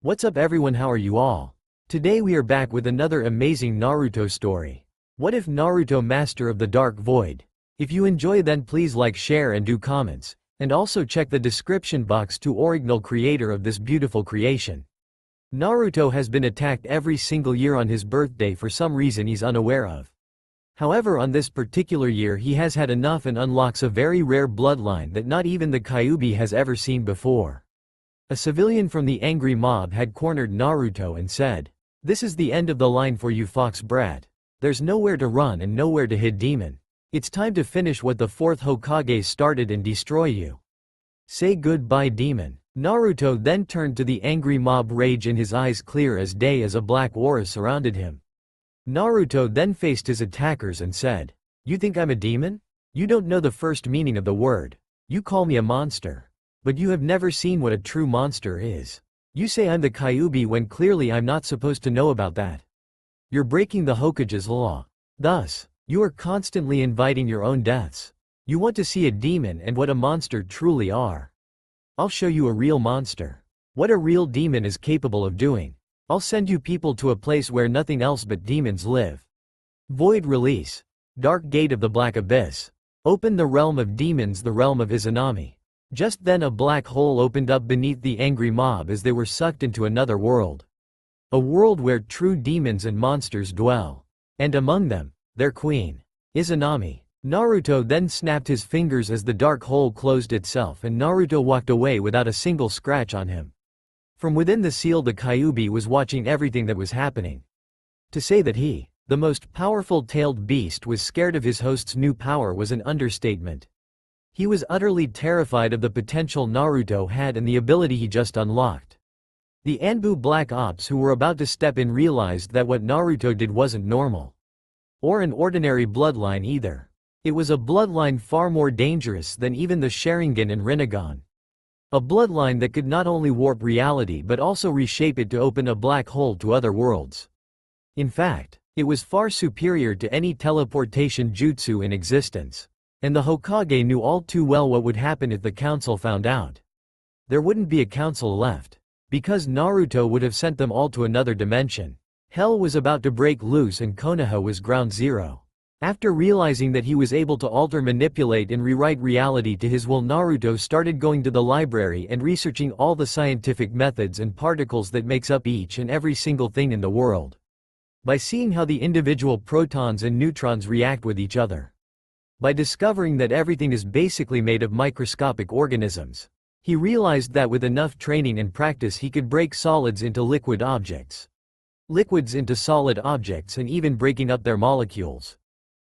What's up everyone, how are you all? Today we are back with another amazing Naruto story. What if Naruto, Master of the Dark Void? If you enjoy, then please like, share and do comments, and also check the description box to original creator of this beautiful creation. Naruto has been attacked every single year on his birthday for some reason he's unaware of. However, on this particular year he has had enough and unlocks a very rare bloodline that not even the Kyuubi has ever seen before. A civilian from the angry mob had cornered Naruto and said, "This is the end of the line for you, fox brat. There's nowhere to run and nowhere to hide, demon. It's time to finish what the fourth Hokage started and destroy you. Say goodbye, demon." Naruto then turned to the angry mob, rage in his eyes clear as day as a black aura surrounded him. Naruto then faced his attackers and said, "You think I'm a demon? You don't know the first meaning of the word. You call me a monster. But you have never seen what a true monster is. You say I'm the Kyuubi when clearly I'm not supposed to know about that. You're breaking the Hokage's law. Thus, you are constantly inviting your own deaths. You want to see a demon and what a monster truly are. I'll show you a real monster. What a real demon is capable of doing. I'll send you people to a place where nothing else but demons live. Void release. Dark gate of the black abyss. Open the realm of demons, the realm of Izanami." Just then a black hole opened up beneath the angry mob as they were sucked into another world. A world where true demons and monsters dwell. And among them, their queen, Izanami. Naruto then snapped his fingers as the dark hole closed itself and Naruto walked away without a single scratch on him. From within the seal the Kyuubi was watching everything that was happening. To say that he, the most powerful tailed beast, was scared of his host's new power was an understatement. He was utterly terrified of the potential Naruto had and the ability he just unlocked. The Anbu Black Ops who were about to step in realized that what Naruto did wasn't normal. Or an ordinary bloodline either. It was a bloodline far more dangerous than even the Sharingan and Rinnegan. A bloodline that could not only warp reality but also reshape it to open a black hole to other worlds. In fact, it was far superior to any teleportation jutsu in existence. And the Hokage knew all too well what would happen if the council found out. There wouldn't be a council left. Because Naruto would have sent them all to another dimension. Hell was about to break loose and Konoha was ground zero. After realizing that he was able to alter, manipulate and rewrite reality to his will, Naruto started going to the library and researching all the scientific methods and particles that makes up each and every single thing in the world. By seeing how the individual protons and neutrons react with each other. By discovering that everything is basically made of microscopic organisms. He realized that with enough training and practice he could break solids into liquid objects. Liquids into solid objects and even breaking up their molecules.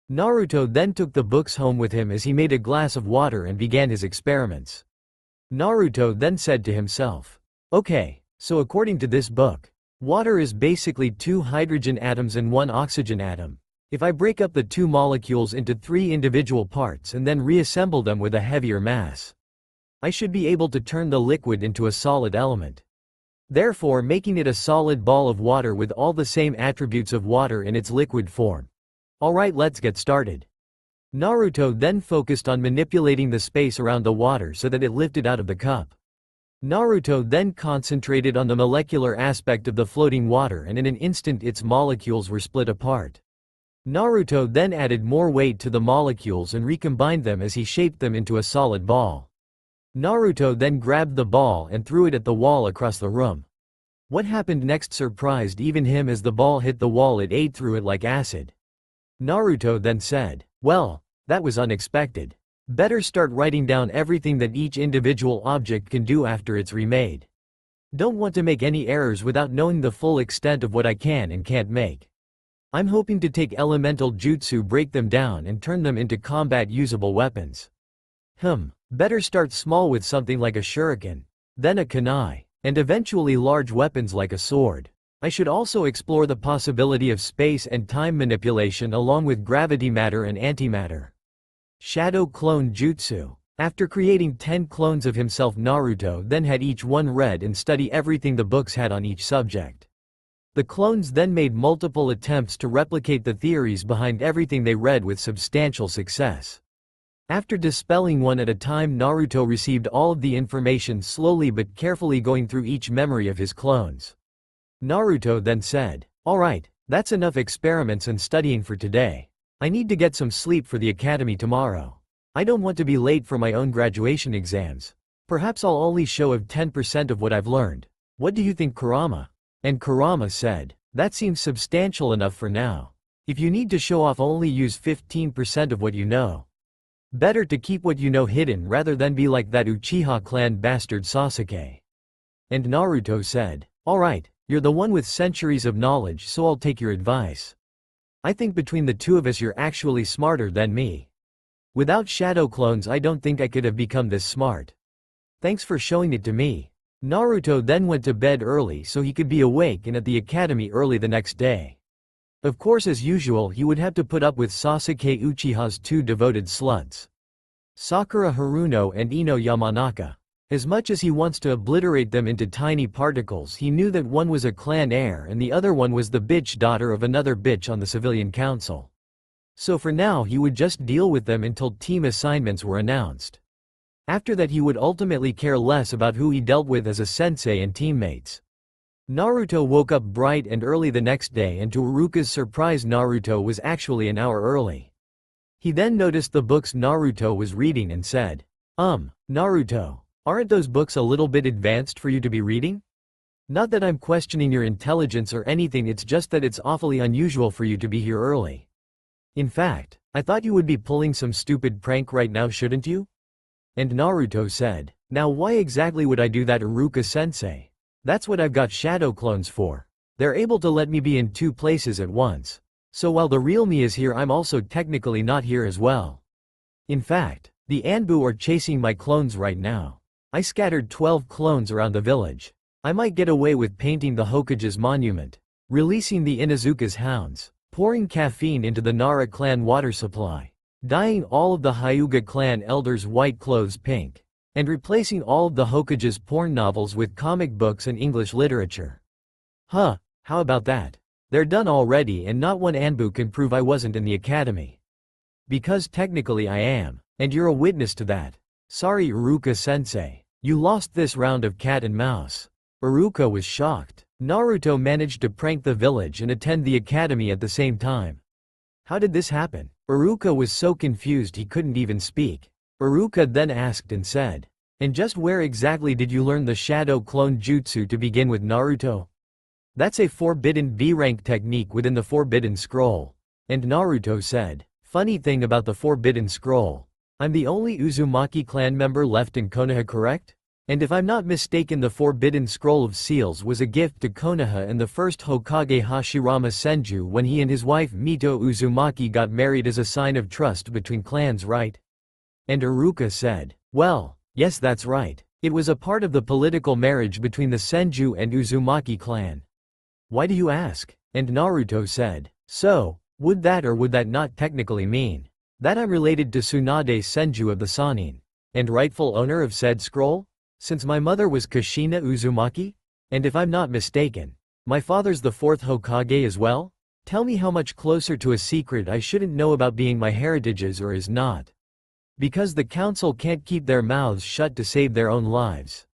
Naruto then took the books home with him as he made a glass of water and began his experiments. Naruto then said to himself, "Okay, so according to this book, water is basically 2 hydrogen atoms and 1 oxygen atom. If I break up the 2 molecules into 3 individual parts and then reassemble them with a heavier mass, I should be able to turn the liquid into a solid element. Therefore making it a solid ball of water with all the same attributes of water in its liquid form. Alright, let's get started." Naruto then focused on manipulating the space around the water so that it lifted out of the cup. Naruto then concentrated on the molecular aspect of the floating water and in an instant its molecules were split apart. Naruto then added more weight to the molecules and recombined them as he shaped them into a solid ball. Naruto then grabbed the ball and threw it at the wall across the room. What happened next surprised even him. As the ball hit the wall it ate through it like acid. Naruto then said, "Well, that was unexpected. Better start writing down everything that each individual object can do after it's remade. Don't want to make any errors without knowing the full extent of what I can and can't make. I'm hoping to take elemental jutsu, break them down and turn them into combat usable weapons. Better start small with something like a shuriken, then a kunai, and eventually large weapons like a sword. I should also explore the possibility of space and time manipulation along with gravity matter and antimatter." Shadow clone jutsu. After creating 10 clones of himself, Naruto then had each one read and study everything the books had on each subject. The clones then made multiple attempts to replicate the theories behind everything they read with substantial success. After dispelling one at a time, Naruto received all of the information slowly but carefully, going through each memory of his clones. Naruto then said, "Alright, that's enough experiments and studying for today. I need to get some sleep for the academy tomorrow. I don't want to be late for my own graduation exams. Perhaps I'll only show of 10% of what I've learned. What do you think, Kurama?" And Kurama said, "That seems substantial enough for now. If you need to show off, only use 15% of what you know. Better to keep what you know hidden rather than be like that Uchiha clan bastard Sasuke." And Naruto said, "Alright, you're the one with centuries of knowledge, so I'll take your advice. I think between the two of us you're actually smarter than me. Without shadow clones I don't think I could have become this smart. Thanks for showing it to me." Naruto then went to bed early so he could be awake and at the academy early the next day. Of course, as usual, he would have to put up with Sasuke Uchiha's two devoted sluts, Sakura Haruno and Ino Yamanaka. As much as he wants to obliterate them into tiny particles, he knew that one was a clan heir and the other one was the bitch daughter of another bitch on the civilian council. So for now he would just deal with them until team assignments were announced. After that he would ultimately care less about who he dealt with as a sensei and teammates. Naruto woke up bright and early the next day, and to Iruka's surprise Naruto was actually an hour early. He then noticed the books Naruto was reading and said, Naruto, aren't those books a little bit advanced for you to be reading? Not that I'm questioning your intelligence or anything, it's just that it's awfully unusual for you to be here early. In fact, I thought you would be pulling some stupid prank right now, shouldn't you?" And Naruto said, "Now why exactly would I do that, Iruka-sensei? That's what I've got shadow clones for. They're able to let me be in two places at once. So while the real me is here, I'm also technically not here as well. In fact, the Anbu are chasing my clones right now. I scattered 12 clones around the village. I might get away with painting the Hokage's monument, releasing the Inuzuka's hounds, pouring caffeine into the Nara clan water supply, dyeing all of the Hyuga clan elders' white clothes pink, and replacing all of the Hokage's porn novels with comic books and English literature. How about that? They're done already, and not one Anbu can prove I wasn't in the academy. Because technically I am, and you're a witness to that. Sorry, Iruka-sensei. You lost this round of cat and mouse." Iruka was shocked. Naruto managed to prank the village and attend the academy at the same time. How did this happen? Iruka was so confused he couldn't even speak. Iruka then asked and said, "And just where exactly did you learn the shadow clone jutsu to begin with, Naruto?" "That's a forbidden B-rank technique within the Forbidden Scroll." And Naruto said, "Funny thing about the Forbidden Scroll. I'm the only Uzumaki clan member left in Konoha, correct? And if I'm not mistaken, the Forbidden Scroll of Seals was a gift to Konoha and the first Hokage Hashirama Senju when he and his wife Mito Uzumaki got married as a sign of trust between clans, right?" And Iruka said, "Well, yes, that's right. It was a part of the political marriage between the Senju and Uzumaki clan." "Why do you ask?" And Naruto said, "So, would that or would that not technically mean that I'm related to Tsunade Senju of the Sannin, and rightful owner of said scroll? Since my mother was Kushina Uzumaki? And if I'm not mistaken, my father's the fourth Hokage as well? Tell me how much closer to a secret I shouldn't know about being my heritages or is not. Because the council can't keep their mouths shut to save their own lives.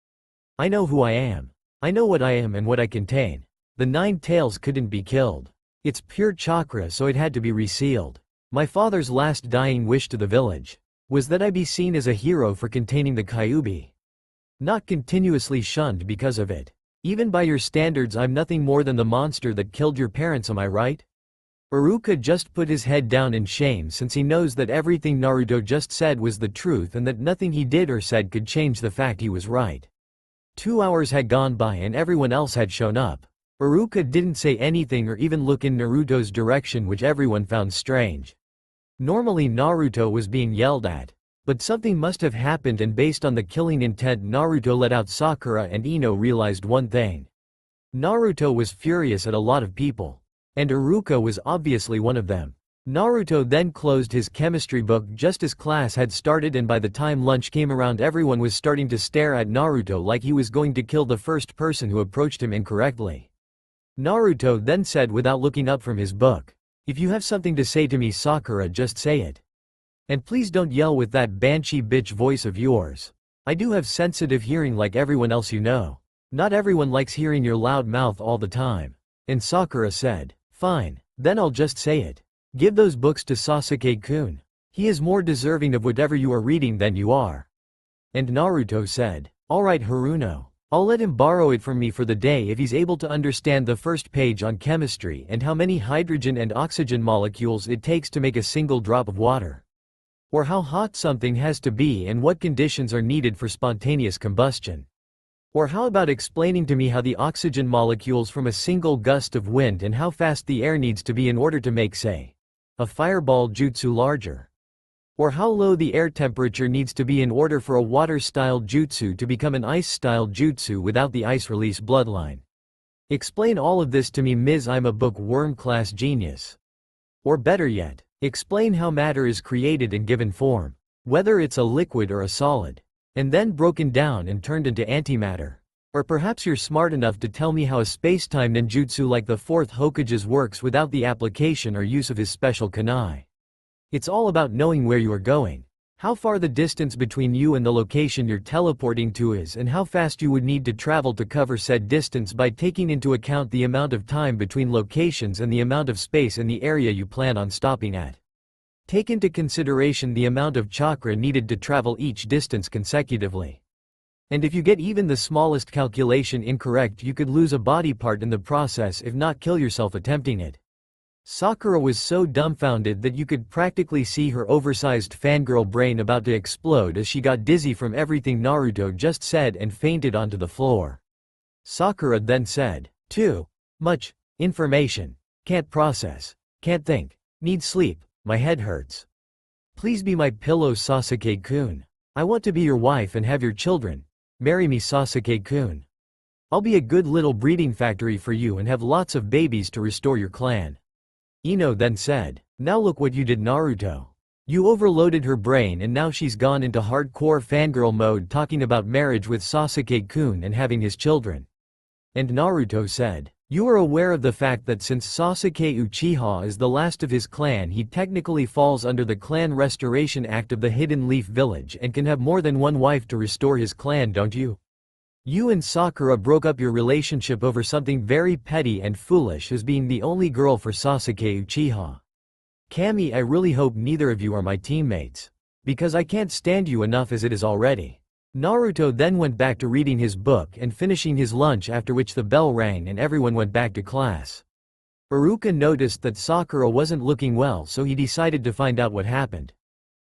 I know who I am. I know what I am and what I contain. The 9 tails couldn't be killed. It's pure chakra, so it had to be resealed. My father's last dying wish to the village was that I be seen as a hero for containing the Kyuubi. Not continuously shunned because of it. Even by your standards, I'm nothing more than the monster that killed your parents, am I right?" Iruka just put his head down in shame, since he knows that everything Naruto just said was the truth and that nothing he did or said could change the fact he was right. 2 hours had gone by and everyone else had shown up. Iruka didn't say anything or even look in Naruto's direction, which everyone found strange. Normally Naruto was being yelled at. But something must have happened, and based on the killing intent Naruto let out, Sakura and Ino realized one thing. Naruto was furious at a lot of people. And Iruka was obviously one of them. Naruto then closed his chemistry book just as class had started, and by the time lunch came around everyone was starting to stare at Naruto like he was going to kill the first person who approached him incorrectly. Naruto then said without looking up from his book, "If you have something to say to me, Sakura, just say it." And please don't yell with that banshee bitch voice of yours. I do have sensitive hearing like everyone else you know. Not everyone likes hearing your loud mouth all the time. And Sakura said, fine, then I'll just say it. Give those books to Sasuke-kun. He is more deserving of whatever you are reading than you are. And Naruto said, alright Haruno. I'll let him borrow it from me for the day if he's able to understand the first page on chemistry and how many hydrogen and oxygen molecules it takes to make a single drop of water. Or how hot something has to be and what conditions are needed for spontaneous combustion. Or how about explaining to me how the oxygen molecules from a single gust of wind and how fast the air needs to be in order to make, say, a fireball jutsu larger. Or how low the air temperature needs to be in order for a water-style jutsu to become an ice-style jutsu without the ice release bloodline. Explain all of this to me, Ms. I'm a bookworm class genius. Or better yet, explain how matter is created and given form, whether it's a liquid or a solid, and then broken down and turned into antimatter. Or perhaps you're smart enough to tell me how a space-time ninjutsu like the fourth Hokage's works without the application or use of his special kunai. It's all about knowing where you are going, how far the distance between you and the location you're teleporting to is, and how fast you would need to travel to cover said distance by taking into account the amount of time between locations and the amount of space in the area you plan on stopping at. Take into consideration the amount of chakra needed to travel each distance consecutively. And if you get even the smallest calculation incorrect, you could lose a body part in the process, if not kill yourself attempting it. Sakura was so dumbfounded that you could practically see her oversized fangirl brain about to explode as she got dizzy from everything Naruto just said and fainted onto the floor. Sakura then said, too much information. Can't process. Can't think. Need sleep. My head hurts. Please be my pillow, Sasuke-kun. I want to be your wife and have your children. Marry me, Sasuke-kun. I'll be a good little breeding factory for you and have lots of babies to restore your clan. Ino then said, now look what you did, Naruto. You overloaded her brain and now she's gone into hardcore fangirl mode talking about marriage with Sasuke-kun and having his children. And Naruto said, you are aware of the fact that since Sasuke Uchiha is the last of his clan, he technically falls under the Clan Restoration Act of the Hidden Leaf Village and can have more than one wife to restore his clan, don't you? You and Sakura broke up your relationship over something very petty and foolish as being the only girl for Sasuke Uchiha. Kami, I really hope neither of you are my teammates. Because I can't stand you enough as it is already. Naruto then went back to reading his book and finishing his lunch, after which the bell rang and everyone went back to class. Iruka noticed that Sakura wasn't looking well, so he decided to find out what happened.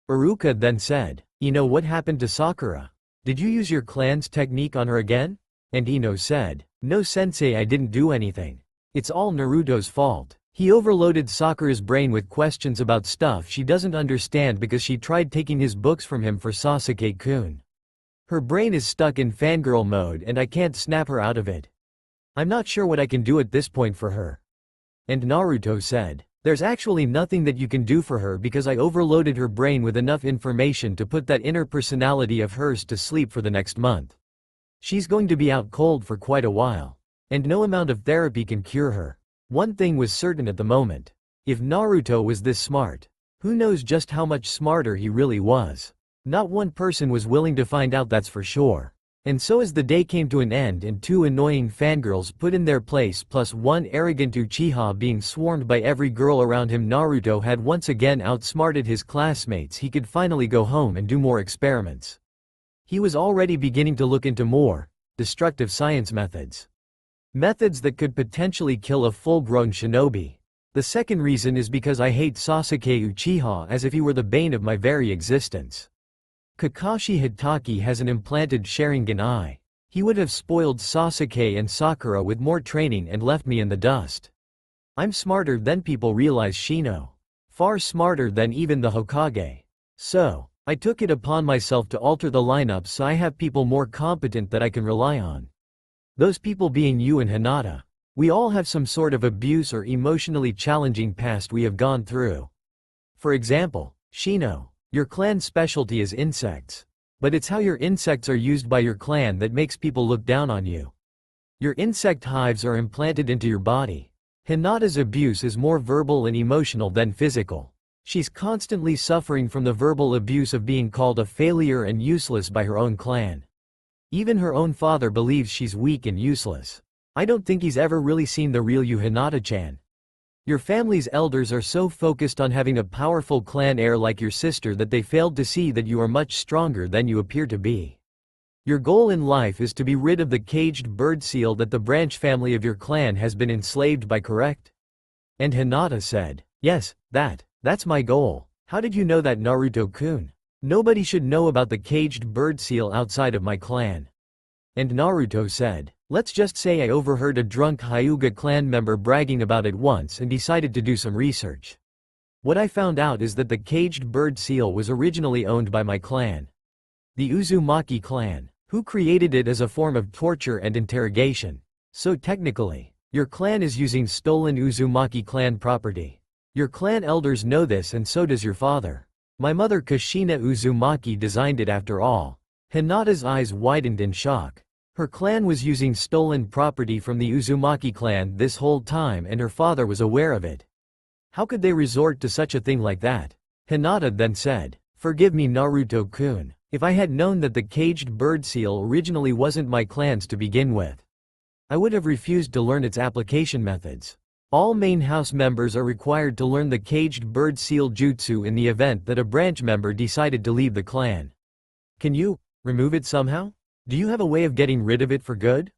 Iruka then said, Ino, what happened to Sakura? Did you use your clan's technique on her again? And Ino said, no sensei, I didn't do anything. It's all Naruto's fault. He overloaded Sakura's brain with questions about stuff she doesn't understand because she tried taking his books from him for Sasuke-kun. Her brain is stuck in fangirl mode and I can't snap her out of it. I'm not sure what I can do at this point for her. And Naruto said, there's actually nothing that you can do for her because I overloaded her brain with enough information to put that inner personality of hers to sleep for the next month. She's going to be out cold for quite a while. And no amount of therapy can cure her. One thing was certain at the moment. If Naruto was this smart, who knows just how much smarter he really was. Not one person was willing to find out, that's for sure. And so as the day came to an end and two annoying fangirls put in their place plus one arrogant Uchiha being swarmed by every girl around him, Naruto had once again outsmarted his classmates. He could finally go home and do more experiments. He was already beginning to look into more destructive science methods. Methods that could potentially kill a full-grown shinobi. The second reason is because I hate Sasuke Uchiha as if he were the bane of my very existence. Kakashi Hitaki has an implanted Sharingan eye. He would have spoiled Sasuke and Sakura with more training and left me in the dust. I'm smarter than people realize, Shino. Far smarter than even the Hokage. So, I took it upon myself to alter the lineup so I have people more competent that I can rely on. Those people being you and Hinata. We all have some sort of abuse or emotionally challenging past we have gone through. For example, Shino. Your clan's specialty is insects. But it's how your insects are used by your clan that makes people look down on you. Your insect hives are implanted into your body. Hinata's abuse is more verbal and emotional than physical. She's constantly suffering from the verbal abuse of being called a failure and useless by her own clan. Even her own father believes she's weak and useless. I don't think he's ever really seen the real you, Hinata-chan. Your family's elders are so focused on having a powerful clan heir like your sister that they failed to see that you are much stronger than you appear to be. Your goal in life is to be rid of the caged bird seal that the branch family of your clan has been enslaved by, correct? And Hinata said, yes, that's my goal. How did you know that, Naruto-kun? Nobody should know about the caged bird seal outside of my clan. And Naruto said, let's just say I overheard a drunk Hyuga clan member bragging about it once and decided to do some research. What I found out is that the caged bird seal was originally owned by my clan, the Uzumaki clan, who created it as a form of torture and interrogation. So technically, your clan is using stolen Uzumaki clan property. Your clan elders know this, and so does your father. My mother Kushina Uzumaki designed it after all. Hinata's eyes widened in shock. Her clan was using stolen property from the Uzumaki clan this whole time, and her father was aware of it. How could they resort to such a thing like that? Hinata then said, forgive me, Naruto-kun. If I had known that the caged bird seal originally wasn't my clan's to begin with, I would have refused to learn its application methods. All main house members are required to learn the caged bird seal jutsu in the event that a branch member decided to leave the clan. Can you remove it somehow? Do you have a way of getting rid of it for good?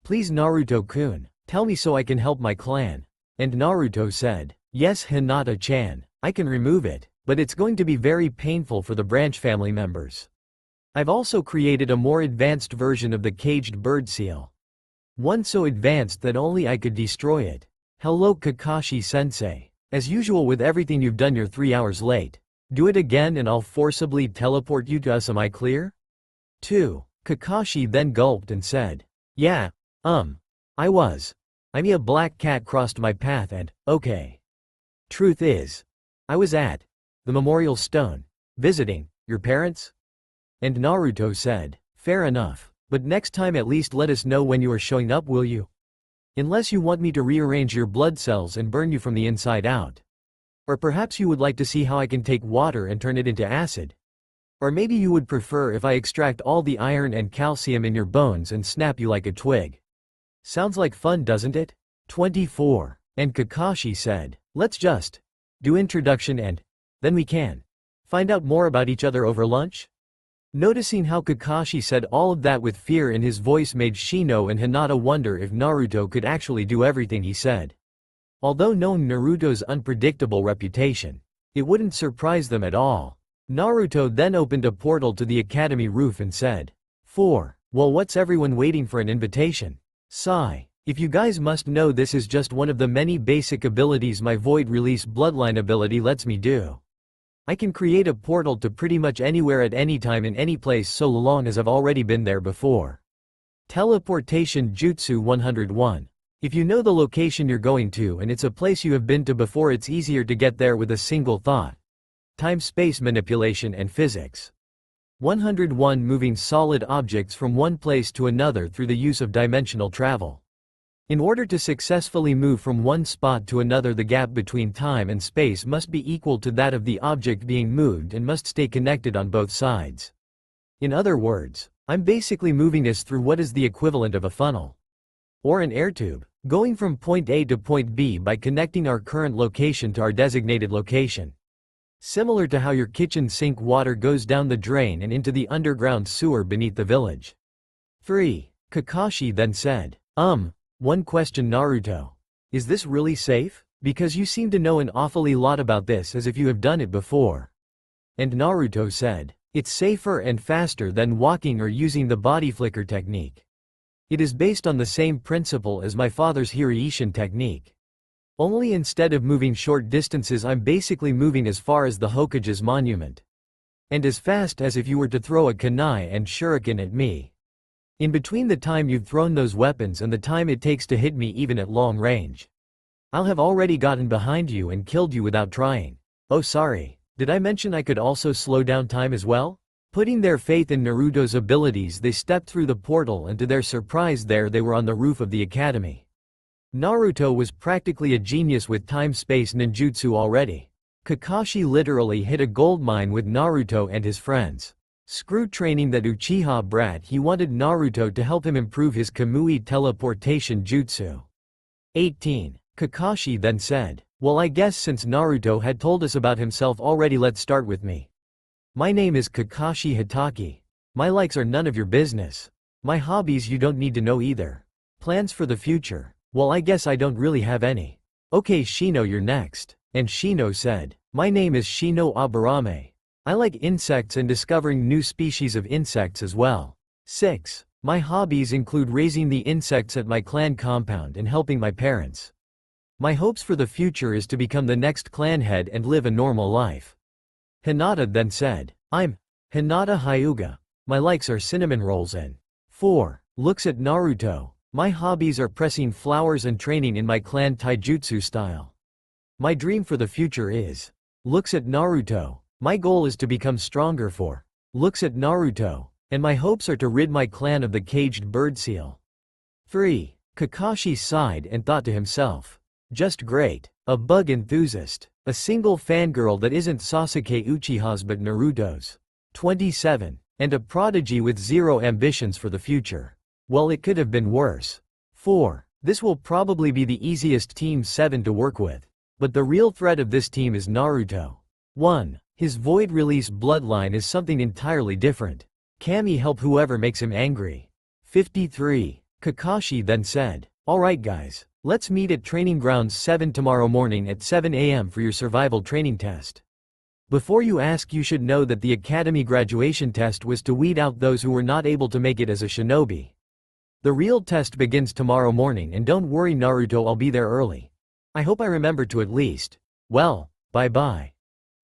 Please, Naruto-kun, tell me so I can help my clan. And Naruto said, yes, Hinata-chan, I can remove it, but it's going to be very painful for the branch family members. I've also created a more advanced version of the caged bird seal. One so advanced that only I could destroy it. Hello, Kakashi-sensei. As usual with everything you've done, you're 3 hours late. Do it again and I'll forcibly teleport you to us, am I clear? 2. Kakashi then gulped and said, yeah, I was. A black cat crossed my path and, okay. Truth is, I was at the memorial stone, visiting your parents? And Naruto said, fair enough, but next time at least let us know when you are showing up, will you? Unless you want me to rearrange your blood cells and burn you from the inside out. Or perhaps you would like to see how I can take water and turn it into acid. Or maybe you would prefer if I extract all the iron and calcium in your bones and snap you like a twig. Sounds like fun, doesn't it? 24. And Kakashi said, let's just do introduction and then we can find out more about each other over lunch? Noticing how Kakashi said all of that with fear in his voice made Shino and Hinata wonder if Naruto could actually do everything he said. Although knowing Naruto's unpredictable reputation, it wouldn't surprise them at all. Naruto then opened a portal to the academy roof and said, 4. Well, what's everyone waiting for, an invitation? Sigh. If you guys must know, this is just one of the many basic abilities my void release bloodline ability lets me do. I can create a portal to pretty much anywhere at any time in any place so long as I've already been there before. Teleportation Jutsu 101. If you know the location you're going to and it's a place you have been to before, it's easier to get there with a single thought. Time-space manipulation and physics. 101. Moving solid objects from one place to another through the use of dimensional travel. In order to successfully move from one spot to another, the gap between time and space must be equal to that of the object being moved and must stay connected on both sides. In other words, I'm basically moving us through what is the equivalent of a funnel or an air tube, going from point A to point B by connecting our current location to our designated location. Similar to how your kitchen sink water goes down the drain and into the underground sewer beneath the village. 3. Kakashi then said, one question, Naruto. Is this really safe? Because you seem to know an awfully lot about this, as if you have done it before. And Naruto said, it's safer and faster than walking or using the body flicker technique. It is based on the same principle as my father's Hiraishin technique. Only instead of moving short distances, I'm basically moving as far as the Hokage's monument. And as fast as if you were to throw a kunai and shuriken at me. In between the time you've thrown those weapons and the time it takes to hit me even at long range, I'll have already gotten behind you and killed you without trying. Oh, sorry, did I mention I could also slow down time as well? Putting their faith in Naruto's abilities, they stepped through the portal, and to their surprise there they were on the roof of the academy. Naruto was practically a genius with time-space ninjutsu already. Kakashi literally hit a goldmine with Naruto and his friends. Screw training that Uchiha brat, he wanted Naruto to help him improve his Kamui teleportation jutsu. 18. Kakashi then said, "Well, I guess since Naruto had told us about himself already, let's start with me. My name is Kakashi Hitaki. My likes are none of your business. My hobbies you don't need to know either. Plans for the future? Well, I guess I don't really have any. Okay Shino, you're next." And Shino said, "My name is Shino Aburame. I like insects and discovering new species of insects as well. 6. My hobbies include raising the insects at my clan compound and helping my parents. My hopes for the future is to become the next clan head and live a normal life." Hinata then said, "I'm Hinata Hyuga. My likes are cinnamon rolls and 4. Looks at Naruto. My hobbies are pressing flowers and training in my clan taijutsu style. My dream for the future is looks at Naruto. My goal is to become stronger for looks at Naruto. And my hopes are to rid my clan of the caged bird seal." 3. Kakashi sighed and thought to himself, "Just great. A bug enthusiast. A single fangirl that isn't Sasuke Uchiha's but Naruto's. 27. And a prodigy with zero ambitions for the future. Well, it could have been worse. 4. This will probably be the easiest Team 7 to work with. But the real threat of this team is Naruto. 1. His void release bloodline is something entirely different. Kami help whoever makes him angry." 53. Kakashi then said, "Alright guys, let's meet at Training Grounds 7 tomorrow morning at 7 a.m. for your survival training test. Before you ask, you should know that the academy graduation test was to weed out those who were not able to make it as a shinobi. The real test begins tomorrow morning, and don't worry Naruto, I'll be there early. I hope I remember to at least. Well, bye-bye."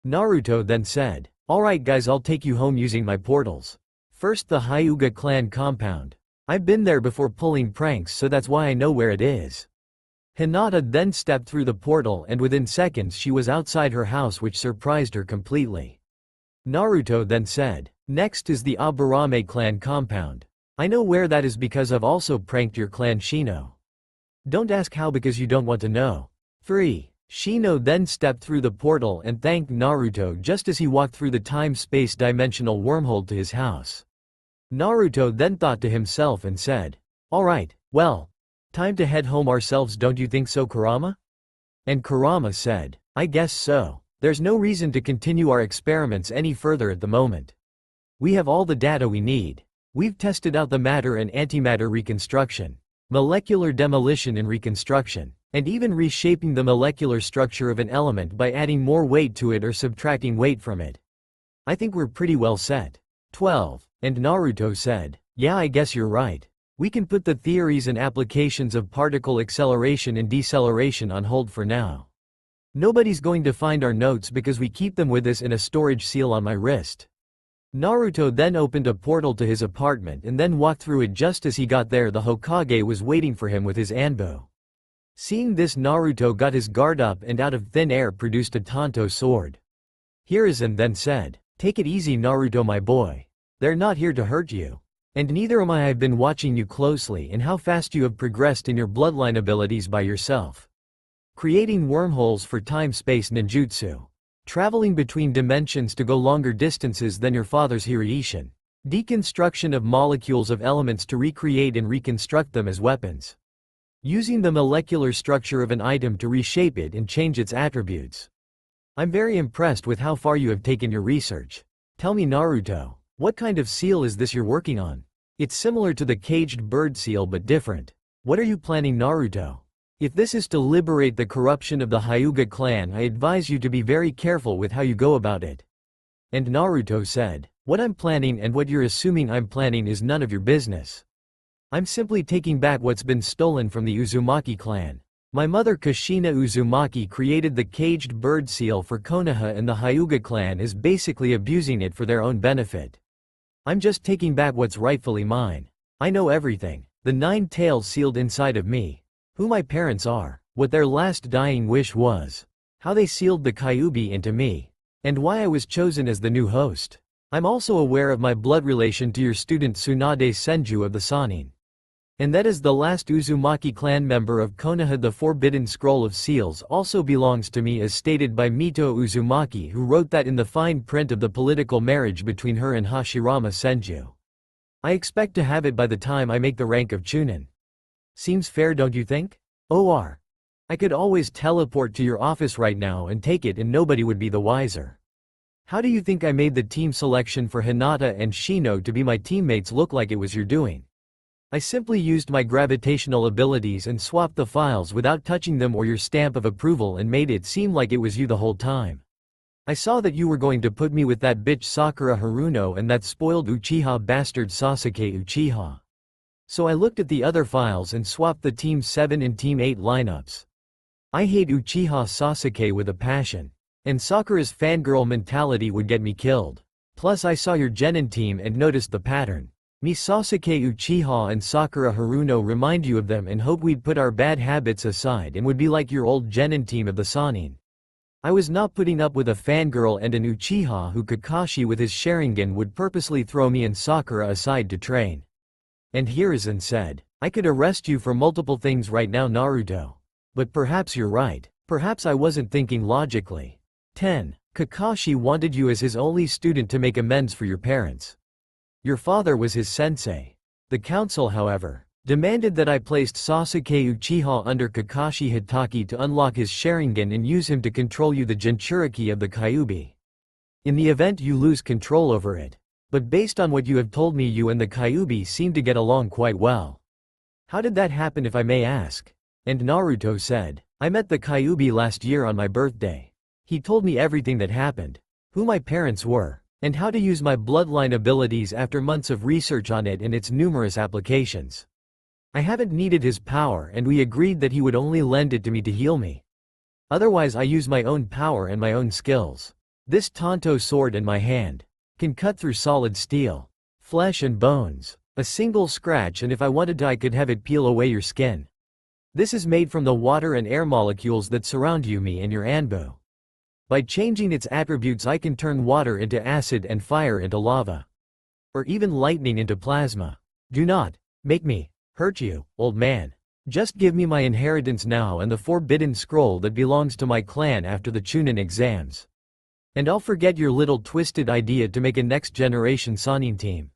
Naruto then said, "Alright guys, I'll take you home using my portals. First the Hyuga clan compound. I've been there before pulling pranks, so that's why I know where it is." Hinata then stepped through the portal, and within seconds she was outside her house, which surprised her completely. Naruto then said, "Next is the Aburame clan compound. I know where that is because I've also pranked your clan Shino. Don't ask how because you don't want to know." 3. Shino then stepped through the portal and thanked Naruto just as he walked through the time-space dimensional wormhole to his house. Naruto then thought to himself and said, "Alright, well, time to head home ourselves, don't you think so, Kurama?" And Kurama said, "I guess so. There's no reason to continue our experiments any further at the moment. We have all the data we need. We've tested out the matter and antimatter reconstruction, molecular demolition and reconstruction, and even reshaping the molecular structure of an element by adding more weight to it or subtracting weight from it. I think we're pretty well set." 12. And Naruto said, "Yeah, I guess you're right. We can put the theories and applications of particle acceleration and deceleration on hold for now. Nobody's going to find our notes because we keep them with us in a storage seal on my wrist." Naruto then opened a portal to his apartment and then walked through it. Just as he got there, the Hokage was waiting for him with his anbu. Seeing this, Naruto got his guard up and out of thin air produced a Tanto sword. Hiruzen then said, "Take it easy Naruto my boy. They're not here to hurt you. And neither am I. I've been watching you closely and how fast you have progressed in your bloodline abilities by yourself. Creating wormholes for time-space ninjutsu. Traveling between dimensions to go longer distances than your father's Hiruishin. Deconstruction of molecules of elements to recreate and reconstruct them as weapons. Using the molecular structure of an item to reshape it and change its attributes. I'm very impressed with how far you have taken your research. Tell me Naruto, what kind of seal is this you're working on? It's similar to the caged bird seal but different. What are you planning Naruto? If this is to liberate the corruption of the Hyuga clan, I advise you to be very careful with how you go about it." And Naruto said, "What I'm planning and what you're assuming I'm planning is none of your business. I'm simply taking back what's been stolen from the Uzumaki clan. My mother Kushina Uzumaki created the caged bird seal for Konoha, and the Hyuga clan is basically abusing it for their own benefit. I'm just taking back what's rightfully mine. I know everything, the 9 tails sealed inside of me. Who my parents are, what their last dying wish was, how they sealed the Kyuubi into me, and why I was chosen as the new host. I'm also aware of my blood relation to your student Tsunade Senju of the Sannin. And that is the last Uzumaki clan member of Konoha. The Forbidden Scroll of Seals also belongs to me, as stated by Mito Uzumaki, who wrote that in the fine print of the political marriage between her and Hashirama Senju. I expect to have it by the time I make the rank of Chunin. Seems fair, don't you think? OR. I could always teleport to your office right now and take it and nobody would be the wiser. How do you think I made the team selection for Hinata and Shino to be my teammates look like it was your doing? I simply used my gravitational abilities and swapped the files without touching them or your stamp of approval and made it seem like it was you the whole time. I saw that you were going to put me with that bitch Sakura Haruno and that spoiled Uchiha bastard Sasuke Uchiha. So I looked at the other files and swapped the Team 7 and Team 8 lineups. I hate Uchiha Sasuke with a passion. And Sakura's fangirl mentality would get me killed. Plus I saw your Genin team and noticed the pattern. Me Sasuke Uchiha and Sakura Haruno remind you of them and hope we'd put our bad habits aside and would be like your old Genin team of the Sannin. I was not putting up with a fangirl and an Uchiha who Kakashi with his Sharingan would purposely throw me and Sakura aside to train. And Hiruzen said, I could arrest you for multiple things right now, Naruto. But perhaps you're right. Perhaps I wasn't thinking logically. 10. Kakashi wanted you as his only student to make amends for your parents. Your father was his sensei. The council, however, demanded that I placed Sasuke Uchiha under Kakashi Hitaki to unlock his Sharingan and use him to control you, the Jinchuriki of the Kyuubi. In the event you lose control over it. But based on what you have told me, you and the Kyuubi seem to get along quite well. How did that happen, if I may ask? And Naruto said, I met the Kyuubi last year on my birthday. He told me everything that happened, who my parents were, and how to use my bloodline abilities after months of research on it and its numerous applications. I haven't needed his power and we agreed that he would only lend it to me to heal me. Otherwise I use my own power and my own skills. This Tonto sword in my hand can cut through solid steel, flesh and bones. A single scratch and if I wanted to I could have it peel away your skin. This is made from the water and air molecules that surround you, me and your Anbu. By changing its attributes I can turn water into acid and fire into lava. Or even lightning into plasma. Do not make me hurt you, old man. Just give me my inheritance now and the forbidden scroll that belongs to my clan after the Chunin exams. And I'll forget your little twisted idea to make a next generation Sannin team.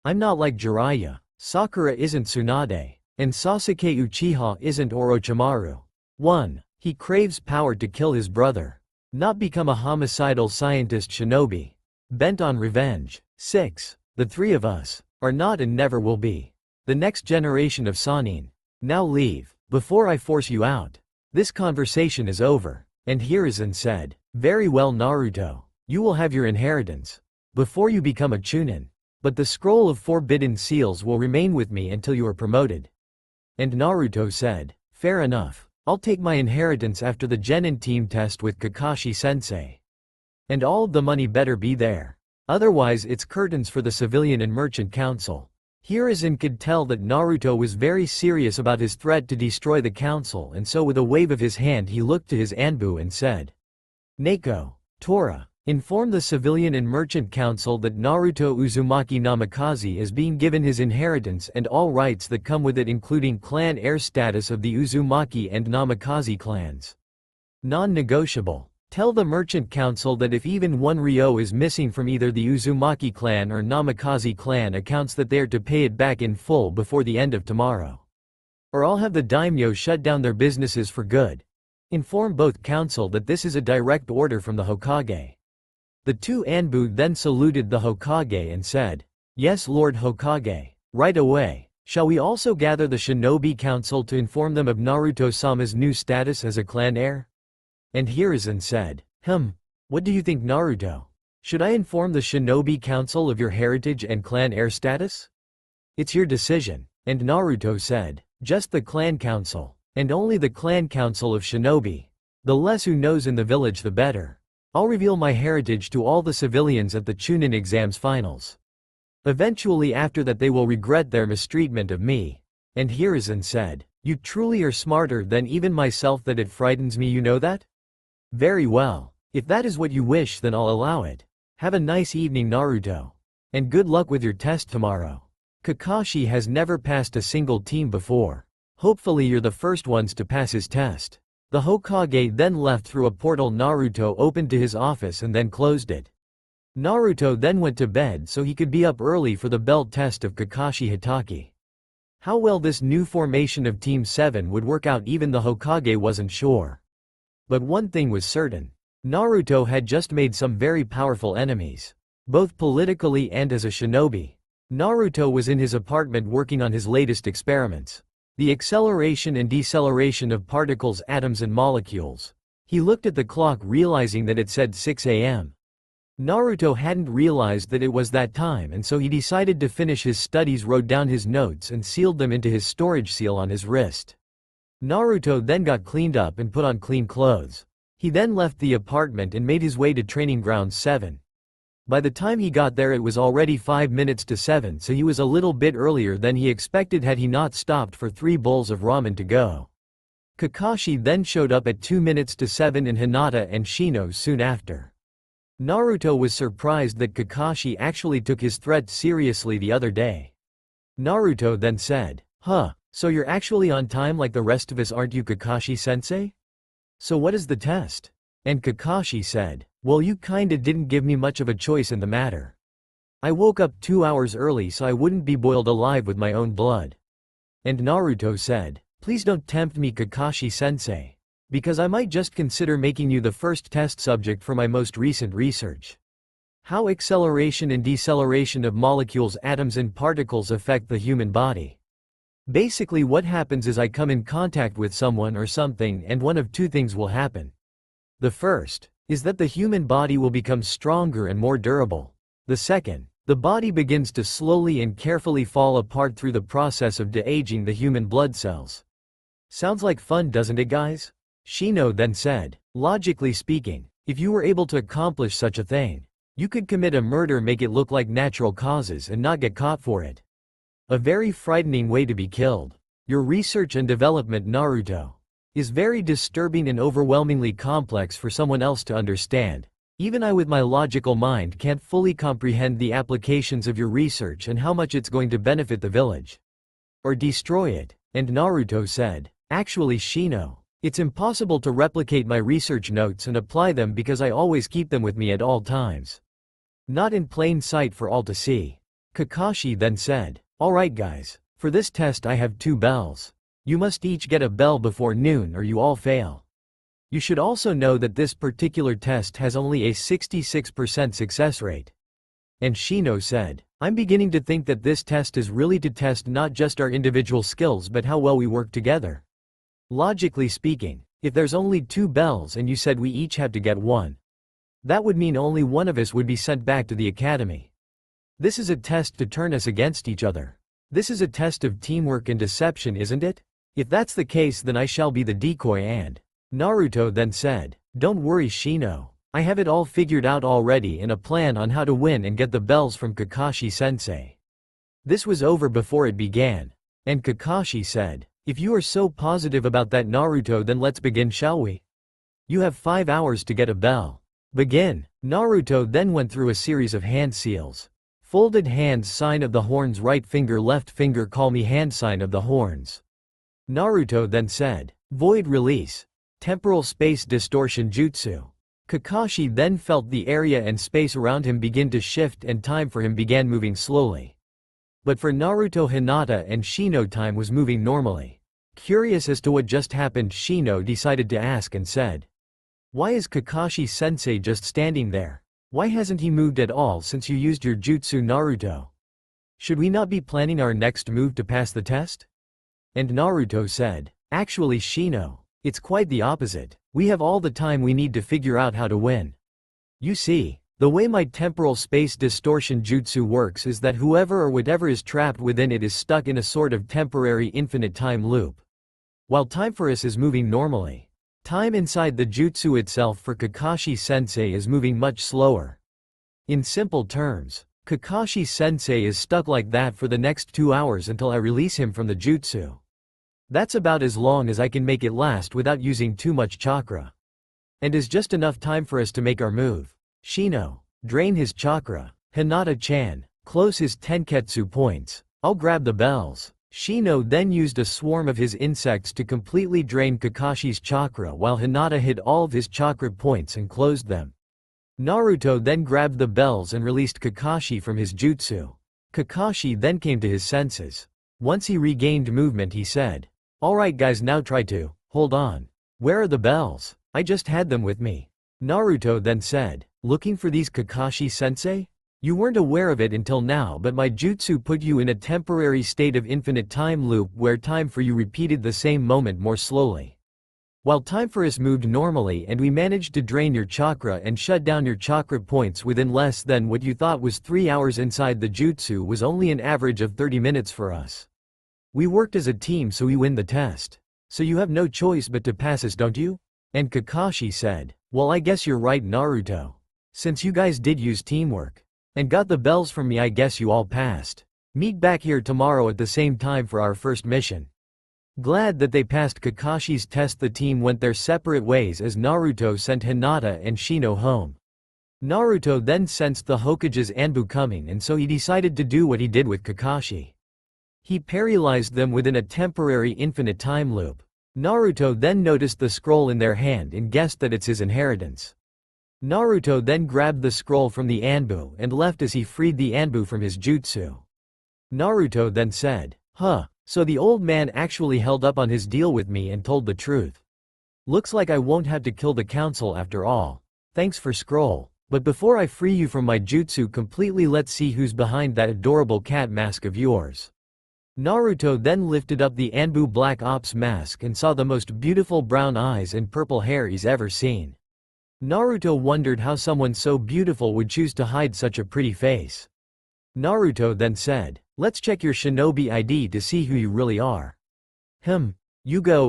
I'm not like Jiraiya, Sakura isn't Tsunade, and Sasuke Uchiha isn't Orochimaru. 1. He craves power to kill his brother. Not become a homicidal scientist shinobi. Bent on revenge. 6. The three of us are not and never will be the next generation of Sannin. Now leave, before I force you out. This conversation is over. And Hiruzen said, very well Naruto. You will have your inheritance before you become a Chunin. But the scroll of forbidden seals will remain with me until you are promoted. And Naruto said, fair enough. I'll take my inheritance after the Genin team test with Kakashi-sensei. And all of the money better be there. Otherwise it's curtains for the civilian and merchant council. Hiruzen could tell that Naruto was very serious about his threat to destroy the council, and so with a wave of his hand he looked to his Anbu and said, Neko, Tora, inform the civilian and merchant council that Naruto Uzumaki Namikaze is being given his inheritance and all rights that come with it, including clan heir status of the Uzumaki and Namikaze clans. Non-negotiable. Tell the merchant council that if even one Ryo is missing from either the Uzumaki clan or Namikaze clan accounts, that they are to pay it back in full before the end of tomorrow. Or I'll have the daimyo shut down their businesses for good. Inform both council that this is a direct order from the Hokage. The two Anbu then saluted the Hokage and said, yes, Lord Hokage. Right away. Shall we also gather the Shinobi Council to inform them of Naruto-sama's new status as a clan heir? And Hiruzen said, what do you think, Naruto? Should I inform the Shinobi Council of your heritage and clan heir status? It's your decision. And Naruto said, just the clan council. And only the clan council of Shinobi. The less who knows in the village the better. I'll reveal my heritage to all the civilians at the Chunin exams finals. Eventually after that they will regret their mistreatment of me. And Hiruzen said, you truly are smarter than even myself, that it frightens me, you know that? Very well. If that is what you wish, then I'll allow it. Have a nice evening, Naruto. And good luck with your test tomorrow. Kakashi has never passed a single team before. Hopefully you're the first ones to pass his test. The Hokage then left through a portal Naruto opened to his office and then closed it. Naruto then went to bed so he could be up early for the belt test of Kakashi Hatake. How well this new formation of Team 7 would work out even the Hokage wasn't sure. But one thing was certain. Naruto had just made some very powerful enemies. Both politically and as a shinobi. Naruto was in his apartment working on his latest experiments. The acceleration and deceleration of particles, atoms and molecules. He looked at the clock realizing that it said 6 a.m. Naruto hadn't realized that it was that time and so he decided to finish his studies, wrote down his notes and sealed them into his storage seal on his wrist. Naruto then got cleaned up and put on clean clothes. He then left the apartment and made his way to Training Ground 7. By the time he got there it was already 5 minutes to 7, so he was a little bit earlier than he expected had he not stopped for 3 bowls of ramen to go. Kakashi then showed up at 2 minutes to 7 and Hinata and Shino soon after. Naruto was surprised that Kakashi actually took his threat seriously the other day. Naruto then said, "Huh, so you're actually on time like the rest of us, aren't you, Kakashi-sensei? So what is the test?" And Kakashi said, "Well, you kinda didn't give me much of a choice in the matter. I woke up 2 hours early so I wouldn't be boiled alive with my own blood." And Naruto said, "Please don't tempt me, Kakashi-sensei. Because I might just consider making you the first test subject for my most recent research. How acceleration and deceleration of molecules, atoms and particles affect the human body. Basically what happens is I come in contact with someone or something and one of two things will happen. The first is that the human body will become stronger and more durable. The second, the body begins to slowly and carefully fall apart through the process of de-aging the human blood cells." Sounds like fun, doesn't it, guys? Shino then said, "Logically speaking, if you were able to accomplish such a thing, you could commit a murder, make it look like natural causes and not get caught for it. A very frightening way to be killed. Your research and development, Naruto, is very disturbing and overwhelmingly complex for someone else to understand. Even I with my logical mind can't fully comprehend the applications of your research and how much it's going to benefit the village. Or destroy it." And Naruto said, "Actually, Shino, it's impossible to replicate my research notes and apply them because I always keep them with me at all times. Not in plain sight for all to see." Kakashi then said, "Alright guys, for this test I have 2 bells. You must each get a bell before noon or you all fail. You should also know that this particular test has only a 66% success rate." And Shino said, "I'm beginning to think that this test is really to test not just our individual skills but how well we work together. Logically speaking, if there's only 2 bells and you said we each have to get 1, that would mean only one of us would be sent back to the academy. This is a test to turn us against each other. This is a test of teamwork and deception, isn't it? If that's the case then I shall be the decoy." And Naruto then said, "Don't worry, Shino. I have it all figured out already and a plan on how to win and get the bells from Kakashi-sensei." This was over before it began. And Kakashi said, "If you are so positive about that, Naruto, then let's begin, shall we? You have 5 hours to get a bell. Begin." Naruto then went through a series of hand seals. Folded hands, sign of the horns, right finger, left finger, call me hand, sign of the horns. Naruto then said, "Void release. Temporal space distortion jutsu." Kakashi then felt the area and space around him begin to shift and time for him began moving slowly. But for Naruto, Hinata and Shino, time was moving normally. Curious as to what just happened, Shino decided to ask and said, "Why is Kakashi-sensei just standing there? Why hasn't he moved at all since you used your jutsu, Naruto? Should we not be planning our next move to pass the test?" And Naruto said, "Actually, Shino, it's quite the opposite. We have all the time we need to figure out how to win. You see, the way my temporal space distortion jutsu works is that whoever or whatever is trapped within it is stuck in a sort of temporary infinite time loop. While time for us is moving normally, time inside the jutsu itself for Kakashi-sensei is moving much slower. In simple terms, Kakashi-sensei is stuck like that for the next 2 hours until I release him from the jutsu. That's about as long as I can make it last without using too much chakra. And is just enough time for us to make our move. Shino, drain his chakra. Hinata-chan, close his tenketsu points. I'll grab the bells. Shino then used a swarm of his insects to completely drain Kakashi's chakra while Hinata hid all of his chakra points and closed them. Naruto then grabbed the bells and released Kakashi from his jutsu. Kakashi then came to his senses. Once he regained movement he said, "Alright guys, now try to hold on. Where are the bells? I just had them with me." Naruto then said, "Looking for these, Kakashi-sensei? You weren't aware of it until now, but my jutsu put you in a temporary state of infinite time loop where time for you repeated the same moment more slowly. While time for us moved normally and we managed to drain your chakra and shut down your chakra points within less than what you thought was 3 hours inside the jutsu was only an average of 30 minutes for us. We worked as a team so we win the test. So you have no choice but to pass us, don't you?" And Kakashi said, "Well, I guess you're right, Naruto. Since you guys did use teamwork and got the bells from me, I guess you all passed. Meet back here tomorrow at the same time for our first mission." Glad that they passed Kakashi's test, the team went their separate ways as Naruto sent Hinata and Shino home. Naruto then sensed the Hokage's Anbu coming, and so he decided to do what he did with Kakashi. He paralyzed them within a temporary infinite time loop. Naruto then noticed the scroll in their hand and guessed that it's his inheritance. Naruto then grabbed the scroll from the Anbu and left as he freed the Anbu from his jutsu. Naruto then said, "Huh, so the old man actually held up on his deal with me and told the truth. Looks like I won't have to kill the council after all. Thanks for scroll, but before I free you from my jutsu completely, let's see who's behind that adorable cat mask of yours." Naruto then lifted up the Anbu Black Ops mask and saw the most beautiful brown eyes and purple hair he's ever seen. Naruto wondered how someone so beautiful would choose to hide such a pretty face. Naruto then said, "Let's check your shinobi ID to see who you really are." Yugo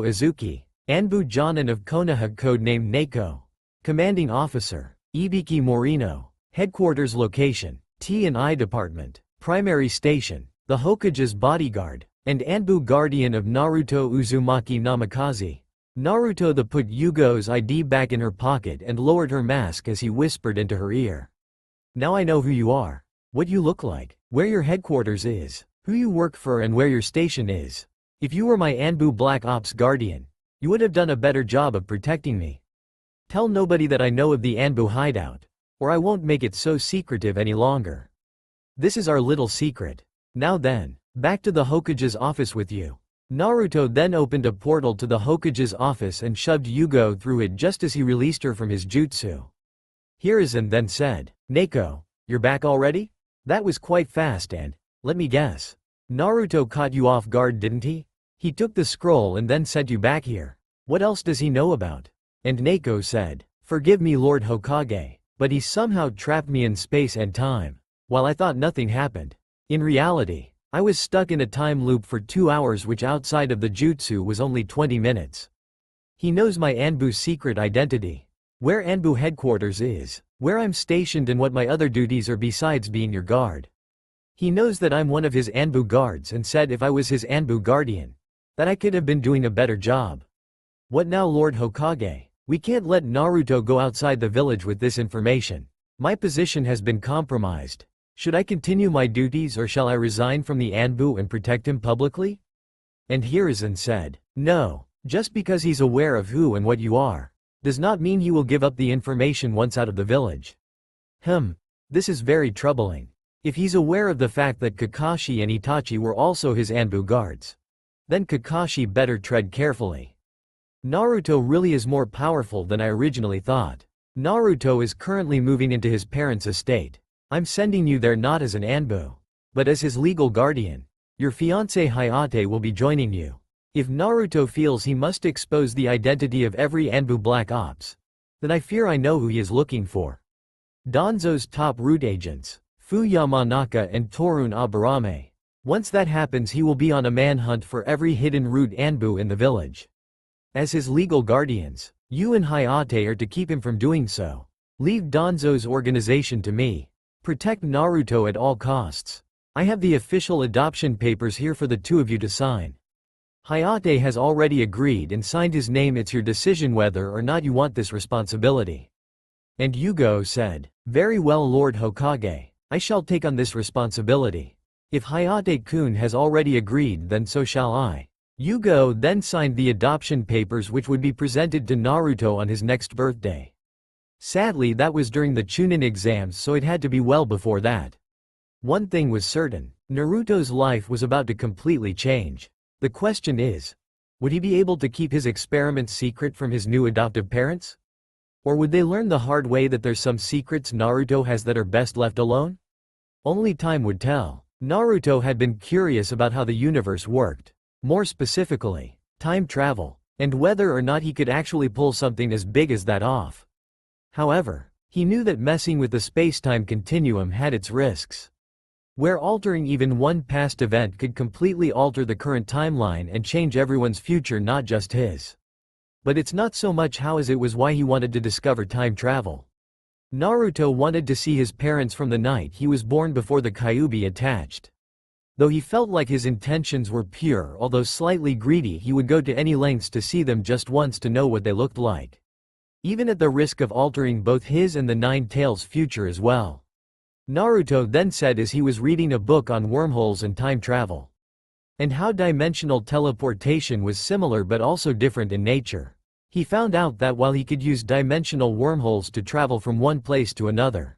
Izuki, Anbu Jonin of Konoha, codenamed Neko. Commanding Officer, Ibiki Morino. Headquarters location, T&I Department. Primary Station, the Hokage's bodyguard, and Anbu Guardian of Naruto Uzumaki Namikaze. Naruto put Yugo's ID back in her pocket and lowered her mask as he whispered into her ear. "Now I know who you are, what you look like, where your headquarters is, who you work for and where your station is. If you were my Anbu Black Ops Guardian, you would have done a better job of protecting me. Tell nobody that I know of the Anbu hideout, or I won't make it so secretive any longer. This is our little secret. Now then, back to the Hokage's office with you." Naruto then opened a portal to the Hokage's office and shoved Yugo through it just as he released her from his jutsu. Hiruzen then said, "Neko, you're back already? That was quite fast and, let me guess, Naruto caught you off guard, didn't he? He took the scroll and then sent you back here. What else does he know about?" And Neko said, "Forgive me, Lord Hokage, but he somehow trapped me in space and time, while I thought nothing happened. In reality, I was stuck in a time loop for 2 hours, which outside of the jutsu was only 20 minutes. He knows my Anbu's secret identity, where Anbu headquarters is, where I'm stationed and what my other duties are besides being your guard. He knows that I'm one of his Anbu guards and said if I was his Anbu guardian, that I could have been doing a better job. What now, Lord Hokage? We can't let Naruto go outside the village with this information. My position has been compromised. Should I continue my duties or shall I resign from the Anbu and protect him publicly?" And Hiruzen said, "No, just because he's aware of who and what you are, does not mean he will give up the information once out of the village. This is very troubling. If he's aware of the fact that Kakashi and Itachi were also his Anbu guards, then Kakashi better tread carefully. Naruto really is more powerful than I originally thought. Naruto is currently moving into his parents' estate. I'm sending you there not as an Anbu, but as his legal guardian. Your fiancé Hayate will be joining you. If Naruto feels he must expose the identity of every Anbu Black Ops, then I fear I know who he is looking for. Danzo's top root agents, Fu Yamanaka and Torun Aburame. Once that happens, he will be on a manhunt for every hidden root Anbu in the village. As his legal guardians, you and Hayate are to keep him from doing so. Leave Danzo's organization to me. Protect Naruto at all costs. I have the official adoption papers here for the two of you to sign. Hayate has already agreed and signed his name. It's your decision whether or not you want this responsibility." And Yugo said, "Very well, Lord Hokage. I shall take on this responsibility. If Hayate-kun has already agreed, then so shall I. Yugo then signed the adoption papers, which would be presented to Naruto on his next birthday. Sadly, that was during the Chunin exams, so it had to be well before that. One thing was certain: Naruto's life was about to completely change. The question is, would he be able to keep his experiments secret from his new adoptive parents? Or would they learn the hard way that there's some secrets Naruto has that are best left alone? Only time would tell. Naruto had been curious about how the universe worked. More specifically, time travel, and whether or not he could actually pull something as big as that off. However, he knew that messing with the space-time continuum had its risks. Where altering even one past event could completely alter the current timeline and change everyone's future, not just his. But it's not so much how as it was why he wanted to discover time travel. Naruto wanted to see his parents from the night he was born before the Kyuubi attached. Though he felt like his intentions were pure, although slightly greedy, he would go to any lengths to see them just once to know what they looked like. Even at the risk of altering both his and the Nine Tails' future as well. Naruto then said as he was reading a book on wormholes and time travel, and how dimensional teleportation was similar but also different in nature. He found out that while he could use dimensional wormholes to travel from one place to another,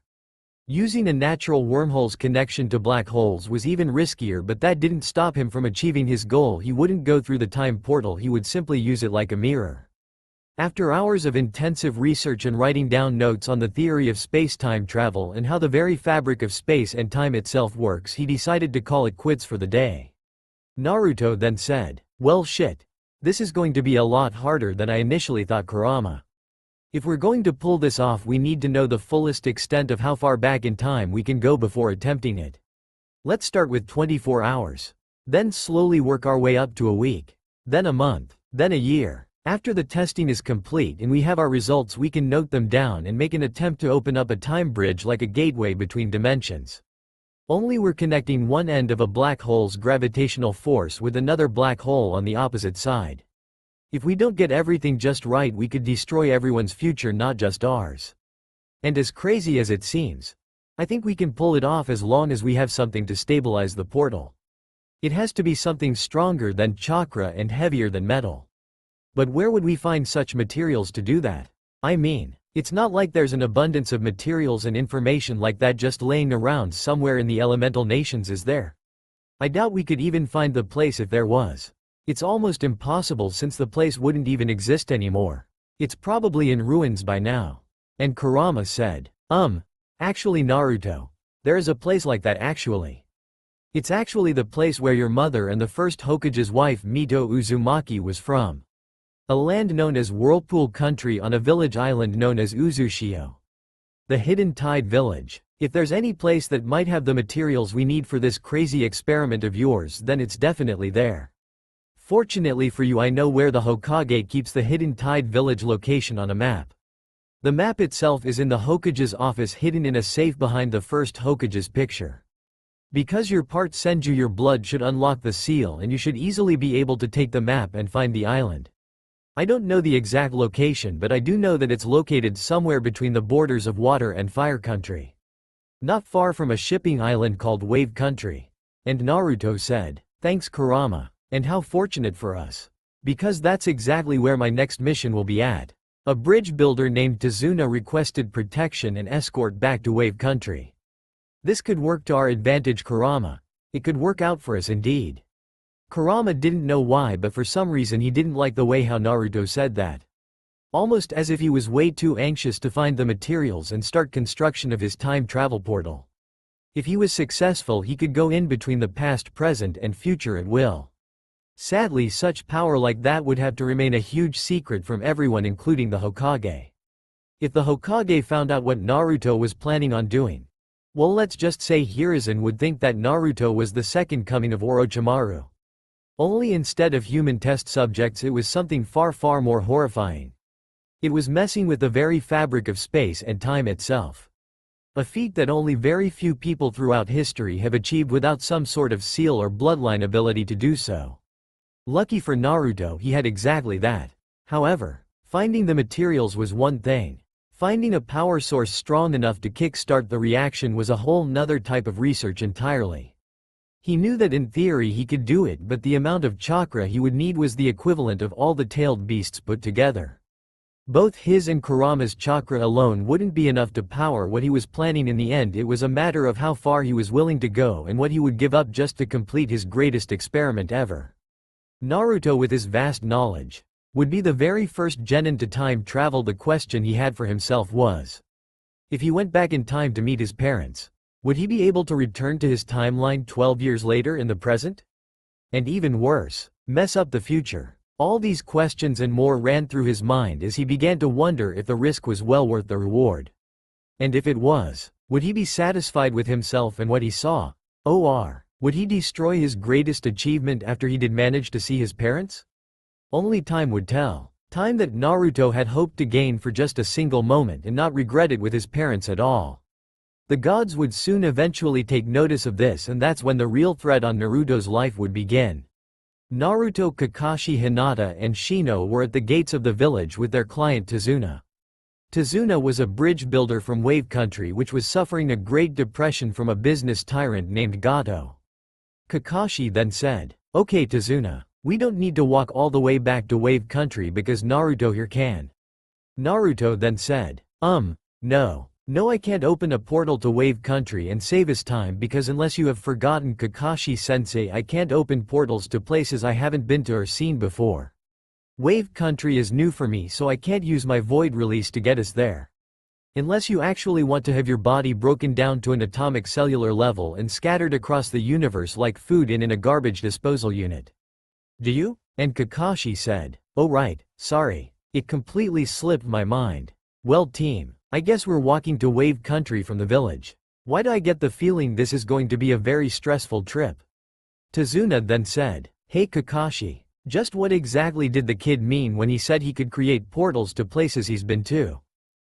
using a natural wormhole's connection to black holes was even riskier, but that didn't stop him from achieving his goal. He wouldn't go through the time portal, he would simply use it like a mirror. After hours of intensive research and writing down notes on the theory of space-time travel and how the very fabric of space and time itself works, he decided to call it quits for the day. Naruto then said, "Well shit. This is going to be a lot harder than I initially thought, Kurama. If we're going to pull this off, we need to know the fullest extent of how far back in time we can go before attempting it. Let's start with 24 hours. Then slowly work our way up to a week. Then a month. Then a year. After the testing is complete and we have our results, we can note them down and make an attempt to open up a time bridge like a gateway between dimensions. Only we're connecting one end of a black hole's gravitational force with another black hole on the opposite side. If we don't get everything just right, we could destroy everyone's future, not just ours. And as crazy as it seems, I think we can pull it off as long as we have something to stabilize the portal. It has to be something stronger than chakra and heavier than metal. But where would we find such materials to do that? I mean, it's not like there's an abundance of materials and information like that just laying around somewhere in the elemental nations, is there? I doubt we could even find the place if there was. It's almost impossible since the place wouldn't even exist anymore. It's probably in ruins by now." And Kurama said, Actually Naruto, there is a place like that actually. It's actually the place where your mother and the first Hokage's wife Mito Uzumaki was from. A land known as Whirlpool Country on a village island known as Uzushio. The Hidden Tide Village. If there's any place that might have the materials we need for this crazy experiment of yours, then it's definitely there. Fortunately for you, I know where the Hokage keeps the Hidden Tide Village location on a map. The map itself is in the Hokage's office, hidden in a safe behind the first Hokage's picture. Because your part Senju, your blood should unlock the seal and you should easily be able to take the map and find the island. I don't know the exact location, but I do know that it's located somewhere between the borders of Water and Fire Country. Not far from a shipping island called Wave Country. And Naruto said, "Thanks Kurama, and how fortunate for us. Because that's exactly where my next mission will be at." A bridge builder named Tazuna requested protection and escort back to Wave Country. This could work to our advantage, Kurama. It could work out for us indeed. Kurama didn't know why, but for some reason he didn't like the way how Naruto said that. Almost as if he was way too anxious to find the materials and start construction of his time travel portal. If he was successful, he could go in between the past, present, and future at will. Sadly, such power like that would have to remain a huge secret from everyone, including the Hokage. If the Hokage found out what Naruto was planning on doing, well, let's just say Hiruzen would think that Naruto was the second coming of Orochimaru. Only instead of human test subjects, it was something far more horrifying. It was messing with the very fabric of space and time itself. A feat that only very few people throughout history have achieved without some sort of seal or bloodline ability to do so. Lucky for Naruto, he had exactly that. However, finding the materials was one thing. Finding a power source strong enough to kickstart the reaction was a whole nother type of research entirely. He knew that in theory he could do it, but the amount of chakra he would need was the equivalent of all the tailed beasts put together. Both his and Kurama's chakra alone wouldn't be enough to power what he was planning. In the end, it was a matter of how far he was willing to go and what he would give up just to complete his greatest experiment ever. Naruto, with his vast knowledge, would be the very first genin to time travel. The question he had for himself was, if he went back in time to meet his parents, would he be able to return to his timeline 12 years later in the present? And even worse, mess up the future? All these questions and more ran through his mind as he began to wonder if the risk was well worth the reward. And if it was, would he be satisfied with himself and what he saw? Or would he destroy his greatest achievement after he did manage to see his parents? Only time would tell. Time that Naruto had hoped to gain for just a single moment and not regretted with his parents at all. The gods would soon eventually take notice of this, and that's when the real threat on Naruto's life would begin. Naruto, Kakashi, Hinata, and Shino were at the gates of the village with their client Tazuna. Tazuna was a bridge builder from Wave Country which was suffering a great depression from a business tyrant named Gato. Kakashi then said, "Okay Tazuna, we don't need to walk all the way back to Wave Country because Naruto here can." Naruto then said, No, I can't open a portal to Wave Country and save his time because unless you have forgotten Kakashi-sensei, I can't open portals to places I haven't been to or seen before. Wave Country is new for me, so I can't use my void release to get us there. Unless you actually want to have your body broken down to an atomic cellular level and scattered across the universe like food in a garbage disposal unit. Do you? And Kakashi said, "Oh right, sorry. It completely slipped my mind. Well team, I guess we're walking to Wave Country from the village. Why do I get the feeling this is going to be a very stressful trip?" Tazuna then said, "Hey Kakashi, just what exactly did the kid mean when he said he could create portals to places he's been to?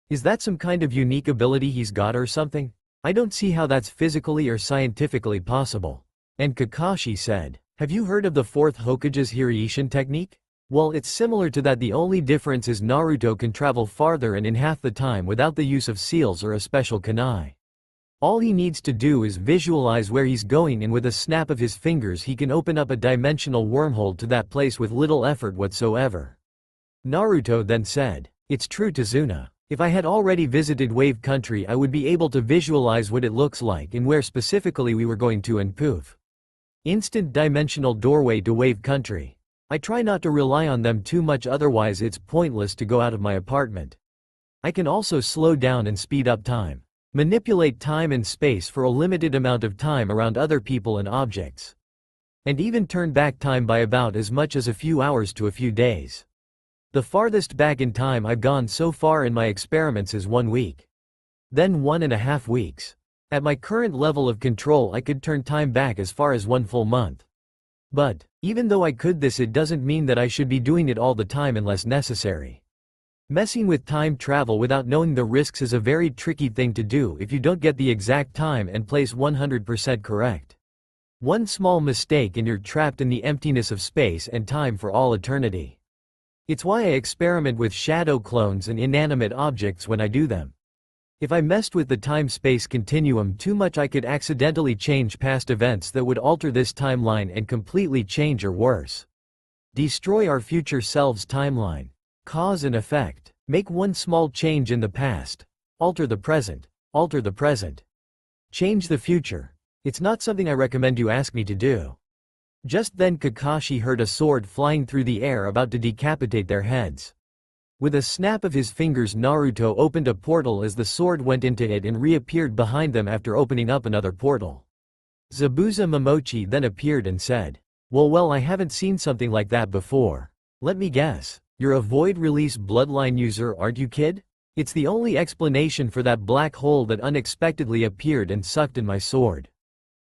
Is that some kind of unique ability he's got or something? I don't see how that's physically or scientifically possible." And Kakashi said, "Have you heard of the fourth Hokage's Hiraishin technique? Well, it's similar to that. The only difference is Naruto can travel farther and in half the time without the use of seals or a special kunai. All he needs to do is visualize where he's going, and with a snap of his fingers he can open up a dimensional wormhole to that place with little effort whatsoever." Naruto then said, "It's true Tazuna. If I had already visited Wave Country I would be able to visualize what it looks like and where specifically we were going to, and poof. Instant dimensional doorway to Wave Country. I try not to rely on them too much, otherwise it's pointless to go out of my apartment. I can also slow down and speed up time. Manipulate time and space for a limited amount of time around other people and objects. And even turn back time by about as much as a few hours to a few days. The farthest back in time I've gone so far in my experiments is 1 week. Then 1.5 weeks. At my current level of control I could turn time back as far as 1 full month. But, even though I could this, it doesn't mean that I should be doing it all the time unless necessary. Messing with time travel without knowing the risks is a very tricky thing to do if you don't get the exact time and place 100% correct. One small mistake and you're trapped in the emptiness of space and time for all eternity. It's why I experiment with shadow clones and inanimate objects when I do them. If I messed with the time-space continuum too much I could accidentally change past events that would alter this timeline and completely change, or worse, destroy our future selves' timeline. Cause and effect. Make one small change in the past. Alter the present. Alter the present. Change the future. It's not something I recommend you ask me to do." Just then Kakashi heard a sword flying through the air about to decapitate their heads. With a snap of his fingers Naruto opened a portal as the sword went into it and reappeared behind them after opening up another portal. Zabuza Momochi then appeared and said, Well, I haven't seen something like that before. Let me guess. You're a void release bloodline user, aren't you, kid? It's the only explanation for that black hole that unexpectedly appeared and sucked in my sword.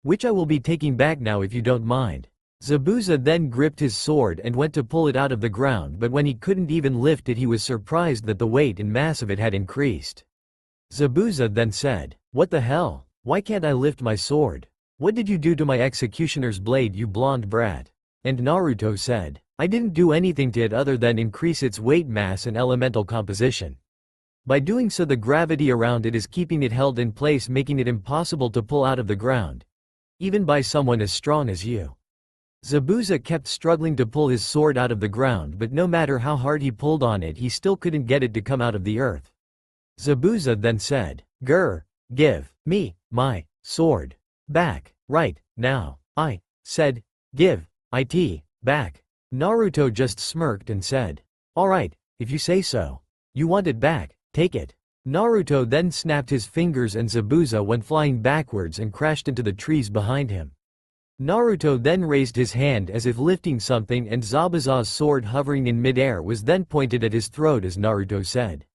Which I will be taking back now if you don't mind." Zabuza then gripped his sword and went to pull it out of the ground, but when he couldn't even lift it he was surprised that the weight and mass of it had increased. Zabuza then said, "What the hell? Why can't I lift my sword? What did you do to my executioner's blade, you blonde brat?" And Naruto said, "I didn't do anything to it other than increase its weight, mass and elemental composition. By doing so the gravity around it is keeping it held in place, making it impossible to pull out of the ground. even by someone as strong as you." Zabuza kept struggling to pull his sword out of the ground, but no matter how hard he pulled on it, he still couldn't get it to come out of the earth. Zabuza then said, "Grr, give me my sword back right now." I said, "Give it back." Naruto just smirked and said, "Alright, if you say so. You want it back, take it." Naruto then snapped his fingers and Zabuza went flying backwards and crashed into the trees behind him. Naruto then raised his hand as if lifting something, and Zabuza's sword hovering in midair was then pointed at his throat as Naruto said,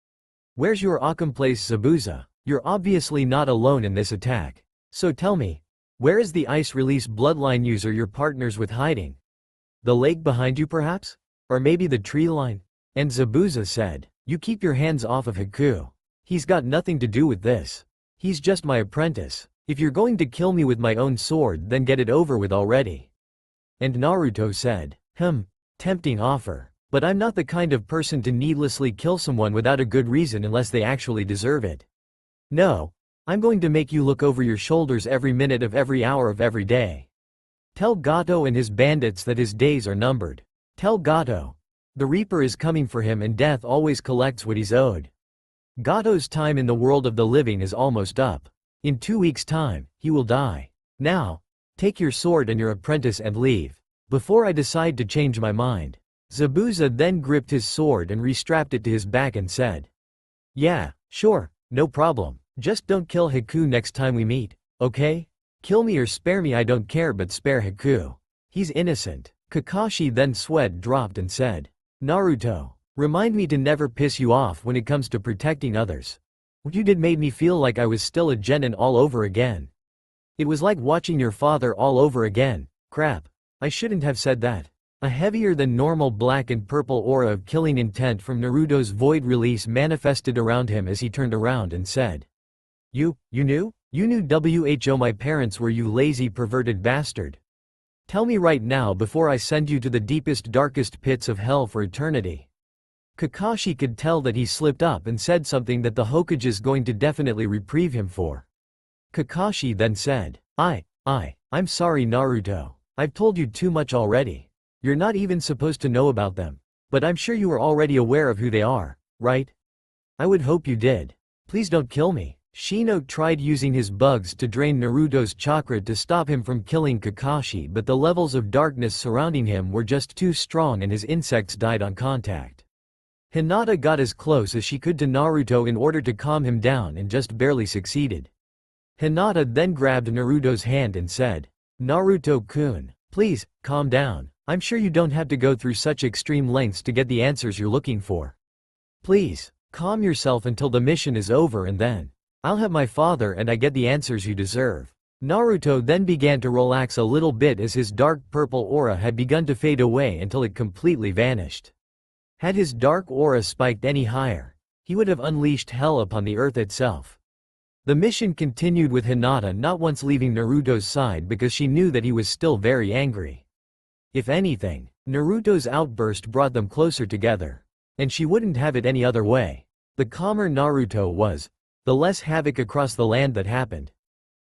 "Where's your accomplice Zabuza? You're obviously not alone in this attack. So tell me, where is the ice release bloodline user your partners with hiding? The lake behind you perhaps? Or maybe the tree line?" And Zabuza said, "You keep your hands off of Haku. He's got nothing to do with this. He's just my apprentice. If you're going to kill me with my own sword, then get it over with already." And Naruto said, Tempting offer. But I'm not the kind of person to needlessly kill someone without a good reason unless they actually deserve it. No. I'm going to make you look over your shoulders every minute of every hour of every day. Tell Gato and his bandits that his days are numbered. Tell Gato. The Reaper is coming for him and death always collects what he's owed. Gato's time in the world of the living is almost up. In 2 weeks' time, he will die. Now, take your sword and your apprentice and leave, before I decide to change my mind." Zabuza then gripped his sword and restrapped it to his back and said, "Yeah, sure, no problem. Just don't kill Haku next time we meet, okay? Kill me or spare me, I don't care, but spare Haku. He's innocent." Kakashi then sweat dropped and said, "Naruto, remind me to never piss you off when it comes to protecting others. What you did made me feel like I was still a genin all over again. It was like watching your father all over again. Crap. I shouldn't have said that." A heavier than normal black and purple aura of killing intent from Naruto's void release manifested around him as he turned around and said, You knew? You knew who my parents were, you lazy perverted bastard. Tell me right now before I send you to the deepest darkest pits of hell for eternity." Kakashi could tell that he slipped up and said something that the Hokage is going to definitely reprieve him for. Kakashi then said, I'm sorry Naruto. I've told you too much already. You're not even supposed to know about them. But I'm sure you are already aware of who they are, right? I would hope you did. Please don't kill me." Shino tried using his bugs to drain Naruto's chakra to stop him from killing Kakashi, but the levels of darkness surrounding him were just too strong and his insects died on contact. Hinata got as close as she could to Naruto in order to calm him down and just barely succeeded. Hinata then grabbed Naruto's hand and said, "Naruto-kun, please, calm down. I'm sure you don't have to go through such extreme lengths to get the answers you're looking for. Please, calm yourself until the mission is over and then I'll have my father and I get the answers you deserve." Naruto then began to relax a little bit as his dark purple aura had begun to fade away until it completely vanished. Had his dark aura spiked any higher, he would have unleashed hell upon the earth itself. The mission continued with Hinata not once leaving Naruto's side because she knew that he was still very angry. If anything, Naruto's outburst brought them closer together. And she wouldn't have it any other way. The calmer Naruto was, the less havoc across the land that happened.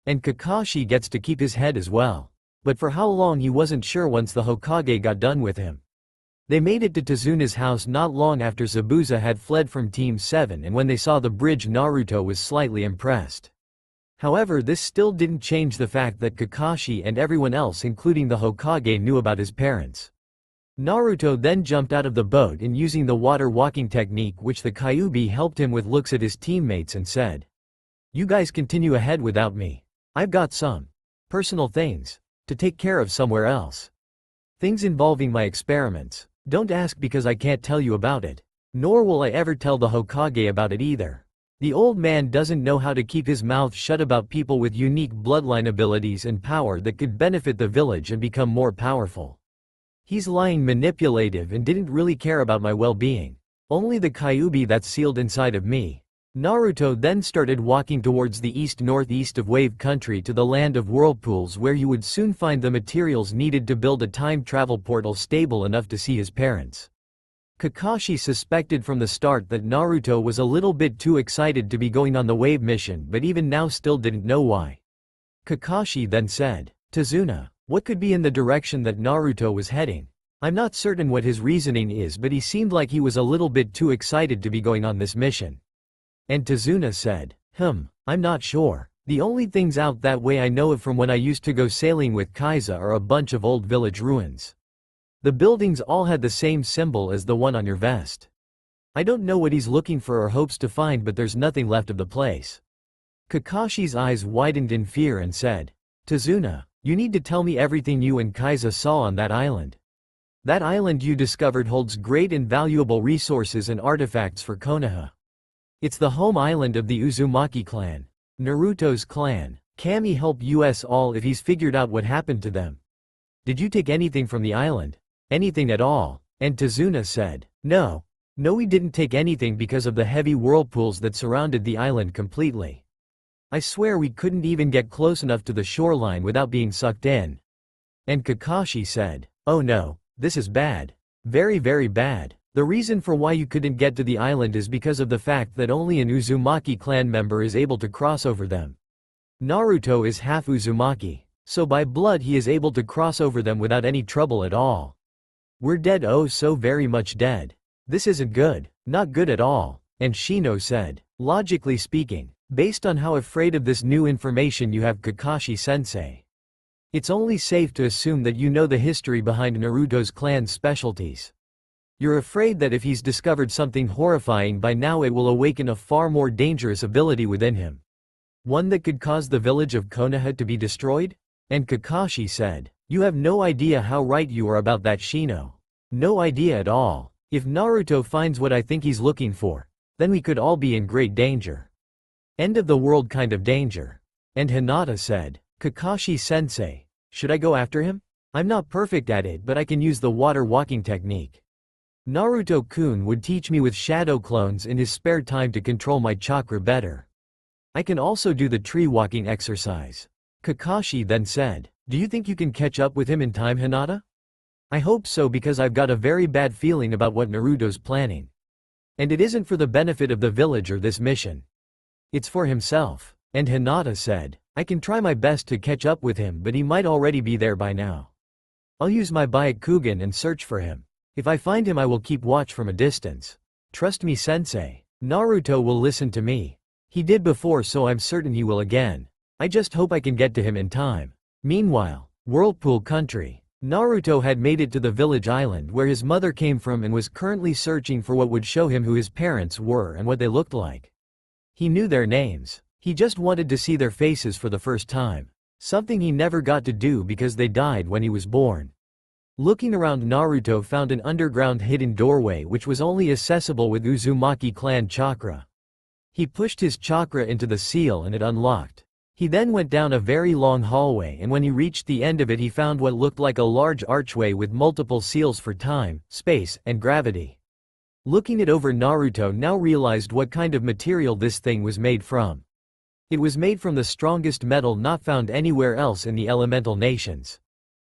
And Kakashi gets to keep his head as well. But for how long he wasn't sure once the Hokage got done with him. They made it to Tazuna's house not long after Zabuza had fled from Team 7, and when they saw the bridge Naruto was slightly impressed. However, this still didn't change the fact that Kakashi and everyone else including the Hokage knew about his parents. Naruto then jumped out of the boat and using the water walking technique which the Kyuubi helped him with looks at his teammates and said, "You guys continue ahead without me. I've got some personal things to take care of somewhere else. Things involving my experiments. Don't ask because I can't tell you about it. Nor will I ever tell the Hokage about it either." The old man doesn't know how to keep his mouth shut about people with unique bloodline abilities and power that could benefit the village and become more powerful. He's lying manipulative and didn't really care about my well-being. Only the Kyuubi that's sealed inside of me. Naruto then started walking towards the east-northeast of Wave Country to the land of whirlpools where you would soon find the materials needed to build a time travel portal stable enough to see his parents. Kakashi suspected from the start that Naruto was a little bit too excited to be going on the wave mission, but even now still didn't know why. Kakashi then said, Tazuna, what could be in the direction that Naruto was heading? I'm not certain what his reasoning is, but he seemed like he was a little bit too excited to be going on this mission. And Tazuna said, I'm not sure. The only things out that way I know of from when I used to go sailing with Kaiza are a bunch of old village ruins. The buildings all had the same symbol as the one on your vest. I don't know what he's looking for or hopes to find, but there's nothing left of the place. Kakashi's eyes widened in fear and said, Tazuna, you need to tell me everything you and Kaiza saw on that island. That island you discovered holds great and valuable resources and artifacts for Konoha. It's the home island of the Uzumaki clan, Naruto's clan. Can he help us all if he's figured out what happened to them? Did you take anything from the island? Anything at all? And Tazuna said, No, we didn't take anything because of the heavy whirlpools that surrounded the island completely. I swear we couldn't even get close enough to the shoreline without being sucked in. And Kakashi said, Oh no, this is bad. Very, very bad. The reason for why you couldn't get to the island is because of the fact that only an Uzumaki clan member is able to cross over them. Naruto is half Uzumaki, so by blood he is able to cross over them without any trouble at all. We're dead, oh so very much dead. This isn't good, not good at all. And Shino said, Logically speaking, based on how afraid of this new information you have, Kakashi-sensei, it's only safe to assume that you know the history behind Naruto's clan's specialties. You're afraid that if he's discovered something horrifying by now, it will awaken a far more dangerous ability within him. One that could cause the village of Konoha to be destroyed? And Kakashi said, You have no idea how right you are about that, Shino. No idea at all. If Naruto finds what I think he's looking for, then we could all be in great danger. End of the world kind of danger. And Hinata said, Kakashi-sensei, should I go after him? I'm not perfect at it, but I can use the water walking technique. Naruto-kun would teach me with shadow clones in his spare time to control my chakra better. I can also do the tree walking exercise. Kakashi then said, Do you think you can catch up with him in time, Hinata? I hope so, because I've got a very bad feeling about what Naruto's planning. And it isn't for the benefit of the village or this mission. It's for himself. And Hinata said, I can try my best to catch up with him, but he might already be there by now. I'll use my Byakugan and search for him. If I find him, I will keep watch from a distance. Trust me, sensei. Naruto will listen to me. He did before, so I'm certain he will again. I just hope I can get to him in time. Meanwhile, Whirlpool Country. Naruto had made it to the village island where his mother came from and was currently searching for what would show him who his parents were and what they looked like. He knew their names. He just wanted to see their faces for the first time. Something he never got to do because they died when he was born. Looking around, Naruto found an underground hidden doorway which was only accessible with Uzumaki clan chakra. He pushed his chakra into the seal and it unlocked. He then went down a very long hallway, and when he reached the end of it, he found what looked like a large archway with multiple seals for time, space, and gravity. Looking it over, Naruto now realized what kind of material this thing was made from. It was made from the strongest metal not found anywhere else in the elemental nations.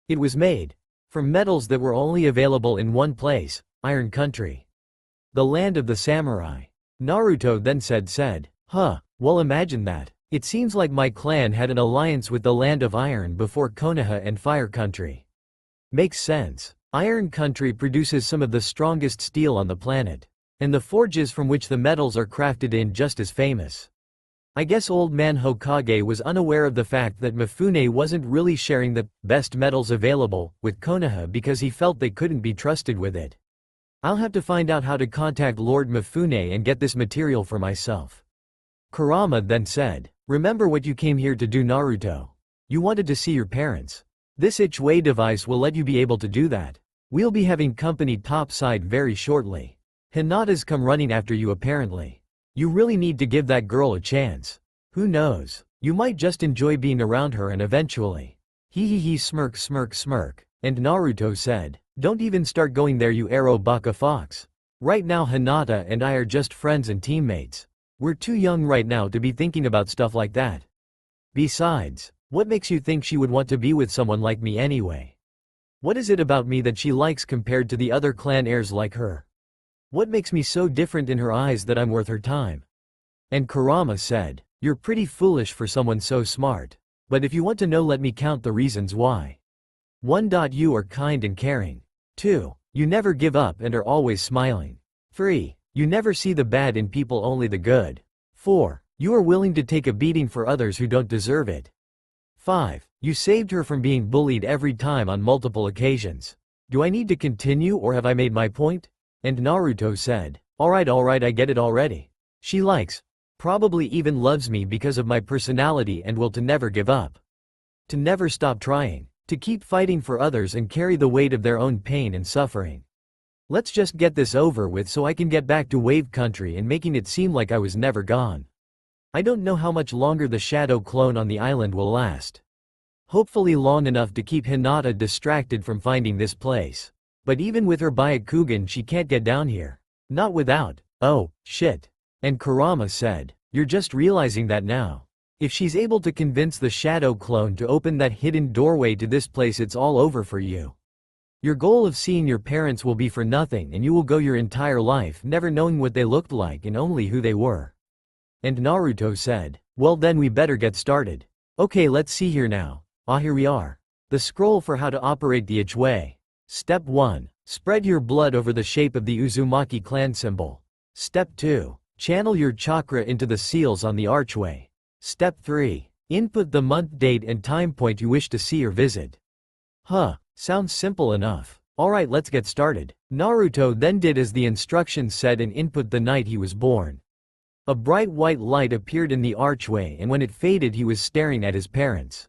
It was made from metals that were only available in one place, Iron Country, the land of the samurai. Naruto then said, well, imagine that. It seems like my clan had an alliance with the land of Iron before Konoha and Fire Country. Makes sense. Iron Country produces some of the strongest steel on the planet, and the forges from which the metals are crafted in just as famous. I guess Old Man Hokage was unaware of the fact that Mifune wasn't really sharing the best metals available with Konoha because he felt they couldn't be trusted with it. I'll have to find out how to contact Lord Mifune and get this material for myself. Kurama then said, Remember what you came here to do, Naruto. You wanted to see your parents. This Ichway device will let you be able to do that. We'll be having company topside very shortly. Hinata's come running after you apparently. You really need to give that girl a chance. Who knows? You might just enjoy being around her and eventually. Hee smirk. And Naruto said, Don't even start going there, you arrow baka fox. Right now Hinata and I are just friends and teammates. We're too young right now to be thinking about stuff like that. Besides, what makes you think she would want to be with someone like me anyway? What is it about me that she likes compared to the other clan heirs like her? What makes me so different in her eyes that I'm worth her time? And Kurama said, You're pretty foolish for someone so smart. But if you want to know, let me count the reasons why. 1. You are kind and caring. 2. You never give up and are always smiling. 3. You never see the bad in people, only the good. 4. You are willing to take a beating for others who don't deserve it. 5. You saved her from being bullied every time on multiple occasions. Do I need to continue, or have I made my point? And Naruto said, alright, I get it already. She likes, probably even loves me because of my personality and will to never give up. To never stop trying. To keep fighting for others and carry the weight of their own pain and suffering. Let's just get this over with so I can get back to Wave Country and making it seem like I was never gone. I don't know how much longer the shadow clone on the island will last. Hopefully long enough to keep Hinata distracted from finding this place. But even with her Byakugan, she can't get down here. Not without, oh, shit. And Kurama said, you're just realizing that now. If she's able to convince the shadow clone to open that hidden doorway to this place, it's all over for you. Your goal of seeing your parents will be for nothing, and you will go your entire life never knowing what they looked like and only who they were. And Naruto said, well then we better get started. Okay, let's see here now. Here we are. The scroll for how to operate the Ichway. Step 1. Spread your blood over the shape of the Uzumaki clan symbol. Step 2. Channel your chakra into the seals on the archway. Step 3. Input the month, date and time point you wish to see or visit. Sounds simple enough. Alright, let's get started. Naruto then did as the instructions said and input the night he was born. A bright white light appeared in the archway, and when it faded he was staring at his parents,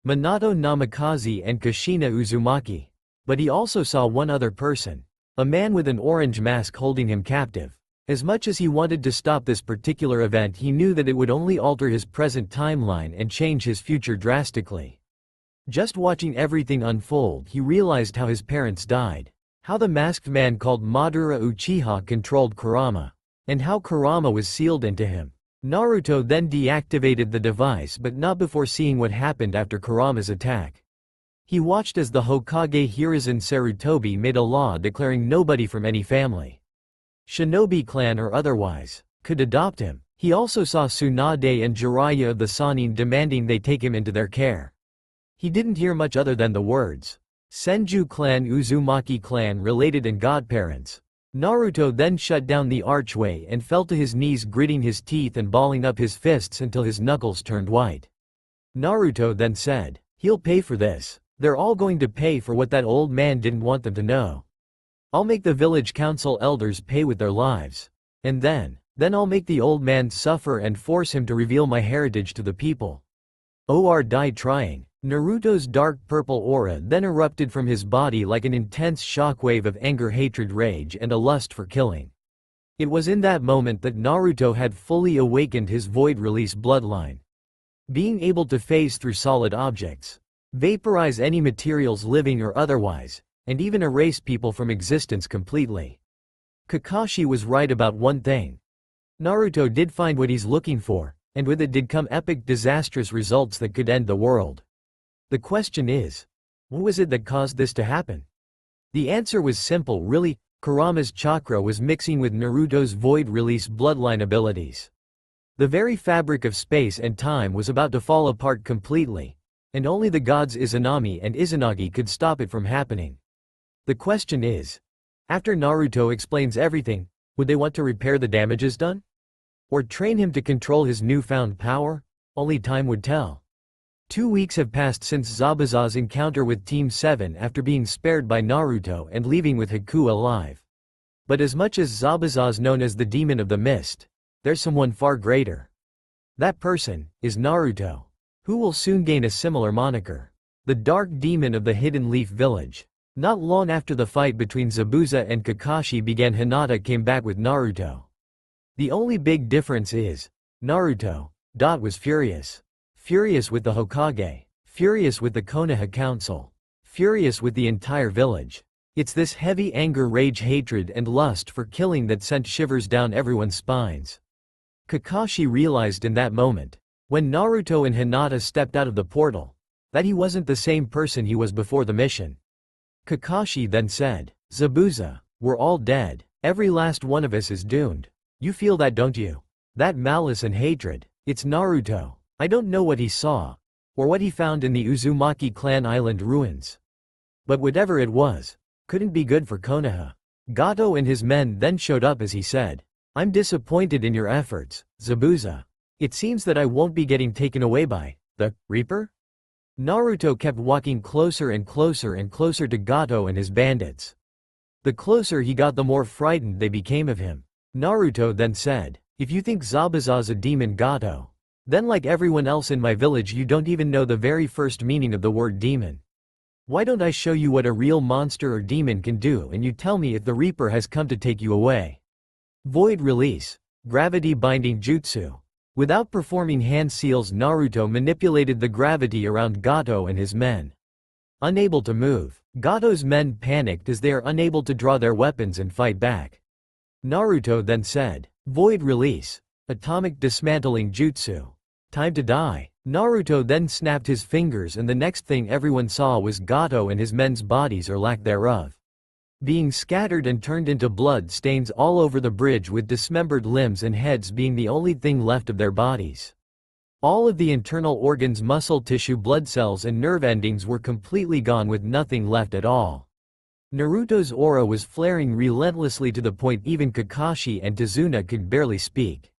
Minato Namikaze and Kushina Uzumaki. But he also saw one other person. A man with an orange mask holding him captive. As much as he wanted to stop this particular event, he knew that it would only alter his present timeline and change his future drastically. Just watching everything unfold, he realized how his parents died, how the masked man called Madara Uchiha controlled Kurama, and how Kurama was sealed into him. Naruto then deactivated the device, but not before seeing what happened after Kurama's attack. He watched as the Hokage Hiruzen Sarutobi made a law declaring nobody from any family, shinobi clan or otherwise, could adopt him. He also saw Tsunade and Jiraiya of the Sannin demanding they take him into their care. He didn't hear much other than the words, Senju clan, Uzumaki clan related and godparents. Naruto then shut down the archway and fell to his knees, gritting his teeth and balling up his fists until his knuckles turned white. Naruto then said, he'll pay for this. They're all going to pay for what that old man didn't want them to know. I'll make the village council elders pay with their lives. And then I'll make the old man suffer and force him to reveal my heritage to the people. Or die trying. Naruto's dark purple aura then erupted from his body like an intense shockwave of anger, hatred, rage, and a lust for killing. It was in that moment that Naruto had fully awakened his void-release bloodline. Being able to phase through solid objects, vaporize any materials living or otherwise, and even erase people from existence completely. Kakashi was right about one thing. Naruto did find what he's looking for, and with it did come epic, disastrous results that could end the world. The question is, what was it that caused this to happen? The answer was simple, really. Kurama's chakra was mixing with Naruto's void-release bloodline abilities. The very fabric of space and time was about to fall apart completely, and only the gods Izanami and Izanagi could stop it from happening. The question is, after Naruto explains everything, would they want to repair the damages done? Or train him to control his newfound power? Only time would tell. 2 weeks have passed since Zabuza's encounter with Team 7 after being spared by Naruto and leaving with Haku alive. But as much as Zabuza's known as the Demon of the Mist, there's someone far greater. That person is Naruto, who will soon gain a similar moniker, the Dark Demon of the Hidden Leaf Village. Not long after the fight between Zabuza and Kakashi began, Hinata came back with Naruto. The only big difference is, Naruto was furious. Furious with the Hokage. Furious with the Konoha Council. Furious with the entire village. It's this heavy anger, rage, hatred, and lust for killing that sent shivers down everyone's spines. Kakashi realized in that moment, when Naruto and Hinata stepped out of the portal, that he wasn't the same person he was before the mission. Kakashi then said, Zabuza, we're all dead. Every last one of us is doomed. You feel that, don't you? That malice and hatred. It's Naruto. I don't know what he saw, or what he found in the Uzumaki clan island ruins. But whatever it was, couldn't be good for Konoha. Gato and his men then showed up as he said, "I'm disappointed in your efforts, Zabuza. It seems that I won't be getting taken away by the Reaper?" Naruto kept walking closer and closer and closer to Gato and his bandits. The closer he got, the more frightened they became of him. Naruto then said, "If you think Zabuza's a demon, Gato, then like everyone else in my village you don't even know the very first meaning of the word demon. Why don't I show you what a real monster or demon can do and you tell me if the Reaper has come to take you away?" Void release. Gravity binding jutsu. Without performing hand seals, Naruto manipulated the gravity around Gato and his men. Unable to move, Gato's men panicked as they are unable to draw their weapons and fight back. Naruto then said, "Void release. Atomic dismantling jutsu. Time to die." Naruto then snapped his fingers and the next thing everyone saw was Gato and his men's bodies or lack thereof being scattered and turned into blood stains all over the bridge, with dismembered limbs and heads being the only thing left of their bodies. All of the internal organs, muscle tissue, blood cells and nerve endings were completely gone, with nothing left at all. Naruto's aura was flaring relentlessly to the point even Kakashi and Tazuna could barely speak.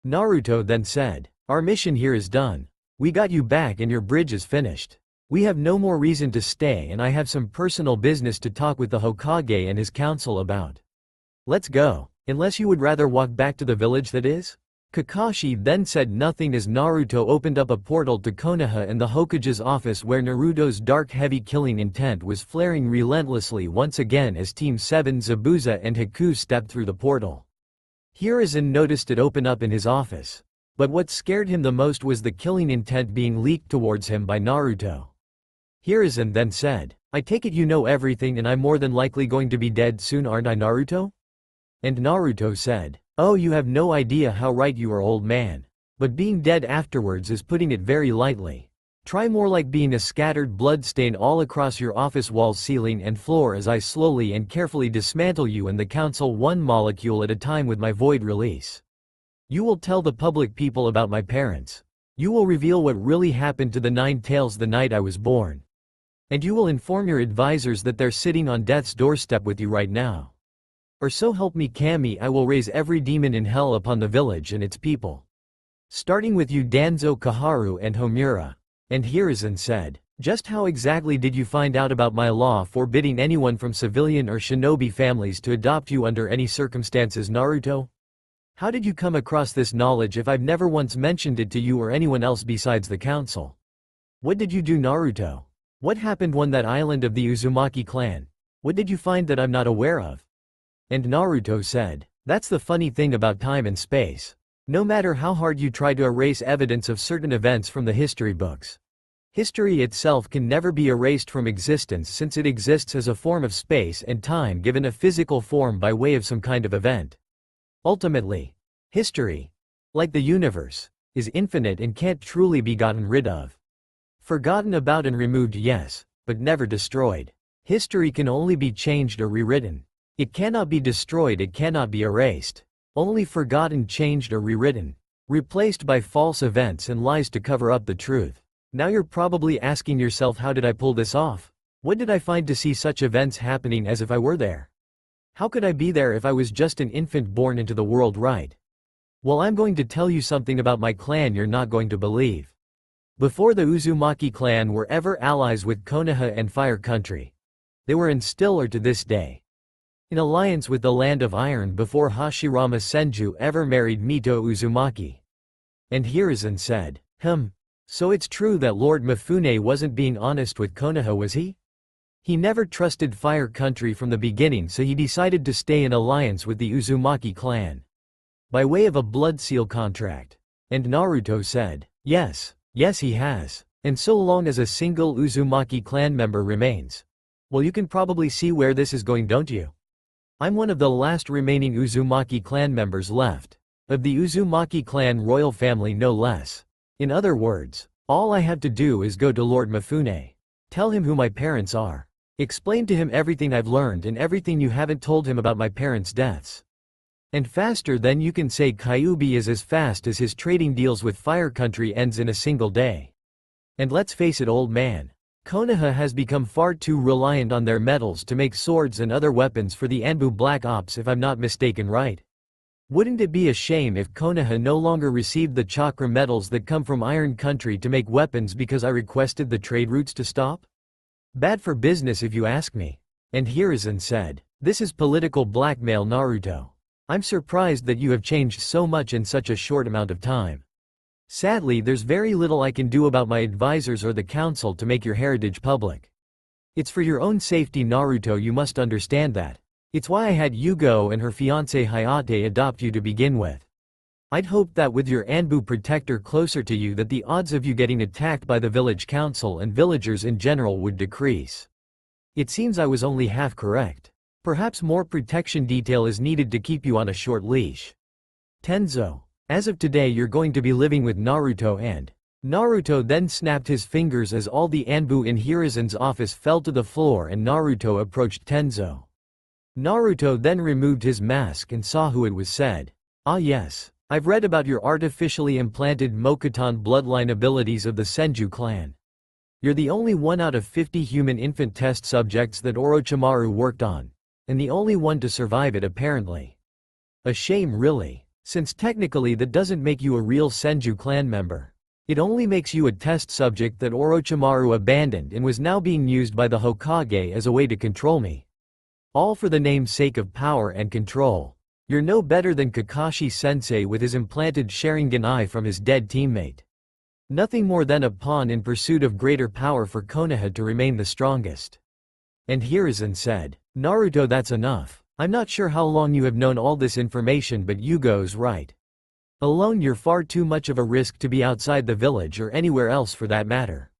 Naruto then said, "Our mission here is done. We got you back and your bridge is finished. We have no more reason to stay and I have some personal business to talk with the Hokage and his council about. Let's go, unless you would rather walk back to the village, that is?" Kakashi then said nothing as Naruto opened up a portal to Konoha and the Hokage's office, where Naruto's dark heavy killing intent was flaring relentlessly once again as Team 7 Zabuza and Haku stepped through the portal. Hiruzen noticed it open up in his office. But what scared him the most was the killing intent being leaked towards him by Naruto. Hiruzen then said, "I take it you know everything and I'm more than likely going to be dead soon, aren't I, Naruto?" And Naruto said, "Oh, you have no idea how right you are, old man. But being dead afterwards is putting it very lightly. Try more like being a scattered blood stain all across your office walls, ceiling and floor as I slowly and carefully dismantle you and the council one molecule at a time with my void release. You will tell the public people about my parents. You will reveal what really happened to the 9 tails the night I was born. And you will inform your advisors that they're sitting on death's doorstep with you right now. Or so help me Kami, I will raise every demon in hell upon the village and its people. Starting with you, Danzo, Kaharu and Homura." And Hiruzen said, "Just how exactly did you find out about my law forbidding anyone from civilian or shinobi families to adopt you under any circumstances, Naruto? How did you come across this knowledge if I've never once mentioned it to you or anyone else besides the council? What did you do, Naruto? What happened on that island of the Uzumaki clan? What did you find that I'm not aware of?" And Naruto said, "That's the funny thing about time and space. No matter how hard you try to erase evidence of certain events from the history books, history itself can never be erased from existence, since it exists as a form of space and time given a physical form by way of some kind of event. Ultimately, history, like the universe, is infinite and can't truly be gotten rid of. Forgotten about and removed, yes, but never destroyed. History can only be changed or rewritten. It cannot be destroyed, it cannot be erased. Only forgotten, changed or rewritten. Replaced by false events and lies to cover up the truth." Now you're probably asking yourself, how did I pull this off? What did I find to see such events happening as if I were there? How could I be there if I was just an infant born into the world, right? Well, I'm going to tell you something about my clan you're not going to believe. Before the Uzumaki clan were ever allies with Konoha and Fire Country, they were and still are to this day in alliance with the Land of Iron before Hashirama Senju ever married Mito Uzumaki. And Hiruzen said, So it's true that Lord Mifune wasn't being honest with Konoha, was he? He never trusted Fire Country from the beginning, so he decided to stay in alliance with the Uzumaki clan by way of a blood seal contract." And Naruto said, Yes, he has. And so long as a single Uzumaki clan member remains. Well, you can probably see where this is going, don't you? I'm one of the last remaining Uzumaki clan members left. Of the Uzumaki clan royal family, no less. In other words, all I have to do is go to Lord Mifune. Tell him who my parents are. Explain to him everything I've learned and everything you haven't told him about my parents' deaths. And faster than you can say Kyuubi is as fast as his trading deals with Fire Country ends in a single day. And let's face it, old man. Konoha has become far too reliant on their metals to make swords and other weapons for the Anbu Black Ops, if I'm not mistaken, right? Wouldn't it be a shame if Konoha no longer received the chakra metals that come from Iron Country to make weapons because I requested the trade routes to stop? Bad for business if you ask me. And Hiruzen said, "This is political blackmail, Naruto. I'm surprised that you have changed so much in such a short amount of time. Sadly, there's very little I can do about my advisors or the council to make your heritage public. It's for your own safety, Naruto, you must understand that. It's why I had Yugo and her fiancé Hayate adopt you to begin with. I'd hoped that with your Anbu protector closer to you that the odds of you getting attacked by the village council and villagers in general would decrease. It seems I was only half correct. Perhaps more protection detail is needed to keep you on a short leash. Tenzo. As of today you're going to be living with Naruto and…" Naruto then snapped his fingers as all the Anbu in Hiruzen's office fell to the floor and Naruto approached Tenzo. Naruto then removed his mask and saw who it was. Said, "Ah yes, I've read about your artificially implanted Mokuton bloodline abilities of the Senju clan. You're the only one out of 50 human infant test subjects that Orochimaru worked on, and the only one to survive it apparently. A shame really. Since technically that doesn't make you a real Senju clan member. It only makes you a test subject that Orochimaru abandoned and was now being used by the Hokage as a way to control me. All for the name's sake of power and control. You're no better than Kakashi-sensei with his implanted Sharingan eye from his dead teammate. Nothing more than a pawn in pursuit of greater power for Konoha to remain the strongest." And Hiruzen said, "Naruto, that's enough. I'm not sure how long you have known all this information, but Yugo's right. Alone you're far too much of a risk to be outside the village or anywhere else for that matter.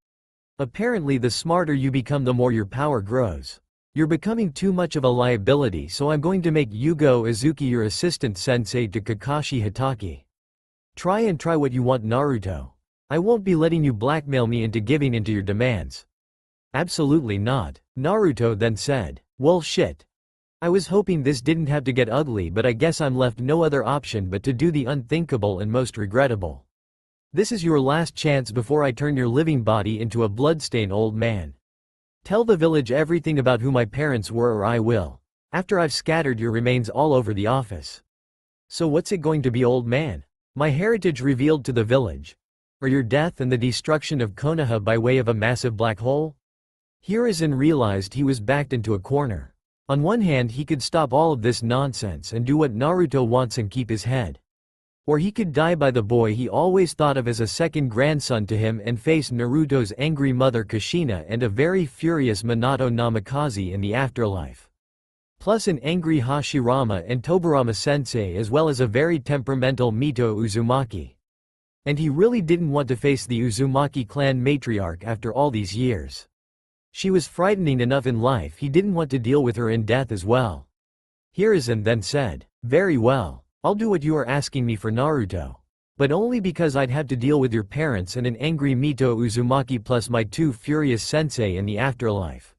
Apparently the smarter you become the more your power grows. You're becoming too much of a liability, so I'm going to make Yugo Izuki your assistant sensei to Kakashi Hatake. Try what you want, Naruto. I won't be letting you blackmail me into giving into your demands." "Absolutely not," Naruto then said. "Well shit. I was hoping this didn't have to get ugly, but I guess I'm left no other option but to do the unthinkable and most regrettable. This is your last chance before I turn your living body into a bloodstain, old man. Tell the village everything about who my parents were or I will. After I've scattered your remains all over the office." "So what's it going to be, old man? My heritage revealed to the village? Or your death and the destruction of Konoha by way of a massive black hole?" Hiruzen realized he was backed into a corner. On one hand he could stop all of this nonsense and do what Naruto wants and keep his head. Or he could die by the boy he always thought of as a second grandson to him and face Naruto's angry mother Kushina and a very furious Minato Namikaze in the afterlife. Plus an angry Hashirama and Tobirama sensei, as well as a very temperamental Mito Uzumaki. And he really didn't want to face the Uzumaki clan matriarch after all these years. She was frightening enough in life, he didn't want to deal with her in death as well. Hiruzen then said, "Very well, I'll do what you are asking me for, Naruto. But only because I'd have to deal with your parents and an angry Mito Uzumaki plus my two furious sensei in the afterlife.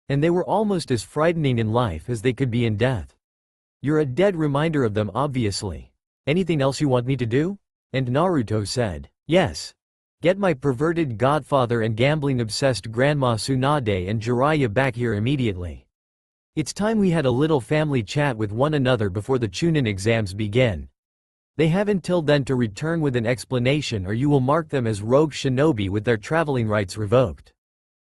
And they were almost as frightening in life as they could be in death. You're a dead reminder of them, obviously. Anything else you want me to do?" And Naruto said, "Yes. Get my perverted godfather and gambling-obsessed grandma Tsunade and Jiraiya back here immediately. It's time we had a little family chat with one another before the Chunin exams begin. They have until then to return with an explanation or you will mark them as rogue shinobi with their traveling rights revoked.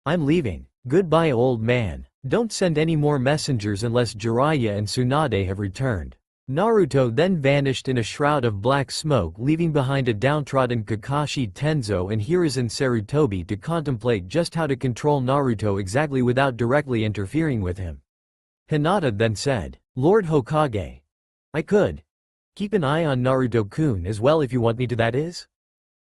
I'm leaving. Goodbye, old man. Don't send any more messengers unless Jiraiya and Tsunade have returned." Naruto then vanished in a shroud of black smoke, leaving behind a downtrodden Kakashi, Tenzo and Hiruzen Sarutobi to contemplate just how to control Naruto exactly without directly interfering with him. Hinata then said, "Lord Hokage. I could keep an eye on Naruto-kun as well if you want me to, that is?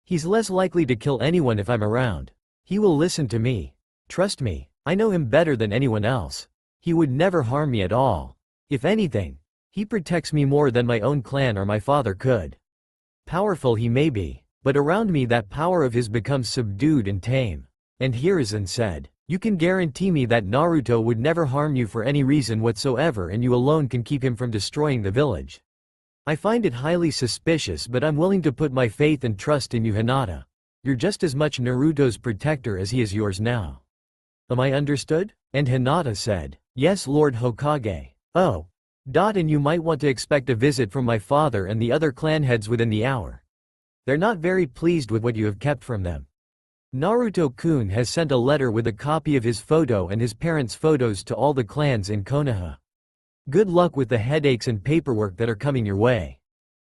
He's less likely to kill anyone if I'm around. He will listen to me. Trust me, I know him better than anyone else. He would never harm me at all. If anything, he protects me more than my own clan or my father could. Powerful he may be, but around me that power of his becomes subdued and tame." And Hiruzen said, "You can guarantee me that Naruto would never harm you for any reason whatsoever and you alone can keep him from destroying the village. I find it highly suspicious, but I'm willing to put my faith and trust in you, Hinata." You're just as much Naruto's protector as he is yours now. Am I understood? And Hinata said, yes, Lord Hokage. Oh. And you might want to expect a visit from my father and the other clan heads within the hour. They're not very pleased with what you have kept from them. Naruto-kun has sent a letter with a copy of his photo and his parents' photos to all the clans in Konoha. Good luck with the headaches and paperwork that are coming your way.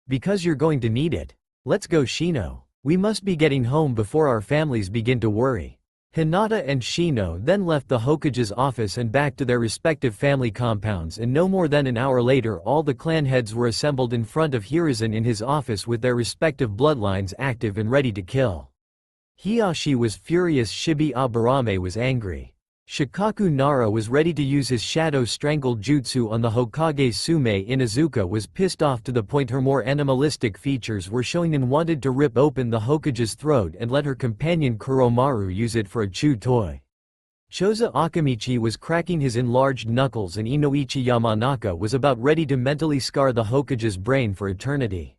Because you're going to need it. Let's go, Shino. We must be getting home before our families begin to worry. Hinata and Shino then left the Hokage's office and back to their respective family compounds, and no more than an hour later all the clan heads were assembled in front of Hiruzen in his office with their respective bloodlines active and ready to kill. Hiashi was furious, Shibi Aburame was angry. Shikaku Nara was ready to use his Shadow Strangle Jutsu on the Hokage. Sume Inuzuka was pissed off to the point her more animalistic features were showing and wanted to rip open the Hokage's throat and let her companion Kuromaru use it for a chew toy. Choza Akamichi was cracking his enlarged knuckles, and Inoichi Yamanaka was about ready to mentally scar the Hokage's brain for eternity.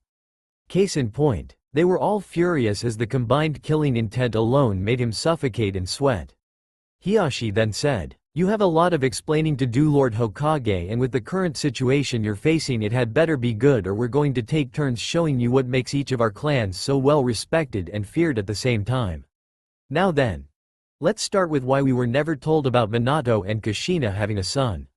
Case in point, they were all furious as the combined killing intent alone made him suffocate and sweat. Hiashi then said, you have a lot of explaining to do, Lord Hokage, and with the current situation you're facing it had better be good, or we're going to take turns showing you what makes each of our clans so well respected and feared at the same time. Now then. Let's start with why we were never told about Minato and Kushina having a son.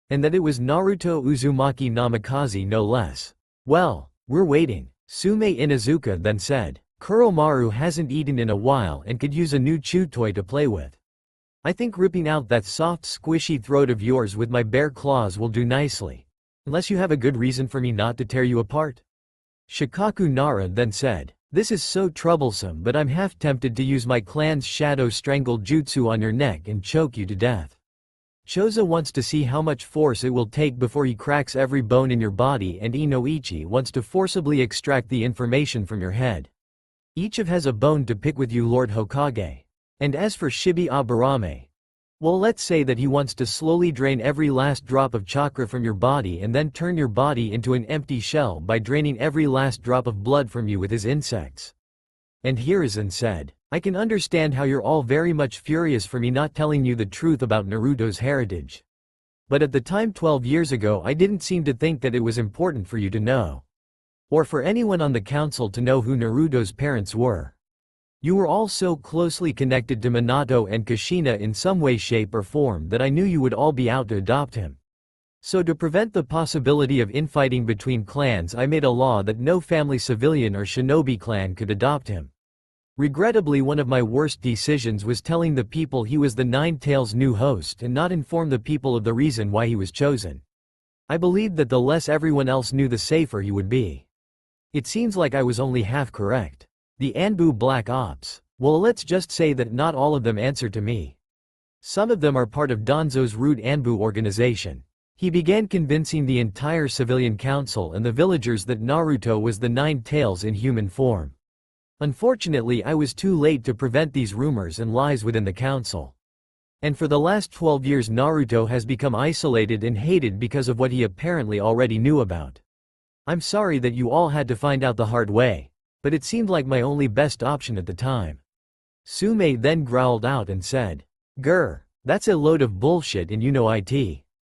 And that it was Naruto Uzumaki Namikaze no less. Well, we're waiting, Sume Inuzuka then said. Kuromaru hasn't eaten in a while and could use a new chew toy to play with. I think ripping out that soft squishy throat of yours with my bare claws will do nicely. Unless you have a good reason for me not to tear you apart. Shikaku Nara then said, this is so troublesome, but I'm half tempted to use my clan's Shadow Strangle Jutsu on your neck and choke you to death. Choza wants to see how much force it will take before he cracks every bone in your body, and Inoichi wants to forcibly extract the information from your head. Each of has a bone to pick with you, Lord Hokage. And as for Shibi Aburame, well, let's say that he wants to slowly drain every last drop of chakra from your body and then turn your body into an empty shell by draining every last drop of blood from you with his insects. And Hiruzen said, I can understand how you're all very much furious for me not telling you the truth about Naruto's heritage. But at the time 12 years ago I didn't seem to think that it was important for you to know. Or for anyone on the council to know who Naruto's parents were. You were all so closely connected to Minato and Kushina in some way, shape or form that I knew you would all be out to adopt him. So to prevent the possibility of infighting between clans, I made a law that no family, civilian or shinobi clan could adopt him. Regrettably, one of my worst decisions was telling the people he was the Nine Tails' new host and not inform the people of the reason why he was chosen. I believed that the less everyone else knew, the safer he would be. It seems like I was only half correct. The Anbu Black Ops. Well, let's just say that not all of them answer to me. Some of them are part of Danzo's rude Anbu organization. He began convincing the entire civilian council and the villagers that Naruto was the Nine Tails in human form. Unfortunately, I was too late to prevent these rumors and lies within the council. And for the last 12 years Naruto has become isolated and hated because of what he apparently already knew about. I'm sorry that you all had to find out the hard way. But it seemed like my only best option at the time. Sume then growled out and said, Grr, that's a load of bullshit, and you know it.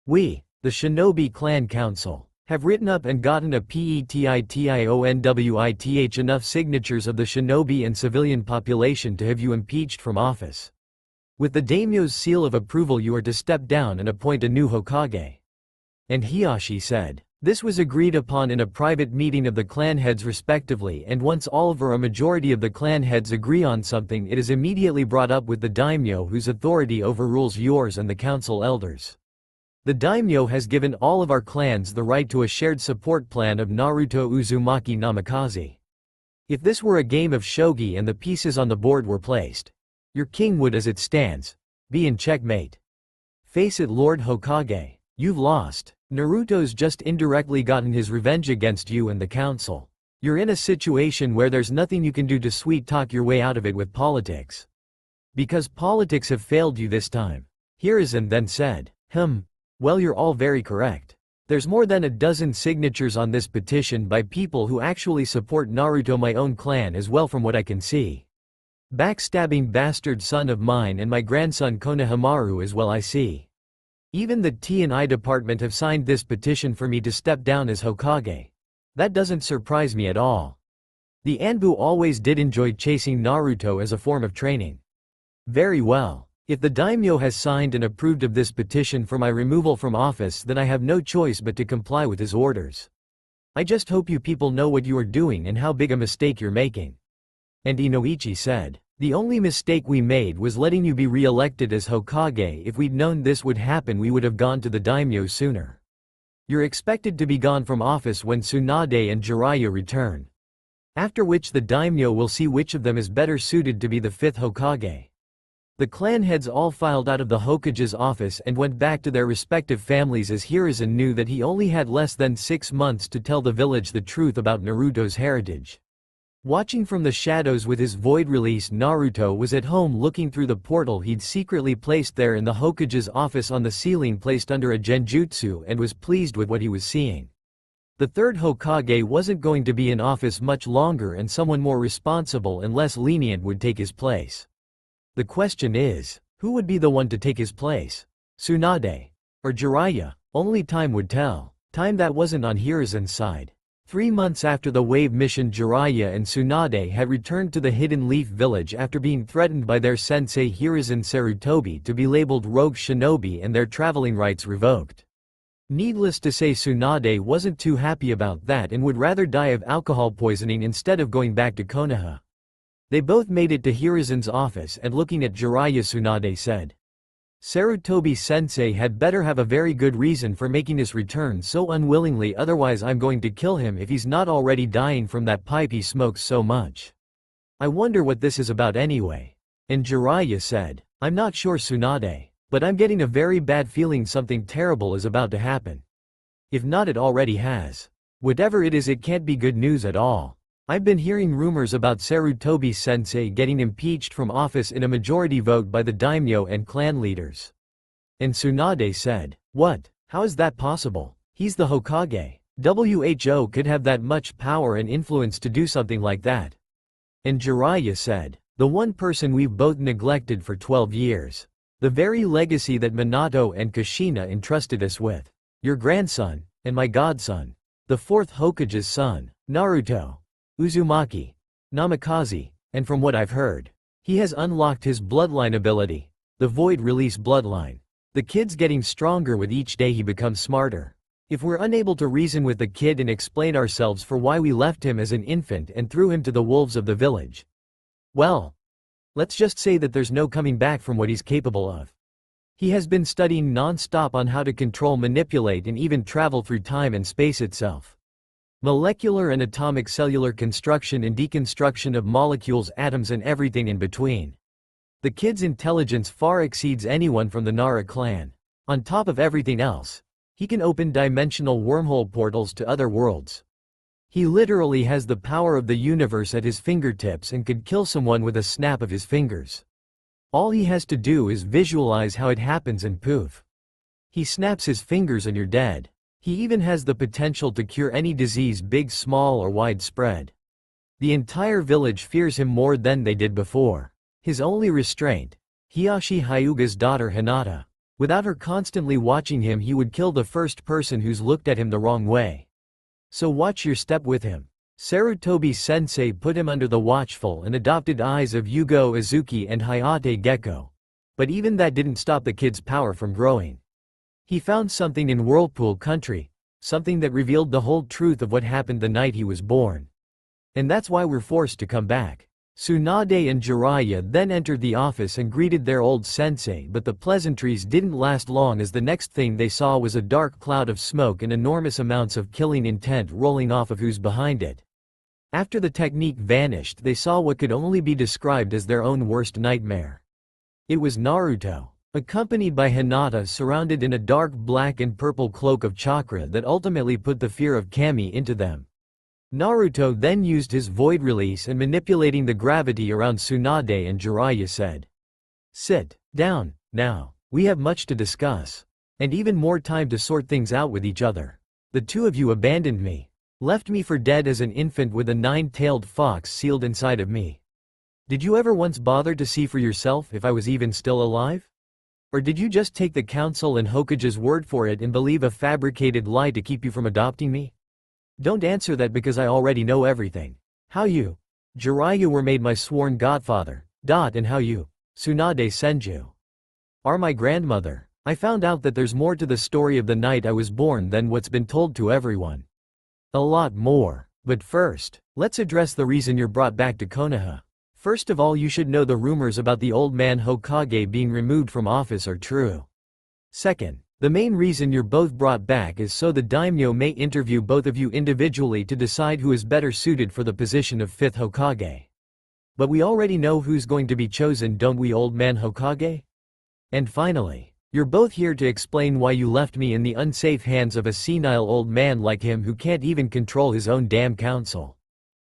We, the Shinobi Clan Council, have written up and gotten a petitionwith enough signatures of the shinobi and civilian population to have you impeached from office. With the daimyo's seal of approval you are to step down and appoint a new Hokage. And Hiashi said, this was agreed upon in a private meeting of the clan heads respectively, and once all or a majority of the clan heads agree on something, it is immediately brought up with the daimyo, whose authority overrules yours and the council elders. The daimyo has given all of our clans the right to a shared support plan of Naruto Uzumaki Namikaze. If this were a game of shogi and the pieces on the board were placed, your king would, as it stands, be in checkmate. Face it, Lord Hokage, you've lost. Naruto's just indirectly gotten his revenge against you and the council. You're in a situation where there's nothing you can do to sweet talk your way out of it with politics. Because politics have failed you this time. Hiruzen then said, well, you're all very correct. There's more than a dozen signatures on this petition by people who actually support Naruto, my own clan as well, from what I can see. Backstabbing bastard son of mine and my grandson Konohamaru as well I see. Even the T&I department have signed this petition for me to step down as Hokage. That doesn't surprise me at all. The Anbu always did enjoy chasing Naruto as a form of training. Very well. If the daimyo has signed and approved of this petition for my removal from office, then I have no choice but to comply with his orders. I just hope you people know what you are doing and how big a mistake you're making. And Inoichi said, the only mistake we made was letting you be re-elected as Hokage. If we'd known this would happen, we would have gone to the daimyo sooner. You're expected to be gone from office when Tsunade and Jiraiya return. After which the daimyo will see which of them is better suited to be the 5th Hokage. The clan heads all filed out of the Hokage's office and went back to their respective families as Hiruzen knew that he only had less than 6 months to tell the village the truth about Naruto's heritage. Watching from the shadows with his void release, Naruto was at home looking through the portal he'd secretly placed there in the Hokage's office on the ceiling placed under a genjutsu, and was pleased with what he was seeing. The 3rd Hokage wasn't going to be in office much longer, and someone more responsible and less lenient would take his place. The question is, who would be the one to take his place? Tsunade? Or Jiraiya? Only time would tell. Time that wasn't on Hiruzen's side. 3 months after the wave mission, Jiraiya and Tsunade had returned to the Hidden Leaf village after being threatened by their sensei Hiruzen Sarutobi to be labeled rogue shinobi and their traveling rights revoked. Needless to say, Tsunade wasn't too happy about that and would rather die of alcohol poisoning instead of going back to Konoha. They both made it to Hiruzen's office, and looking at Jiraiya, Tsunade said, Sarutobi-sensei had better have a very good reason for making his return so unwillingly, otherwise I'm going to kill him if he's not already dying from that pipe he smokes so much. I wonder what this is about anyway. And Jiraiya said, I'm not sure, Tsunade, but I'm getting a very bad feeling something terrible is about to happen. If not, it already has. Whatever it is, it can't be good news at all. I've been hearing rumors about Sarutobi-sensei getting impeached from office in a majority vote by the daimyo and clan leaders. And Tsunade said, what? How is that possible? He's the Hokage. WHO could have that much power and influence to do something like that. And Jiraiya said, the one person we've both neglected for 12 years. The very legacy that Minato and Kushina entrusted us with. Your grandson, and my godson. The 4th Hokage's son, Naruto. Uzumaki. Namikaze. And from what I've heard, he has unlocked his bloodline ability. The void release bloodline. The kid's getting stronger with each day he becomes smarter. If we're unable to reason with the kid and explain ourselves for why we left him as an infant and threw him to the wolves of the village, well, let's just say that there's no coming back from what he's capable of. He has been studying non-stop on how to control, manipulate, and even travel through time and space itself. Molecular and atomic cellular construction and deconstruction of molecules, atoms, and everything in between. The kid's intelligence far exceeds anyone from the Nara clan. On top of everything else, he can open dimensional wormhole portals to other worlds. He literally has the power of the universe at his fingertips and could kill someone with a snap of his fingers. All he has to do is visualize how it happens and poof. He snaps his fingers and you're dead. He even has the potential to cure any disease, big, small, or widespread. The entire village fears him more than they did before. His only restraint, Hiyashi Hyuga's daughter Hinata. Without her constantly watching him, he would kill the first person who's looked at him the wrong way. So watch your step with him. Sarutobi-sensei put him under the watchful and adopted eyes of Yugo Izuki and Hayate Gecko. But even that didn't stop the kid's power from growing. He found something in Whirlpool Country, something that revealed the whole truth of what happened the night he was born. And that's why we're forced to come back. Tsunade and Jiraiya then entered the office and greeted their old sensei, but the pleasantries didn't last long, as the next thing they saw was a dark cloud of smoke and enormous amounts of killing intent rolling off of who's behind it. After the technique vanished, they saw what could only be described as their own worst nightmare. It was Naruto, accompanied by Hinata, surrounded in a dark black and purple cloak of chakra that ultimately put the fear of Kami into them. Naruto then used his void release and, manipulating the gravity around Tsunade and Jiraiya, said, "Sit down, now. We have much to discuss. And even more time to sort things out with each other. The two of you abandoned me. Left me for dead as an infant with a 9-tailed fox sealed inside of me. Did you ever once bother to see for yourself if I was even still alive? Or did you just take the council and Hokage's word for it and believe a fabricated lie to keep you from adopting me? Don't answer that because I already know everything. How you, Jiraiya, were made my sworn godfather, and how you, Tsunade Senju, are my grandmother. I found out that there's more to the story of the night I was born than what's been told to everyone. A lot more. But first, let's address the reason you're brought back to Konoha. First of all, you should know the rumors about the old man Hokage being removed from office are true. Second, the main reason you're both brought back is so the daimyo may interview both of you individually to decide who is better suited for the position of 5th Hokage. But we already know who's going to be chosen, don't we, old man Hokage? And finally, you're both here to explain why you left me in the unsafe hands of a senile old man like him who can't even control his own damn council.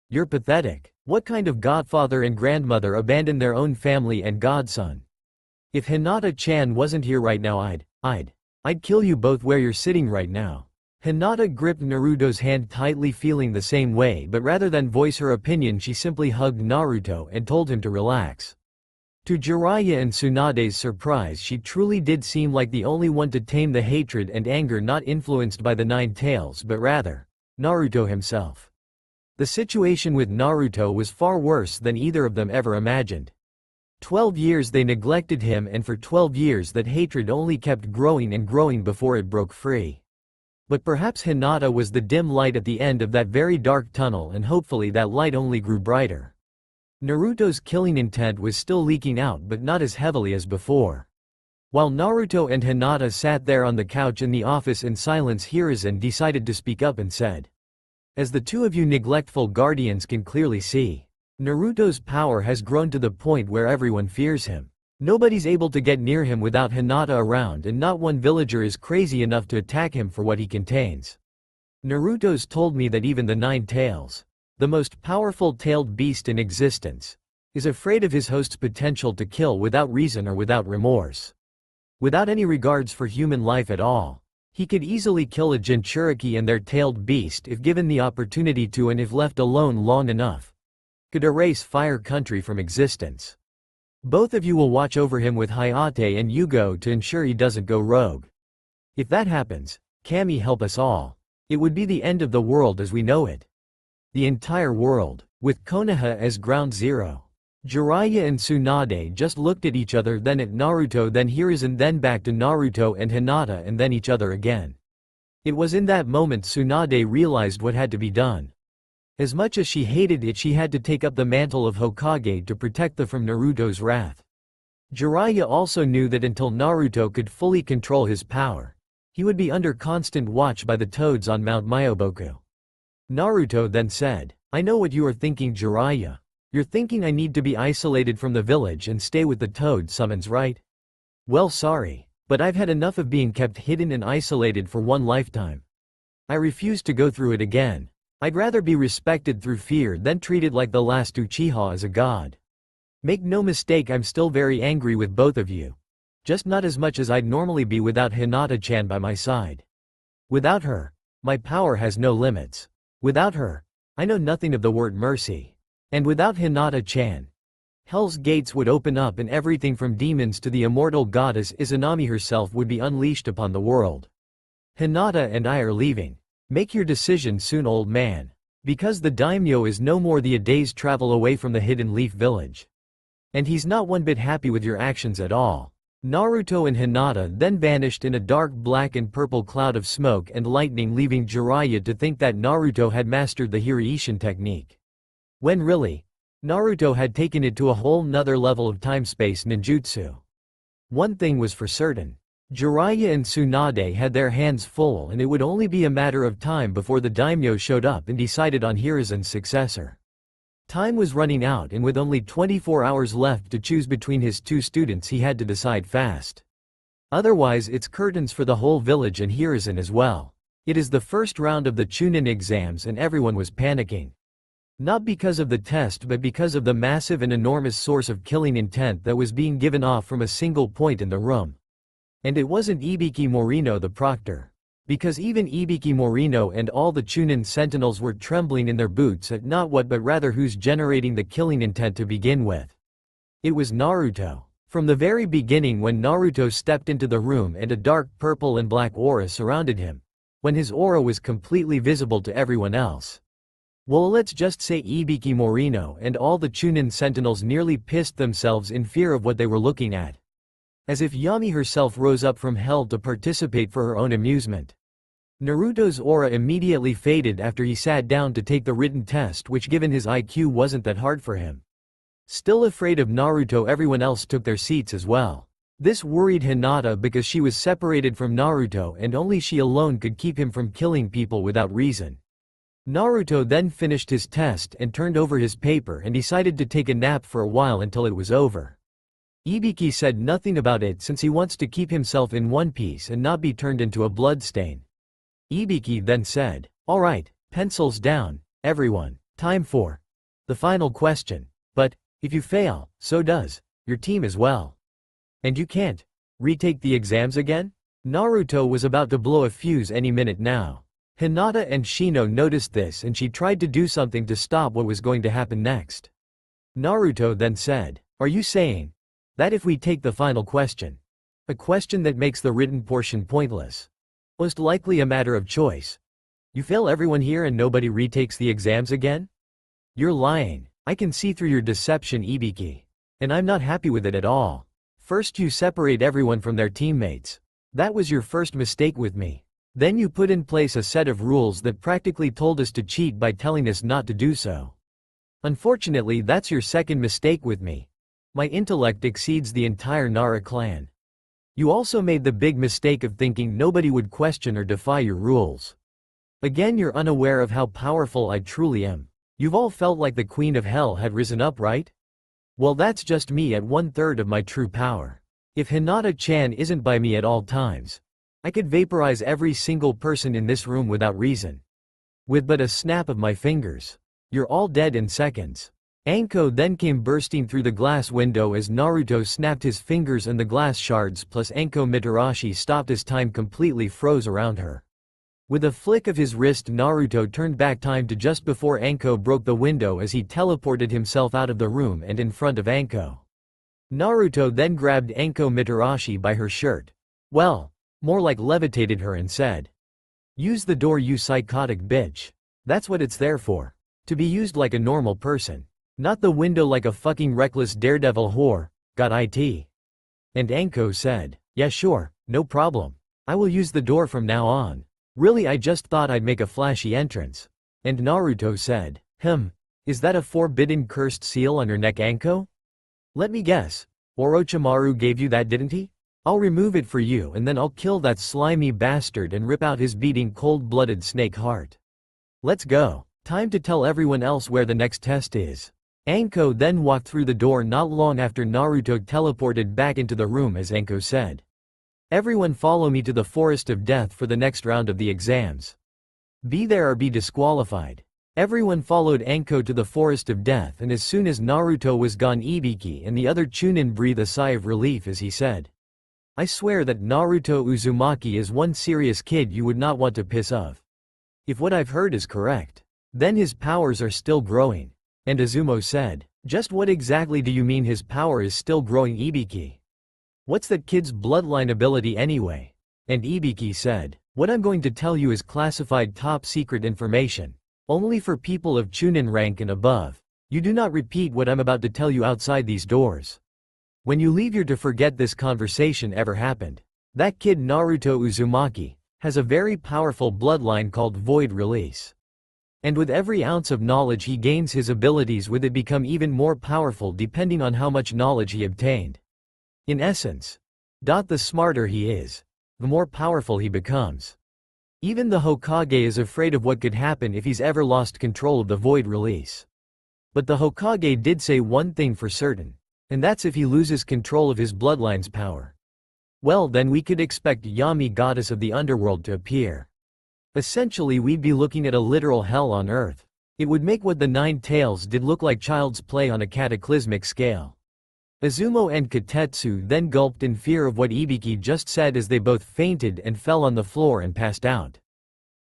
You're pathetic. What kind of godfather and grandmother abandoned their own family and godson? If Hinata-chan wasn't here right now, I'd kill you both where you're sitting right now. Hinata gripped Naruto's hand tightly, feeling the same way, but rather than voice her opinion she simply hugged Naruto and told him to relax. To Jiraiya and Tsunade's surprise, she truly did seem like the only one to tame the hatred and anger not influenced by the Nine Tails but rather, Naruto himself. The situation with Naruto was far worse than either of them ever imagined. 12 years they neglected him, and for 12 years that hatred only kept growing and growing before it broke free. But perhaps Hinata was the dim light at the end of that very dark tunnel, and hopefully that light only grew brighter. Naruto's killing intent was still leaking out, but not as heavily as before. While Naruto and Hinata sat there on the couch in the office in silence, Hiruzen decided to speak up and said, "As the two of you neglectful guardians can clearly see, Naruto's power has grown to the point where everyone fears him. Nobody's able to get near him without Hinata around, and not one villager is crazy enough to attack him for what he contains. Naruto's told me that even the Nine Tails, the most powerful tailed beast in existence, is afraid of his host's potential to kill without reason or without remorse. Without any regards for human life at all. He could easily kill a Jinchuriki and their tailed beast if given the opportunity to, and if left alone long enough, could erase Fire Country from existence. Both of you will watch over him with Hayate and Yugo to ensure he doesn't go rogue. If that happens, Kami, help us all. It would be the end of the world as we know it. The entire world, with Konoha as ground zero." Jiraiya and Tsunade just looked at each other, then at Naruto, then Hiruzen, then back to Naruto and Hinata, and then each other again. It was in that moment Tsunade realized what had to be done. As much as she hated it, she had to take up the mantle of Hokage to protect them from Naruto's wrath. Jiraiya also knew that until Naruto could fully control his power, he would be under constant watch by the toads on Mount Myoboku. Naruto then said, "I know what you are thinking, Jiraiya. You're thinking I need to be isolated from the village and stay with the toad summons, right? Well, sorry, but I've had enough of being kept hidden and isolated for one lifetime. I refuse to go through it again. I'd rather be respected through fear than treated like the last Uchiha as a god. Make no mistake, I'm still very angry with both of you. Just not as much as I'd normally be without Hinata-chan by my side. Without her, my power has no limits. Without her, I know nothing of the word mercy. And without Hinata-chan, Hell's gates would open up and everything from demons to the immortal goddess Izanami herself would be unleashed upon the world. Hinata and I are leaving. Make your decision soon, old man. Because the daimyo is no more than a day's travel away from the Hidden Leaf Village. And he's not one bit happy with your actions at all." Naruto and Hinata then vanished in a dark black and purple cloud of smoke and lightning, leaving Jiraiya to think that Naruto had mastered the Hiraishin technique. When really, Naruto had taken it to a whole nother level of time-space ninjutsu. One thing was for certain. Jiraiya and Tsunade had their hands full, and it would only be a matter of time before the daimyo showed up and decided on Hiruzen's successor. Time was running out, and with only 24 hours left to choose between his two students, he had to decide fast. Otherwise it's curtains for the whole village and Hiruzen as well. It is the first round of the Chunin exams and everyone was panicking. Not because of the test but because of the massive and enormous source of killing intent that was being given off from a single point in the room. And it wasn't Ibiki Morino the proctor. Because even Ibiki Morino and all the Chunin sentinels were trembling in their boots at not what but rather who's generating the killing intent to begin with. It was Naruto. From the very beginning when Naruto stepped into the room and a dark purple and black aura surrounded him. When his aura was completely visible to everyone else. Well, let's just say Ibiki Morino and all the Chunin sentinels nearly pissed themselves in fear of what they were looking at. As if Yami herself rose up from hell to participate for her own amusement. Naruto's aura immediately faded after he sat down to take the written test, which given his IQ wasn't that hard for him. Still afraid of Naruto, everyone else took their seats as well. This worried Hinata because she was separated from Naruto and only she alone could keep him from killing people without reason. Naruto then finished his test and turned over his paper and decided to take a nap for a while until it was over. Ibiki said nothing about it since he wants to keep himself in one piece and not be turned into a bloodstain. Ibiki then said, "Alright, pencils down, everyone, time for the final question. But, if you fail, so does your team as well. And you can't retake the exams again?" Naruto was about to blow a fuse any minute now. Hinata and Shino noticed this and she tried to do something to stop what was going to happen next. Naruto then said, "Are you saying that if we take the final question, a question that makes the written portion pointless, most likely a matter of choice, you fail everyone here and nobody retakes the exams again? You're lying. I can see through your deception, Ibiki. And I'm not happy with it at all. First you separate everyone from their teammates. That was your first mistake with me. Then you put in place a set of rules that practically told us to cheat by telling us not to do so. Unfortunately, that's your second mistake with me. My intellect exceeds the entire Nara clan. You also made the big mistake of thinking nobody would question or defy your rules. Again, you're unaware of how powerful I truly am. You've all felt like the Queen of Hell had risen up, right? Well, that's just me at 1/3 of my true power. If Hinata-chan isn't by me at all times, I could vaporize every single person in this room without reason. With but a snap of my fingers. You're all dead in seconds." Anko then came bursting through the glass window as Naruto snapped his fingers and the glass shards plus Anko Mitarashi stopped as time completely froze around her. With a flick of his wrist, Naruto turned back time to just before Anko broke the window as he teleported himself out of the room and in front of Anko. Naruto then grabbed Anko Mitarashi by her shirt. Well, more like levitated her and said, "Use the door, you psychotic bitch. That's what it's there for. To be used like a normal person. Not the window like a fucking reckless daredevil whore, got it?" And Anko said, "Yeah sure, no problem. I will use the door from now on. Really, I just thought I'd make a flashy entrance." And Naruto said, Is that a forbidden cursed seal on your neck, Anko? Let me guess. Orochimaru gave you that, didn't he? I'll remove it for you and then I'll kill that slimy bastard and rip out his beating cold-blooded snake heart. Let's go. Time to tell everyone else where the next test is. Anko then walked through the door not long after Naruto teleported back into the room as Anko said, "Everyone follow me to the Forest of Death for the next round of the exams. Be there or be disqualified." Everyone followed Anko to the Forest of Death and as soon as Naruto was gone, Ibiki and the other Chunin breathed a sigh of relief as he said, "I swear that Naruto Uzumaki is one serious kid you would not want to piss off. If what I've heard is correct, then his powers are still growing." And Izumo said, "Just what exactly do you mean his power is still growing, Ibiki? What's that kid's bloodline ability anyway?" And Ibiki said, "What I'm going to tell you is classified top secret information. Only for people of Chunin rank and above. You do not repeat what I'm about to tell you outside these doors. When you leave here to forget this conversation ever happened. That kid Naruto Uzumaki has a very powerful bloodline called Void Release. And with every ounce of knowledge he gains, his abilities with it become even more powerful depending on how much knowledge he obtained. In essence, the smarter he is, the more powerful he becomes. Even the Hokage is afraid of what could happen if he's ever lost control of the Void Release. But the Hokage did say one thing for certain, and that's if he loses control of his bloodline's power. Well, then we could expect Yami, goddess of the underworld, to appear. Essentially, we'd be looking at a literal hell on earth. It would make what the Nine Tails did look like child's play on a cataclysmic scale. Izumo and Kotetsu then gulped in fear of what Ibiki just said as they both fainted and fell on the floor and passed out.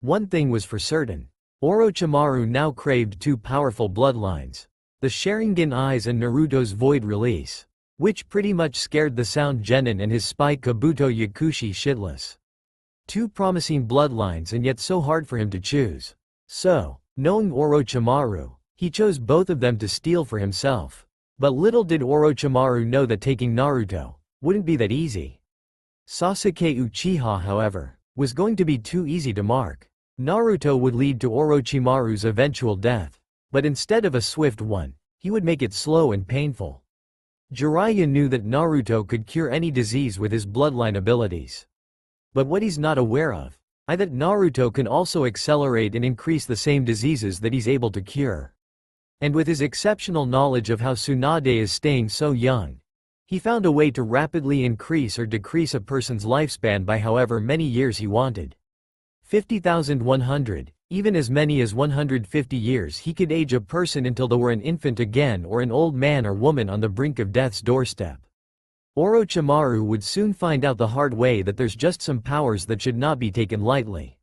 One thing was for certain. Orochimaru now craved two powerful bloodlines. The Sharingan Eyes and Naruto's Void Release. Which pretty much scared the Sound Genin and his spy Kabuto Yakushi shitless. Two promising bloodlines and yet so hard for him to choose. So, knowing Orochimaru, he chose both of them to steal for himself. But little did Orochimaru know that taking Naruto wouldn't be that easy. Sasuke Uchiha, however, was going to be too easy to mark. Naruto would lead to Orochimaru's eventual death. But instead of a swift one, he would make it slow and painful. Jiraiya knew that Naruto could cure any disease with his bloodline abilities. But what he's not aware of, is that Naruto can also accelerate and increase the same diseases that he's able to cure. And with his exceptional knowledge of how Tsunade is staying so young, he found a way to rapidly increase or decrease a person's lifespan by however many years he wanted. 50,100, even as many as 150 years he could age a person until they were an infant again or an old man or woman on the brink of death's doorstep. Orochimaru would soon find out the hard way that there's just some powers that should not be taken lightly.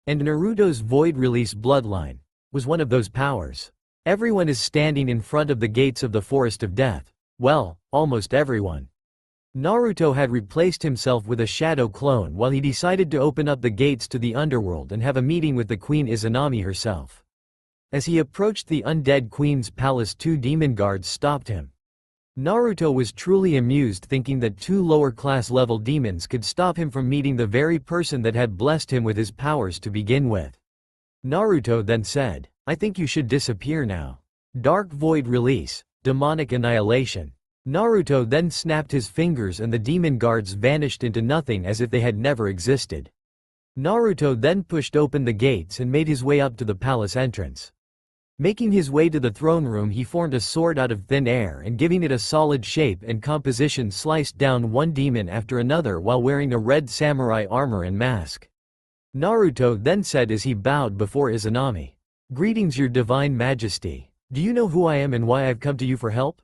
And Naruto's Void Release bloodline was one of those powers. Everyone is standing in front of the gates of the Forest of Death. Well, almost everyone. Naruto had replaced himself with a shadow clone while he decided to open up the gates to the underworld and have a meeting with the Queen Izanami herself. As he approached the undead queen's palace, two demon guards stopped him. Naruto was truly amused thinking that two lower-class level demons could stop him from meeting the very person that had blessed him with his powers to begin with. Naruto then said, "I think you should disappear now." Dark Void Release, Demonic Annihilation. Naruto then snapped his fingers and the demon guards vanished into nothing as if they had never existed. Naruto then pushed open the gates and made his way up to the palace entrance. Making his way to the throne room, he formed a sword out of thin air and giving it a solid shape and composition sliced down one demon after another while wearing a red samurai armor and mask. Naruto then said as he bowed before Izanami, "Greetings, your divine majesty. Do you know who I am and why I've come to you for help?"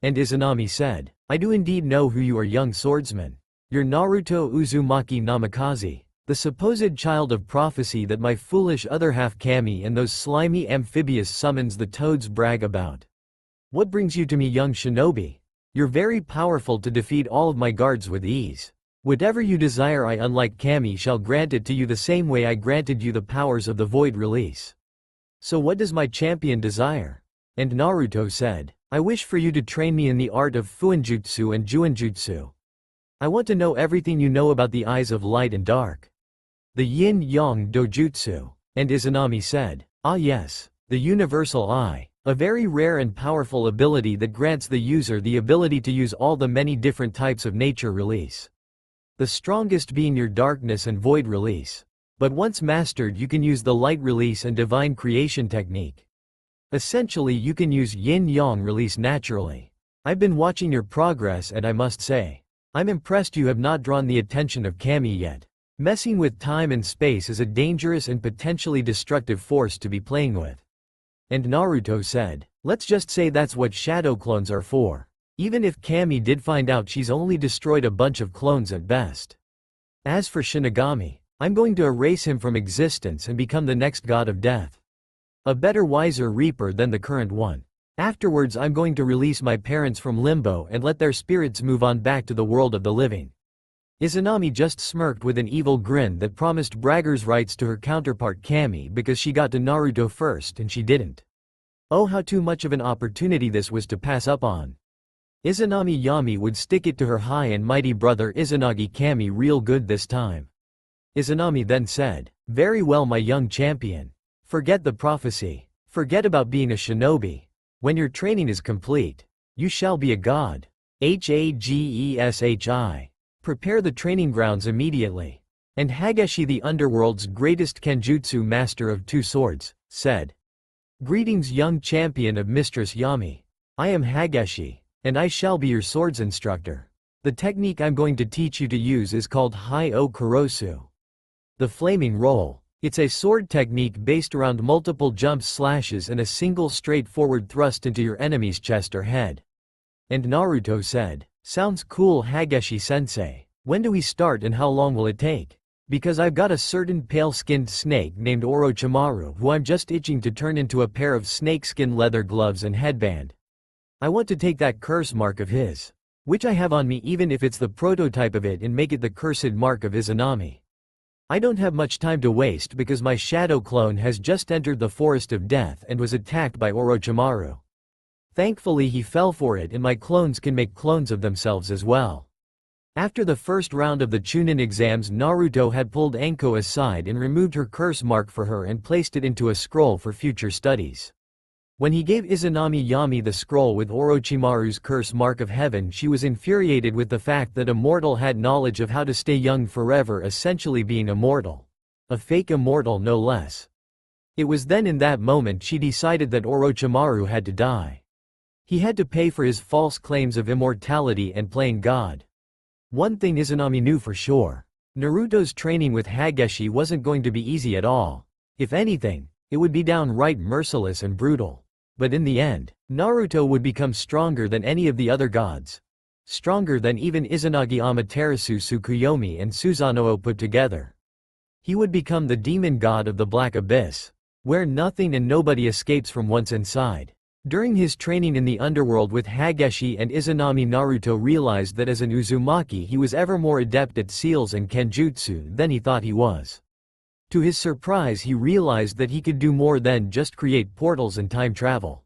And Izanami said, "I do indeed know who you are, young swordsman. You're Naruto Uzumaki Namikaze, the supposed child of prophecy that my foolish other half Kami and those slimy amphibious summons the toads brag about. What brings you to me, young shinobi? You're very powerful to defeat all of my guards with ease. Whatever you desire, I, unlike Kami, shall grant it to you the same way I granted you the powers of the Void Release. So what does my champion desire?" And Naruto said, "I wish for you to train me in the art of Fuinjutsu and Juinjutsu. I want to know everything you know about the eyes of light and dark. The Yin-Yang Dojutsu." And Izanami said, "Ah yes, the Universal Eye, a very rare and powerful ability that grants the user the ability to use all the many different types of nature release. The strongest being your darkness and void release. But once mastered, you can use the light release and divine creation technique. Essentially, you can use yin-yang release naturally. I've been watching your progress and I must say, I'm impressed you have not drawn the attention of Kami yet. Messing with time and space is a dangerous and potentially destructive force to be playing with." And Naruto said, "Let's just say that's what shadow clones are for. Even if Kami did find out, she's only destroyed a bunch of clones at best. As for Shinigami, I'm going to erase him from existence and become the next god of death. A better, wiser reaper than the current one. Afterwards, I'm going to release my parents from limbo and let their spirits move on back to the world of the living." Izanami just smirked with an evil grin that promised braggers' rights to her counterpart Kami because she got to Naruto first and she didn't. Oh, how too much of an opportunity this was to pass up on. Izanami Yami would stick it to her high and mighty brother Izanagi Kami real good this time. Izanami then said, "Very well, my young champion. Forget the prophecy. Forget about being a shinobi. When your training is complete, you shall be a god. Hageshi. Prepare the training grounds immediately." And Hageshi, the underworld's greatest kenjutsu master of two swords, said, "Greetings, young champion of Mistress Yami. I am Hageshi, and I shall be your swords instructor. The technique I'm going to teach you to use is called Hai-O Kurosu. The flaming roll. It's a sword technique based around multiple jumps, slashes, and a single straightforward thrust into your enemy's chest or head. And Naruto said, "Sounds cool, Hageshi-sensei. When do we start and how long will it take? Because I've got a certain pale-skinned snake named Orochimaru who I'm just itching to turn into a pair of snakeskin leather gloves and headband. I want to take that curse mark of his, which I have on me even if it's the prototype of it, and make it the cursed mark of Izanami. I don't have much time to waste because my shadow clone has just entered the forest of death and was attacked by Orochimaru. Thankfully he fell for it, and my clones can make clones of themselves as well." After the first round of the Chunin exams, Naruto had pulled Anko aside and removed her curse mark for her and placed it into a scroll for future studies. When he gave Izanami Yami the scroll with Orochimaru's curse mark of heaven, she was infuriated with the fact that a mortal had knowledge of how to stay young forever, essentially being immortal. A fake immortal, no less. It was then in that moment she decided that Orochimaru had to die. He had to pay for his false claims of immortality and playing God. One thing Izanami knew for sure. Naruto's training with Hageshi wasn't going to be easy at all. If anything, it would be downright merciless and brutal. But in the end, Naruto would become stronger than any of the other gods. Stronger than even Izanagi, Amaterasu, Tsukuyomi and Susanoo put together. He would become the demon god of the Black Abyss, where nothing and nobody escapes from once inside. During his training in the underworld with Hageshi and Izanami, Naruto realized that as an Uzumaki he was ever more adept at seals and kenjutsu than he thought he was. To his surprise, he realized that he could do more than just create portals and time travel.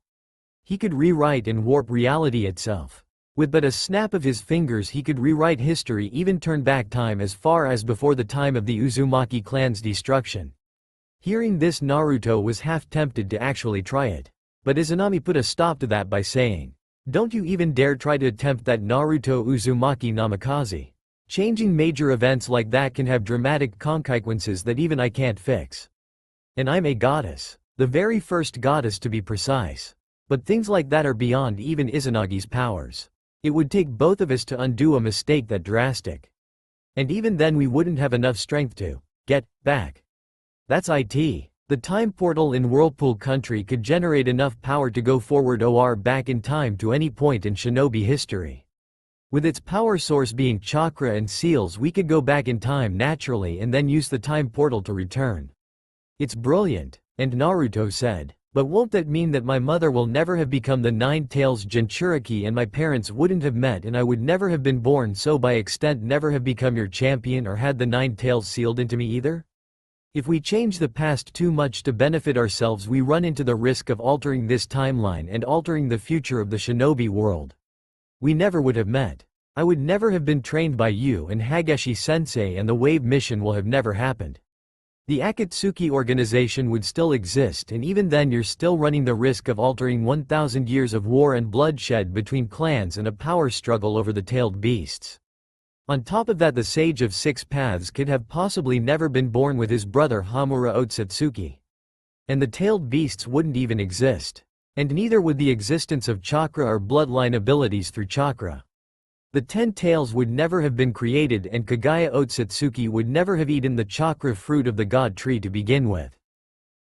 He could rewrite and warp reality itself. With but a snap of his fingers he could rewrite history, even turn back time as far as before the time of the Uzumaki clan's destruction. Hearing this, Naruto was half tempted to actually try it. But Izanami put a stop to that by saying, "Don't you even dare try to attempt that, Naruto Uzumaki Namikaze. Changing major events like that can have dramatic consequences that even I can't fix. And I'm a goddess. The very first goddess, to be precise. But things like that are beyond even Izanagi's powers. It would take both of us to undo a mistake that drastic. And even then we wouldn't have enough strength to get back. That's it. The time portal in Whirlpool Country could generate enough power to go forward or back in time to any point in shinobi history. With its power source being chakra and seals, we could go back in time naturally and then use the time portal to return. It's brilliant." And Naruto said, "But won't that mean that my mother will never have become the Nine-Tails Jinchuriki, and my parents wouldn't have met, and I would never have been born, so by extent never have become your champion or had the Nine Tails sealed into me either? If we change the past too much to benefit ourselves, we run into the risk of altering this timeline and altering the future of the shinobi world. We never would have met. I would never have been trained by you and Hageshi-sensei, and the wave mission will have never happened. The Akatsuki organization would still exist, and even then you're still running the risk of altering 1,000 years of war and bloodshed between clans and a power struggle over the tailed beasts. On top of that, the Sage of Six Paths could have possibly never been born with his brother Hamura Otsutsuki. And the tailed beasts wouldn't even exist. And neither would the existence of chakra or bloodline abilities through chakra. The 10 tails would never have been created, and Kagaya Otsutsuki would never have eaten the chakra fruit of the god tree to begin with.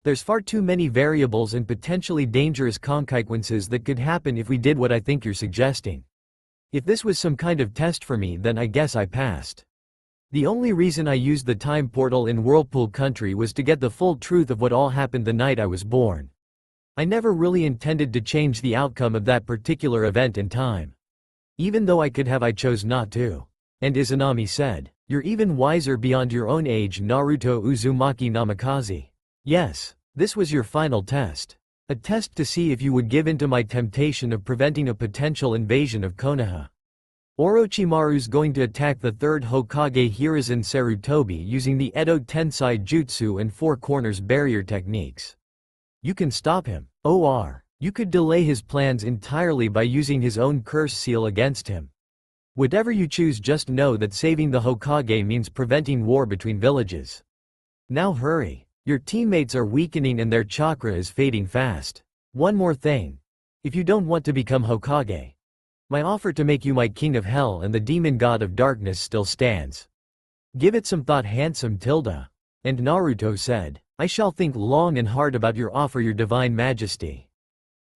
There's far too many variables and potentially dangerous consequences that could happen if we did what I think you're suggesting. If this was some kind of test for me, then I guess I passed. The only reason I used the time portal in Whirlpool Country was to get the full truth of what all happened the night I was born. I never really intended to change the outcome of that particular event in time. Even though I could have, I chose not to." And Izanami said, "You're even wiser beyond your own age, Naruto Uzumaki Namikaze. Yes, this was your final test. A test to see if you would give in to my temptation of preventing a potential invasion of Konoha. Orochimaru's going to attack the third Hokage Hiruzen Sarutobi using the Edo Tensai Jutsu and Four Corners barrier techniques. You can stop him, or you could delay his plans entirely by using his own curse seal against him. Whatever you choose, just know that saving the Hokage means preventing war between villages. Now hurry. Your teammates are weakening and their chakra is fading fast. One more thing. If you don't want to become Hokage, my offer to make you my king of hell and the demon god of darkness still stands. Give it some thought, handsome Tilda." And Naruto said, "I shall think long and hard about your offer, your divine majesty.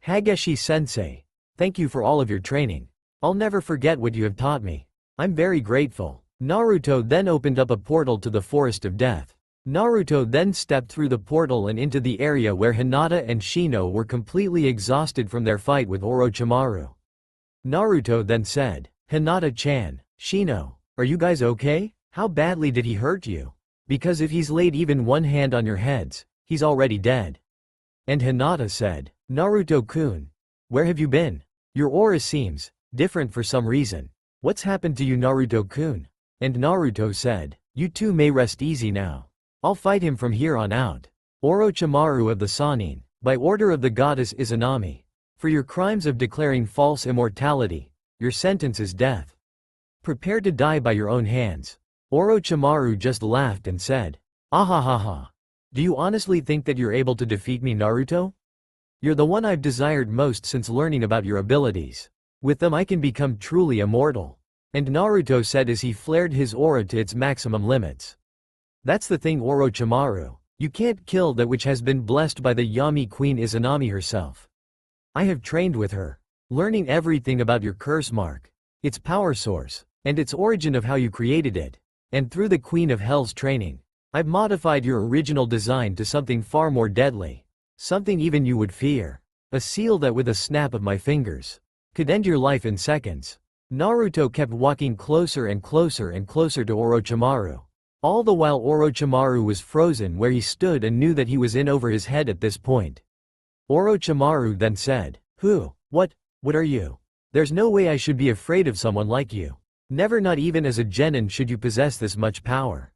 Hageshi-sensei, thank you for all of your training. I'll never forget what you have taught me. I'm very grateful. Naruto then opened up a portal to the Forest of Death. Naruto then stepped through the portal and into the area where Hinata and Shino were completely exhausted from their fight with Orochimaru. Naruto then said, "Hinata-chan, Shino, are you guys okay? How badly did he hurt you? Because if he's laid even one hand on your heads, he's already dead." And Hinata said, "Naruto-kun, where have you been? Your aura seems different for some reason. What's happened to you, Naruto-kun?" And Naruto said, "You two may rest easy now. I'll fight him from here on out. Orochimaru of the Sannin, by order of the goddess Izanami. For your crimes of declaring false immortality, your sentence is death. Prepare to die by your own hands." Orochimaru just laughed and said, "Ahahaha. Do you honestly think that you're able to defeat me, Naruto? You're the one I've desired most since learning about your abilities. With them I can become truly immortal." And Naruto said as he flared his aura to its maximum limits. "That's the thing, Orochimaru. You can't kill that which has been blessed by the Yami Queen Izanami herself. I have trained with her, learning everything about your curse mark, its power source, and its origin of how you created it. And through the Queen of Hell's training, I've modified your original design to something far more deadly. Something even you would fear. A seal that with a snap of my fingers could end your life in seconds." Naruto kept walking closer and closer and closer to Orochimaru. All the while Orochimaru was frozen where he stood and knew that he was in over his head at this point. Orochimaru then said, What are you? There's no way I should be afraid of someone like you. Never, not even as a genin should you possess this much power.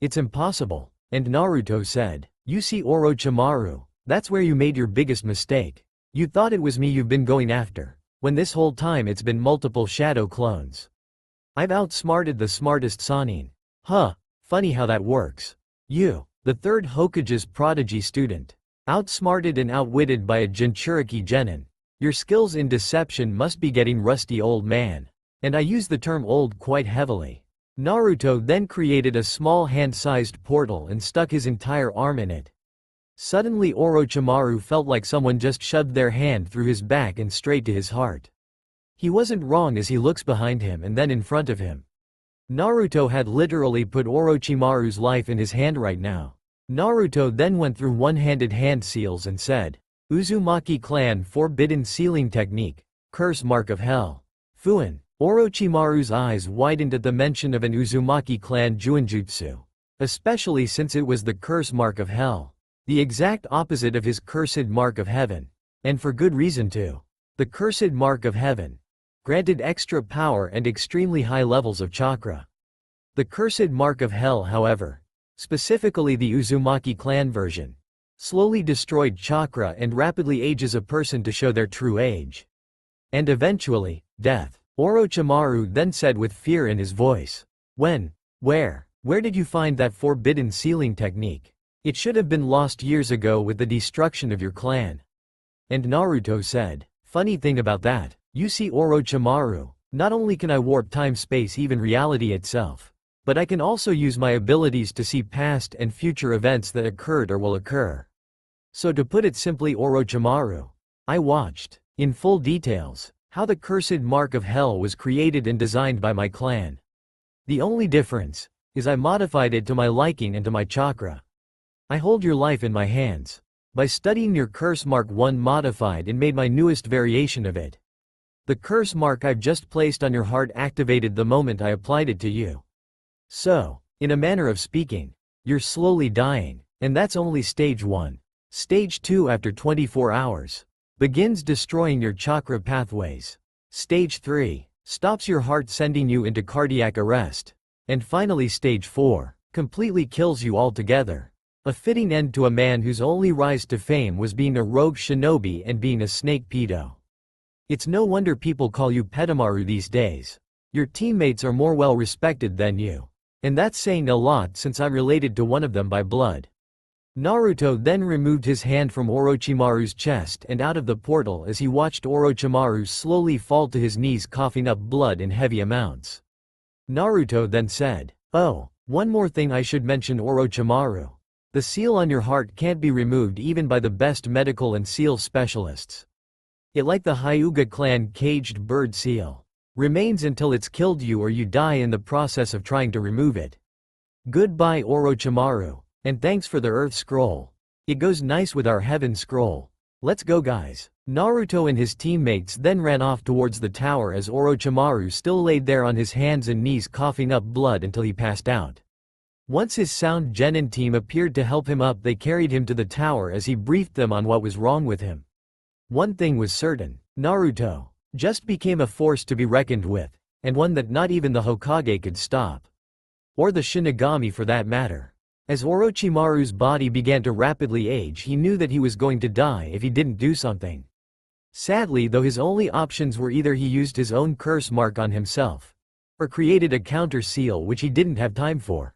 It's impossible." And Naruto said, "You see, Orochimaru, that's where you made your biggest mistake. You thought it was me you've been going after, when this whole time it's been multiple shadow clones. I've outsmarted the smartest Sannin. Huh, funny how that works. You, the third Hokage's prodigy student, outsmarted and outwitted by a Jinchuriki genin. Your skills in deception must be getting rusty, old man. And I use the term old quite heavily." Naruto then created a small hand-sized portal and stuck his entire arm in it. Suddenly Orochimaru felt like someone just shoved their hand through his back and straight to his heart. He wasn't wrong as he looks behind him and then in front of him. Naruto had literally put Orochimaru's life in his hand right now. Naruto then went through one-handed hand seals and said, "Uzumaki clan forbidden sealing technique, curse mark of hell. Fuin." Orochimaru's eyes widened at the mention of an Uzumaki clan Juinjutsu. Especially since it was the curse mark of hell. The exact opposite of his cursed mark of heaven. And for good reason too. The cursed mark of heaven granted extra power and extremely high levels of chakra. The cursed mark of hell, however, specifically the Uzumaki clan version, slowly destroyed chakra and rapidly ages a person to show their true age. And eventually, death. Orochimaru then said with fear in his voice, Where did you find that forbidden sealing technique? It should have been lost years ago with the destruction of your clan." And Naruto said, "Funny thing about that, you see, Orochimaru, not only can I warp time-space, even reality itself, but I can also use my abilities to see past and future events that occurred or will occur. So to put it simply, Orochimaru, I watched, in full details, how the cursed mark of hell was created and designed by my clan. The only difference is I modified it to my liking and to my chakra. I hold your life in my hands. By studying your curse mark, one modified and made my newest variation of it. The curse mark I've just placed on your heart activated the moment I applied it to you. So, in a manner of speaking, you're slowly dying, and that's only stage 1. Stage 2, after 24 hours, begins destroying your chakra pathways. Stage 3 stops your heart, sending you into cardiac arrest. And finally stage 4 completely kills you altogether. A fitting end to a man whose only rise to fame was being a rogue shinobi and being a snake pedo. It's no wonder people call you Pedamaru these days. Your teammates are more well respected than you. And that's saying a lot since I'm related to one of them by blood." Naruto then removed his hand from Orochimaru's chest and out of the portal as he watched Orochimaru slowly fall to his knees, coughing up blood in heavy amounts. Naruto then said, "Oh, one more thing I should mention, Orochimaru. The seal on your heart can't be removed even by the best medical and seal specialists. It like the Hyuga clan caged bird seal. remains until it's killed you or you die in the process of trying to remove it. Goodbye Orochimaru, and thanks for the Earth Scroll. It goes nice with our Heaven Scroll. Let's go guys. Naruto and his teammates then ran off towards the tower as Orochimaru still laid there on his hands and knees coughing up blood until he passed out. Once his Sound Genin team appeared to help him up, they carried him to the tower as he briefed them on what was wrong with him. One thing was certain, Naruto just became a force to be reckoned with, and one that not even the Hokage could stop. Or the Shinigami for that matter. As Orochimaru's body began to rapidly age, he knew that he was going to die if he didn't do something. Sadly though, his only options were either he used his own curse mark on himself, or created a counter seal, which he didn't have time for.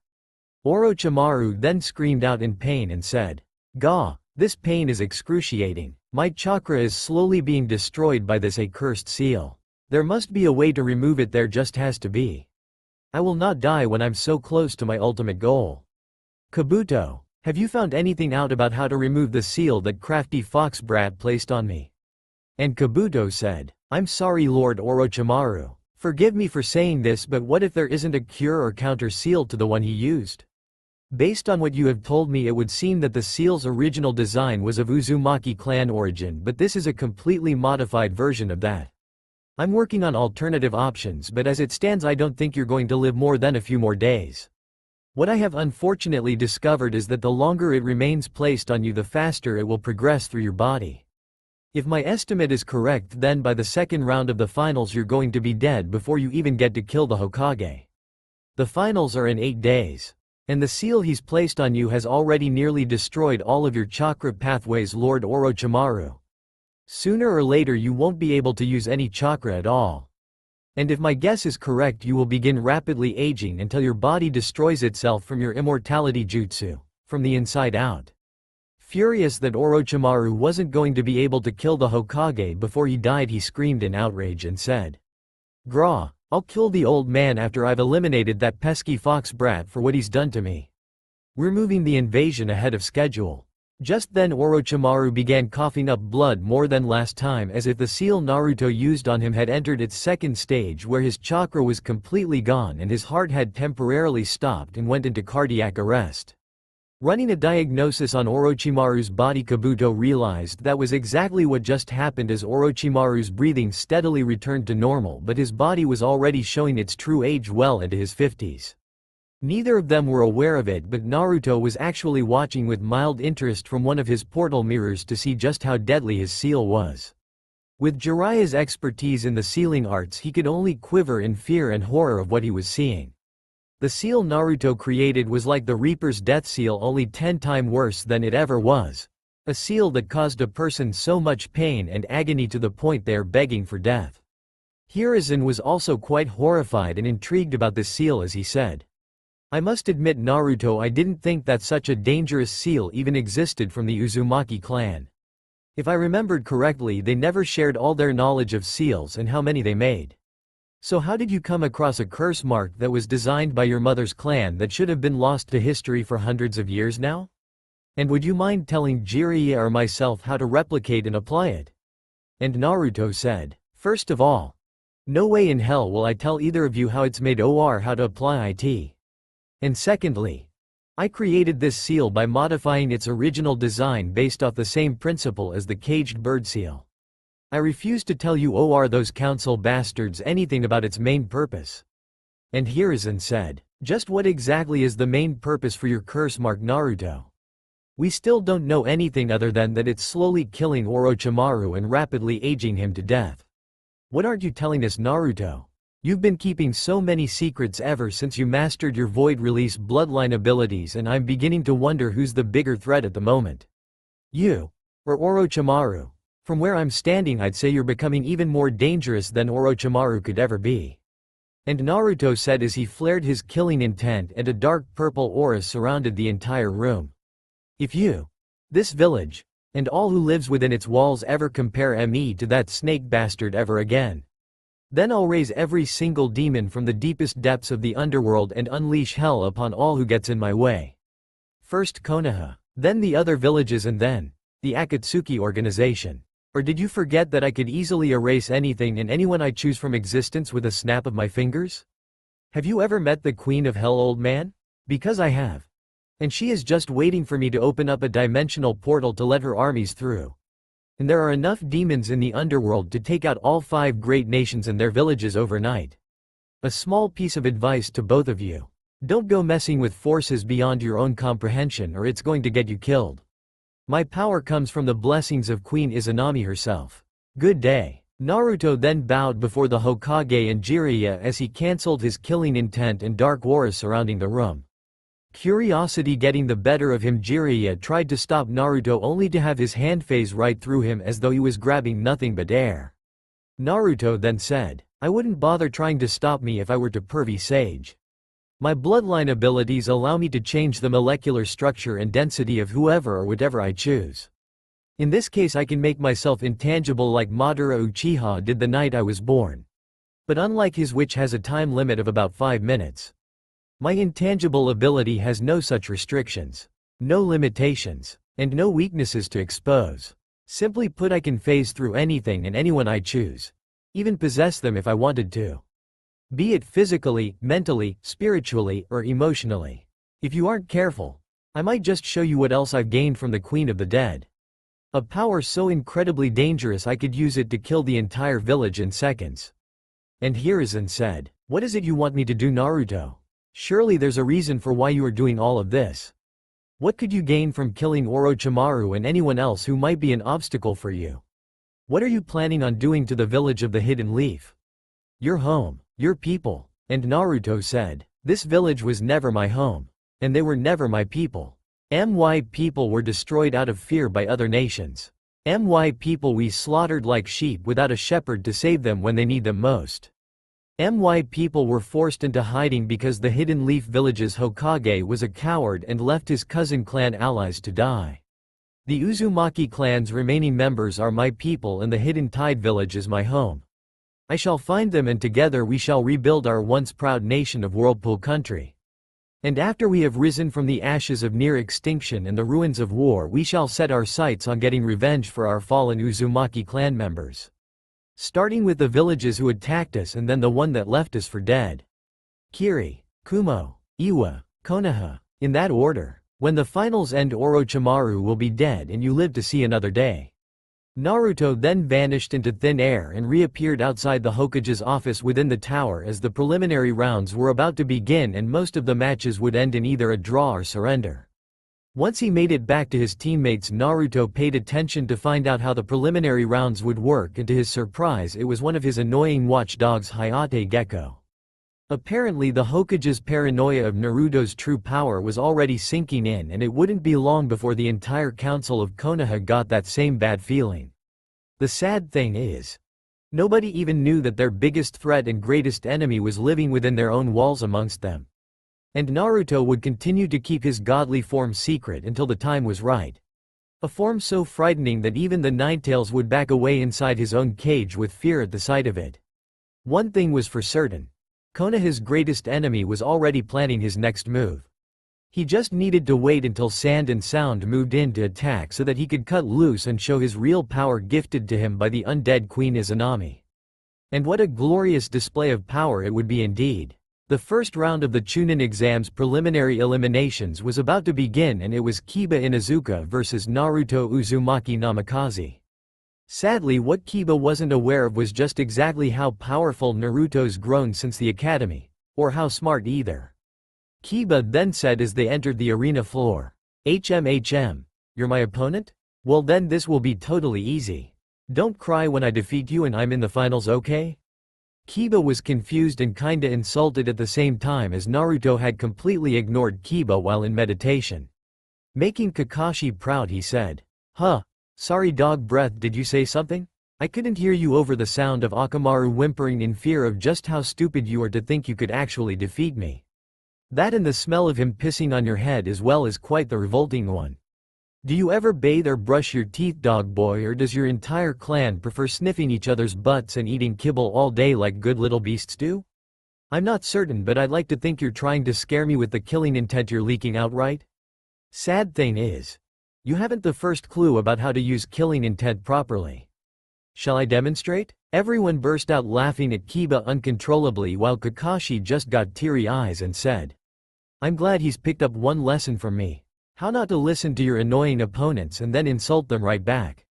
Orochimaru then screamed out in pain and said, "Gah, this pain is excruciating. My chakra is slowly being destroyed by this accursed seal. There must be a way to remove it, there just has to be. I will not die when I'm so close to my ultimate goal. Kabuto, have you found anything out about how to remove the seal that crafty fox brat placed on me?" And Kabuto said, "I'm sorry Lord Orochimaru. Forgive me for saying this, but what if there isn't a cure or counter seal to the one he used? Based on what you have told me, it would seem that the seal's original design was of Uzumaki clan origin, but this is a completely modified version of that. I'm working on alternative options, but as it stands I don't think you're going to live more than a few more days. What I have unfortunately discovered is that the longer it remains placed on you, the faster it will progress through your body. If my estimate is correct, then by the second round of the finals you're going to be dead before you even get to kill the Hokage. The finals are in 8 days. And the seal he's placed on you has already nearly destroyed all of your chakra pathways, Lord Orochimaru. Sooner or later you won't be able to use any chakra at all. And if my guess is correct, you will begin rapidly aging until your body destroys itself from your immortality jutsu, from the inside out." Furious that Orochimaru wasn't going to be able to kill the Hokage before he died, he screamed in outrage and said, "Grah, I'll kill the old man after I've eliminated that pesky fox brat for what he's done to me. We're moving the invasion ahead of schedule." Just then Orochimaru began coughing up blood more than last time, as if the seal Naruto used on him had entered its second stage, where his chakra was completely gone and his heart had temporarily stopped and went into cardiac arrest. Running a diagnosis on Orochimaru's body, Kabuto realized that was exactly what just happened, as Orochimaru's breathing steadily returned to normal, but his body was already showing its true age, well into his 50s. Neither of them were aware of it, but Naruto was actually watching with mild interest from one of his portal mirrors to see just how deadly his seal was. With Jiraiya's expertise in the sealing arts, he could only quiver in fear and horror of what he was seeing. The seal Naruto created was like the Reaper's death seal, only 10 times worse than it ever was. A seal that caused a person so much pain and agony to the point they are begging for death. Hiruzen was also quite horrified and intrigued about the seal, as he said, "I must admit Naruto, I didn't think that such a dangerous seal even existed from the Uzumaki clan. If I remembered correctly, they never shared all their knowledge of seals and how many they made. So how did you come across a curse mark that was designed by your mother's clan that should have been lost to history for hundreds of years now? And would you mind telling Jiraiya or myself how to replicate and apply it?" And Naruto said, "First of all, no way in hell will I tell either of you how it's made or how to apply it. And secondly, I created this seal by modifying its original design based off the same principle as the caged bird seal. I refuse to tell you or those council bastards anything about its main purpose." And Hiruzen said, "Just what exactly is the main purpose for your curse mark, Naruto? We still don't know anything other than that it's slowly killing Orochimaru and rapidly aging him to death. What aren't you telling us, Naruto? You've been keeping so many secrets ever since you mastered your void release bloodline abilities, and I'm beginning to wonder who's the bigger threat at the moment. You or Orochimaru? From where I'm standing, I'd say you're becoming even more dangerous than Orochimaru could ever be." And Naruto said as he flared his killing intent, and a dark purple aura surrounded the entire room. "If you, this village, and all who lives within its walls ever compare me to that snake bastard ever again, then I'll raise every single demon from the deepest depths of the underworld and unleash hell upon all who gets in my way. First Konoha, then the other villages, and then the Akatsuki organization." Or did you forget that I could easily erase anything and anyone I choose from existence with a snap of my fingers? Have you ever met the Queen of Hell, old man? Because I have. And she is just waiting for me to open up a dimensional portal to let her armies through. And there are enough demons in the underworld to take out all 5 great nations and their villages overnight. A small piece of advice to both of you. Don't go messing with forces beyond your own comprehension or it's going to get you killed. My power comes from the blessings of Queen Izanami herself. Good day. Naruto then bowed before the Hokage and Jiraiya as he cancelled his killing intent and dark aura surrounding the room. Curiosity getting the better of him, Jiraiya tried to stop Naruto only to have his hand phase right through him as though he was grabbing nothing but air. Naruto then said, I wouldn't bother trying to stop me if I were to pervy sage. My bloodline abilities allow me to change the molecular structure and density of whoever or whatever I choose. In this case I can make myself intangible like Madara Uchiha did the night I was born. But unlike his, which has a time limit of about 5 minutes. My intangible ability has no such restrictions, no limitations, and no weaknesses to expose. Simply put, I can phase through anything and anyone I choose. Even possess them if I wanted to. Be it physically, mentally, spiritually, or emotionally. If you aren't careful, I might just show you what else I've gained from the Queen of the Dead. A power so incredibly dangerous I could use it to kill the entire village in seconds. And Hiruzen said, What is it you want me to do, Naruto? Surely there's a reason for why you are doing all of this. What could you gain from killing Orochimaru and anyone else who might be an obstacle for you? What are you planning on doing to the village of the Hidden Leaf? Your home, your people. And Naruto said, This village was never my home. And they were never my people. My people were destroyed out of fear by other nations. My people we slaughtered like sheep without a shepherd to save them when they need them most. My people were forced into hiding because the Hidden Leaf Village's Hokage was a coward and left his cousin clan allies to die. The Uzumaki clan's remaining members are my people and the Hidden Tide Village is my home. I shall find them and together we shall rebuild our once proud nation of Whirlpool Country. And after we have risen from the ashes of near extinction and the ruins of war, we shall set our sights on getting revenge for our fallen Uzumaki clan members. Starting with the villages who attacked us and then the one that left us for dead. Kiri, Kumo, Iwa, Konoha, in that order. When the finals end, Orochimaru will be dead and you live to see another day. Naruto then vanished into thin air and reappeared outside the Hokage's office within the tower as the preliminary rounds were about to begin and most of the matches would end in either a draw or surrender. Once he made it back to his teammates, Naruto paid attention to find out how the preliminary rounds would work, and to his surprise it was one of his annoying watchdogs, Hayate Gecko. Apparently the Hokage's paranoia of Naruto's true power was already sinking in and it wouldn't be long before the entire council of Konoha got that same bad feeling. The sad thing is, nobody even knew that their biggest threat and greatest enemy was living within their own walls amongst them. And Naruto would continue to keep his godly form secret until the time was right. A form so frightening that even the Ninetales would back away inside his own cage with fear at the sight of it. One thing was for certain. Konoha's greatest enemy was already planning his next move. He just needed to wait until Sand and Sound moved in to attack so that he could cut loose and show his real power gifted to him by the undead Queen Izanami. And what a glorious display of power it would be indeed. The first round of the Chunin exam's preliminary eliminations was about to begin and it was Kiba Inuzuka versus Naruto Uzumaki Namikaze. Sadly, what Kiba wasn't aware of was just exactly how powerful Naruto's grown since the academy, or how smart either. Kiba then said as they entered the arena floor, HMHM, you're my opponent? Well then this will be totally easy. Don't cry when I defeat you and I'm in the finals, okay? Kiba was confused and kinda insulted at the same time as Naruto had completely ignored Kiba while in meditation. Making Kakashi proud, he said, Huh, sorry dog breath, did you say something? I couldn't hear you over the sound of Akamaru whimpering in fear of just how stupid you are to think you could actually defeat me. That and the smell of him pissing on your head as well is quite the revolting one. Do you ever bathe or brush your teeth, dog boy, or does your entire clan prefer sniffing each other's butts and eating kibble all day like good little beasts do? I'm not certain, but I'd like to think you're trying to scare me with the killing intent you're leaking out, right? Sad thing is, you haven't the first clue about how to use killing intent properly. Shall I demonstrate? Everyone burst out laughing at Kiba uncontrollably while Kakashi just got teary eyes and said, I'm glad he's picked up one lesson from me. How not to listen to your annoying opponents and then insult them right back.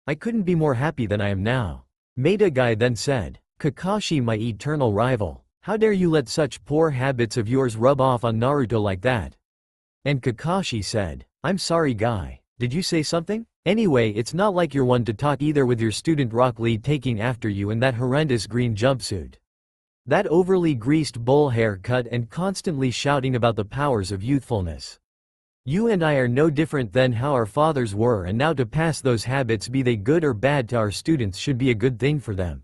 I couldn't be more happy than I am now. Maida Guy then said, Kakashi, my eternal rival, how dare you let such poor habits of yours rub off on Naruto like that? And Kakashi said, I'm sorry Guy, did you say something? Anyway, it's not like you're one to talk either with your student Rock Lee taking after you in that horrendous green jumpsuit. That overly greased bowl haircut and constantly shouting about the powers of youthfulness. You and I are no different than how our fathers were, and now to pass those habits, be they good or bad, to our students should be a good thing for them.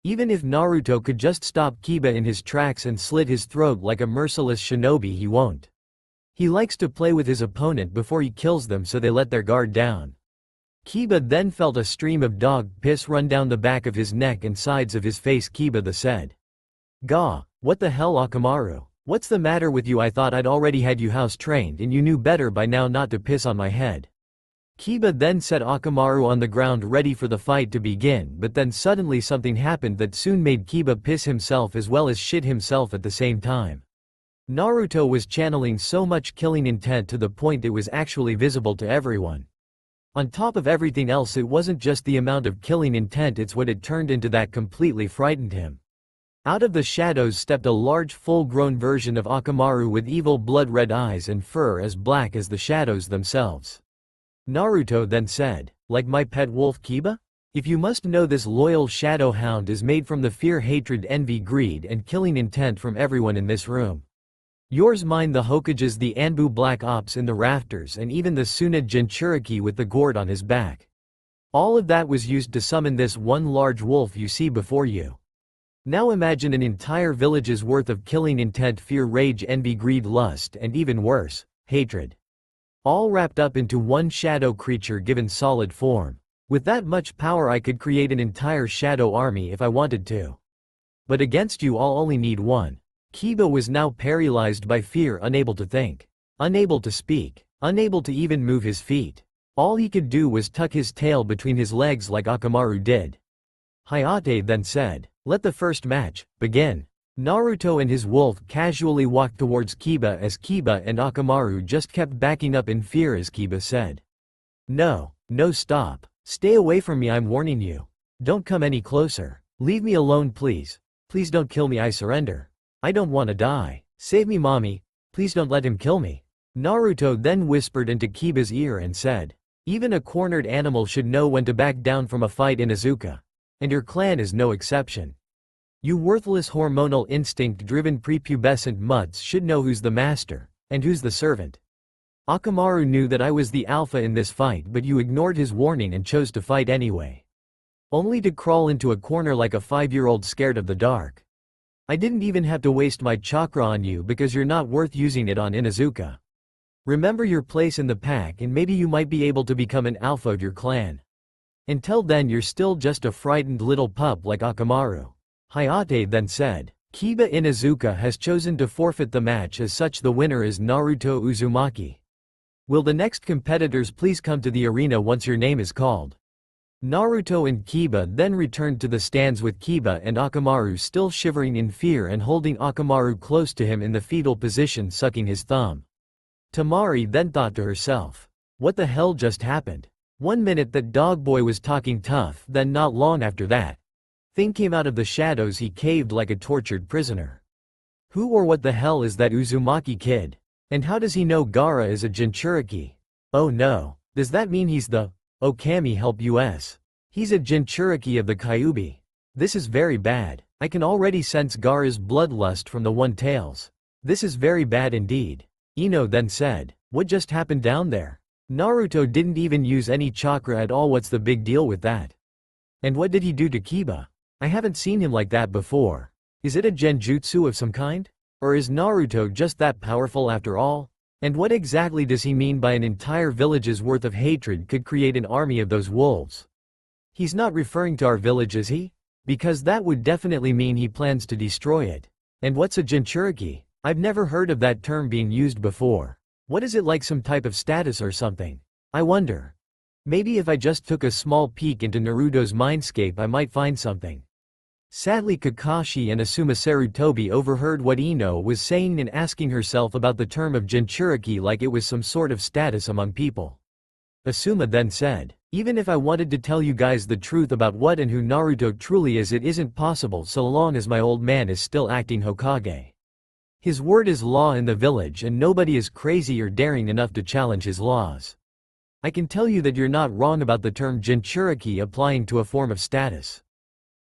Even if Naruto could just stop Kiba in his tracks and slit his throat like a merciless shinobi, he won't. He likes to play with his opponent before he kills them so they let their guard down. Kiba then felt a stream of dog piss run down the back of his neck and sides of his face. Kiba said, Gah, what the hell Akamaru? What's the matter with you? I thought I'd already had you house trained and you knew better by now not to piss on my head. Kiba then set Akamaru on the ground ready for the fight to begin, but then suddenly something happened that soon made Kiba piss himself as well as shit himself at the same time. Naruto was channeling so much killing intent to the point it was actually visible to everyone. On top of everything else, it wasn't just the amount of killing intent, it's what it turned into that completely frightened him. Out of the shadows stepped a large full-grown version of Akamaru with evil blood-red eyes and fur as black as the shadows themselves. Naruto then said, like my pet wolf Kiba? If you must know, this loyal shadow hound is made from the fear, hatred, envy, greed and killing intent from everyone in this room. Yours, mine, the Hokages, the Anbu Black Ops in the rafters, and even the Suna Jinchuriki with the gourd on his back. All of that was used to summon this one large wolf you see before you. Now imagine an entire village's worth of killing intent, fear, rage, envy, greed, lust, and even worse, hatred. All wrapped up into one shadow creature given solid form. With that much power I could create an entire shadow army if I wanted to. But against you I'll only need one. Kiba was now paralyzed by fear, unable to think, unable to speak, unable to even move his feet. All he could do was tuck his tail between his legs like Akamaru did. Hayate then said, let the first match begin. Naruto and his wolf casually walked towards Kiba as Kiba and Akamaru just kept backing up in fear as Kiba said, no, stop. Stay away from me, I'm warning you. Don't come any closer. Leave me alone please. Please don't kill me, I surrender. I don't want to die. Save me mommy. Please don't let him kill me. Naruto then whispered into Kiba's ear and said, even a cornered animal should know when to back down from a fight, in Inuzuka. And your clan is no exception. You worthless hormonal instinct-driven prepubescent mutts should know who's the master, and who's the servant. Akamaru knew that I was the alpha in this fight, but you ignored his warning and chose to fight anyway. Only to crawl into a corner like a 5-year-old scared of the dark. I didn't even have to waste my chakra on you because you're not worth using it on, Inuzuka. Remember your place in the pack and maybe you might be able to become an alpha of your clan. Until then you're still just a frightened little pup like Akamaru. Hayate then said, Kiba Inuzuka has chosen to forfeit the match, as such the winner is Naruto Uzumaki. Will the next competitors please come to the arena once your name is called? Naruto and Kiba then returned to the stands with Kiba and Akamaru still shivering in fear and holding Akamaru close to him in the fetal position, sucking his thumb. Tamari then thought to herself, what the hell just happened? 1 minute that dog boy was talking tough, then not long after that thing came out of the shadows, he caved like a tortured prisoner. Who or what the hell is that Uzumaki kid? And how does he know Gaara is a Jinchuriki? Oh no, does that mean he's the Okami help us? He's a Jinchuriki of the Kyuubi. This is very bad. I can already sense Gaara's bloodlust from the One Tails. This is very bad indeed. Ino then said, what just happened down there? Naruto didn't even use any chakra at all, what's the big deal with that? And what did he do to Kiba? I haven't seen him like that before. Is it a genjutsu of some kind? Or is Naruto just that powerful after all? And what exactly does he mean by an entire village's worth of hatred could create an army of those wolves? He's not referring to our village, is he? Because that would definitely mean he plans to destroy it. And what's a Jinchuriki? I've never heard of that term being used before. What is it, like some type of status or something? I wonder. Maybe if I just took a small peek into Naruto's mindscape I might find something. Sadly Kakashi and Asuma Sarutobi overheard what Ino was saying and asking herself about the term of Jinchuriki like it was some sort of status among people. Asuma then said, "Even if I wanted to tell you guys the truth about what and who Naruto truly is, it isn't possible so long as my old man is still acting Hokage. His word is law in the village and nobody is crazy or daring enough to challenge his laws. I can tell you that you're not wrong about the term Jinchuriki applying to a form of status.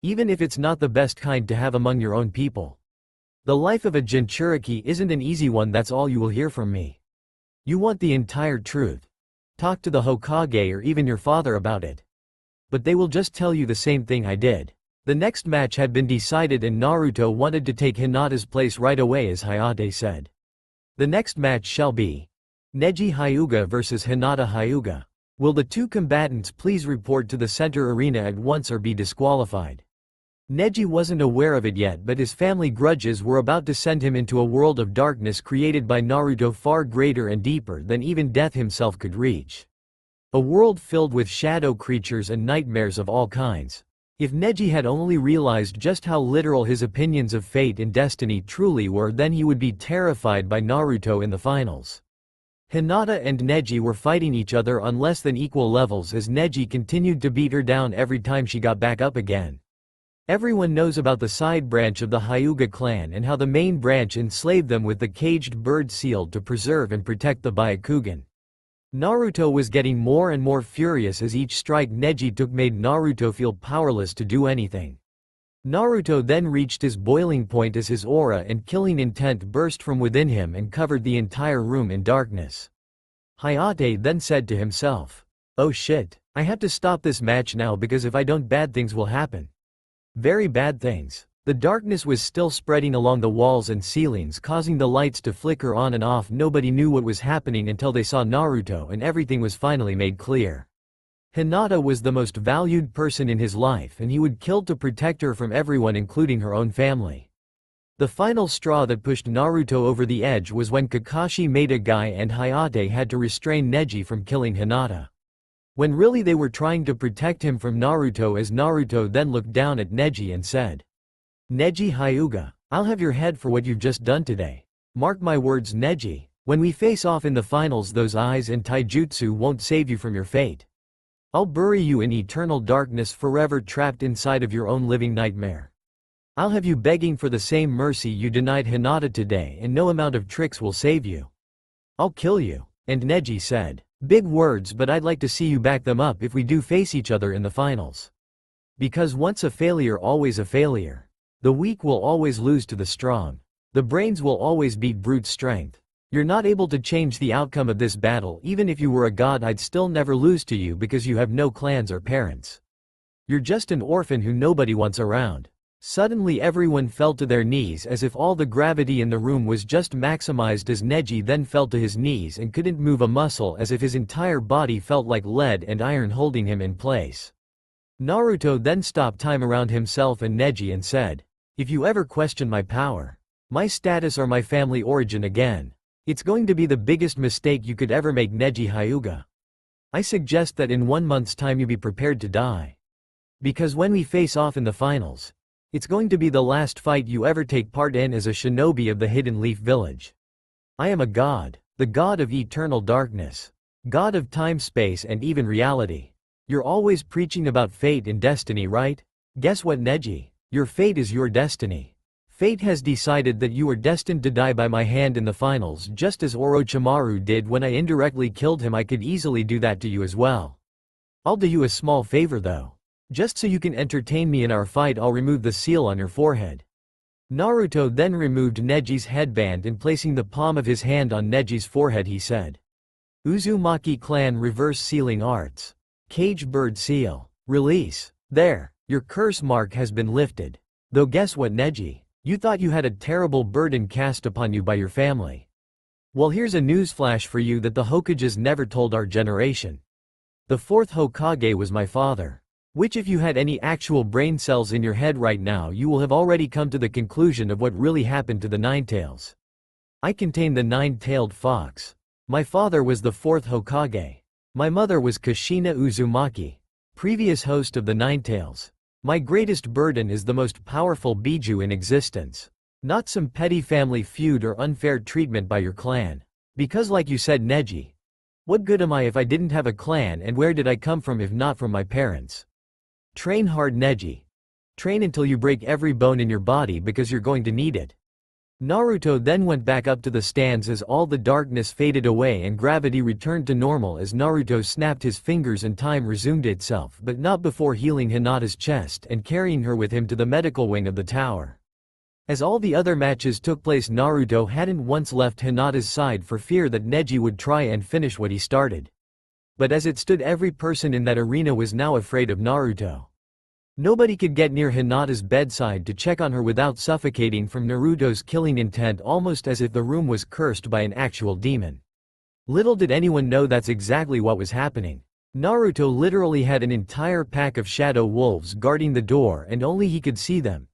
Even if it's not the best kind to have among your own people. The life of a Jinchuriki isn't an easy one, that's all you will hear from me. You want the entire truth. Talk to the Hokage or even your father about it. But they will just tell you the same thing I did." The next match had been decided and Naruto wanted to take Hinata's place right away, as Hayate said. The next match shall be Neji Hyuga vs Hinata Hyuga. Will the two combatants please report to the center arena at once or be disqualified? Neji wasn't aware of it yet, but his family grudges were about to send him into a world of darkness created by Naruto far greater and deeper than even death himself could reach. A world filled with shadow creatures and nightmares of all kinds. If Neji had only realized just how literal his opinions of fate and destiny truly were, then he would be terrified by Naruto in the finals. Hinata and Neji were fighting each other on less than equal levels as Neji continued to beat her down every time she got back up again. Everyone knows about the side branch of the Hyuga clan and how the main branch enslaved them with the caged bird seal to preserve and protect the Byakugan. Naruto was getting more and more furious as each strike Neji took made Naruto feel powerless to do anything. Naruto then reached his boiling point as his aura and killing intent burst from within him and covered the entire room in darkness. Hayate then said to himself, "Oh shit, I have to stop this match now because if I don't bad things will happen. Very bad things." The darkness was still spreading along the walls and ceilings, causing the lights to flicker on and off. Nobody knew what was happening until they saw Naruto and everything was finally made clear. Hinata was the most valued person in his life and he would kill to protect her from everyone including her own family. The final straw that pushed Naruto over the edge was when Kakashi made a guy and Hayate had to restrain Neji from killing Hinata. When really they were trying to protect him from Naruto, as Naruto then looked down at Neji and said, "Neji Hyuga, I'll have your head for what you've just done today. Mark my words, Neji, when we face off in the finals those eyes and taijutsu won't save you from your fate. I'll bury you in eternal darkness forever, trapped inside of your own living nightmare. I'll have you begging for the same mercy you denied Hinata today and no amount of tricks will save you. I'll kill you." And Neji said, "Big words, but I'd like to see you back them up if we do face each other in the finals. Because once a failure always a failure. The weak will always lose to the strong. The brains will always beat brute strength. You're not able to change the outcome of this battle. Even if you were a god I'd still never lose to you because you have no clans or parents. You're just an orphan who nobody wants around." Suddenly everyone fell to their knees as if all the gravity in the room was just maximized as Neji then fell to his knees and couldn't move a muscle, as if his entire body felt like lead and iron holding him in place. Naruto then stopped time around himself and Neji and said, "If you ever question my power, my status or my family origin again, it's going to be the biggest mistake you could ever make, Neji Hyuga. I suggest that in 1 month's time you be prepared to die. Because when we face off in the finals, it's going to be the last fight you ever take part in as a shinobi of the Hidden Leaf Village. I am a god, the god of eternal darkness, god of time, space and even reality. You're always preaching about fate and destiny, right? Guess what, Neji? Your fate is your destiny. Fate has decided that you are destined to die by my hand in the finals, just as Orochimaru did when I indirectly killed him. I could easily do that to you as well. I'll do you a small favor though. Just so you can entertain me in our fight, I'll remove the seal on your forehead." Naruto then removed Neji's headband and placing the palm of his hand on Neji's forehead he said, "Uzumaki Clan Reverse Sealing Arts. Cage Bird Seal. Release. There, your curse mark has been lifted. Though guess what, Neji? You thought you had a terrible burden cast upon you by your family. Well, here's a newsflash for you that the Hokages never told our generation. The fourth Hokage was my father. Which if you had any actual brain cells in your head right now you will have already come to the conclusion of what really happened to the Ninetails. I contain the nine-tailed fox. My father was the fourth Hokage. My mother was Kushina Uzumaki, previous host of the Nine Tails. My greatest burden is the most powerful Biju in existence. Not some petty family feud or unfair treatment by your clan. Because like you said, Neji, what good am I if I didn't have a clan, and where did I come from if not from my parents? Train hard, Neji. Train until you break every bone in your body because you're going to need it. Naruto then went back up to the stands as all the darkness faded away and gravity returned to normal as Naruto snapped his fingers and time resumed itself, but not before healing Hinata's chest and carrying her with him to the medical wing of the tower. As all the other matches took place, Naruto hadn't once left Hinata's side for fear that Neji would try and finish what he started. But as it stood, every person in that arena was now afraid of Naruto. Nobody could get near Hinata's bedside to check on her without suffocating from Naruto's killing intent, almost as if the room was cursed by an actual demon. Little did anyone know that's exactly what was happening. Naruto literally had an entire pack of shadow wolves guarding the door, and only he could see them.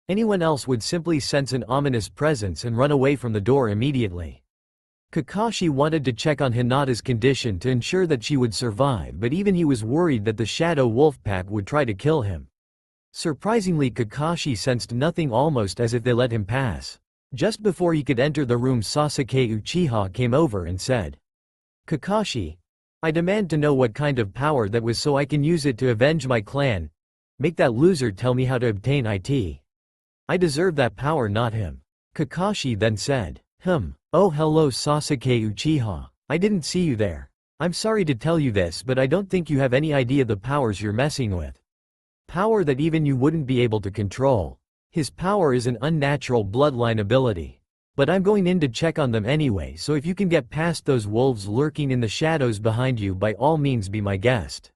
Anyone else would simply sense an ominous presence and run away from the door immediately. Kakashi wanted to check on Hinata's condition to ensure that she would survive, but even he was worried that the shadow wolf pack would try to kill him. Surprisingly, Kakashi sensed nothing, almost as if they let him pass. Just before he could enter the room, Sasuke Uchiha came over and said, "Kakashi, I demand to know what kind of power that was so I can use it to avenge my clan. Make that loser tell me how to obtain it. I deserve that power, not him." Kakashi then said, "Oh hello Sasuke Uchiha. I didn't see you there. I'm sorry to tell you this, but I don't think you have any idea the powers you're messing with. Power that even you wouldn't be able to control. His power is an unnatural bloodline ability. But I'm going in to check on them anyway, so if you can get past those wolves lurking in the shadows behind you, by all means be my guest.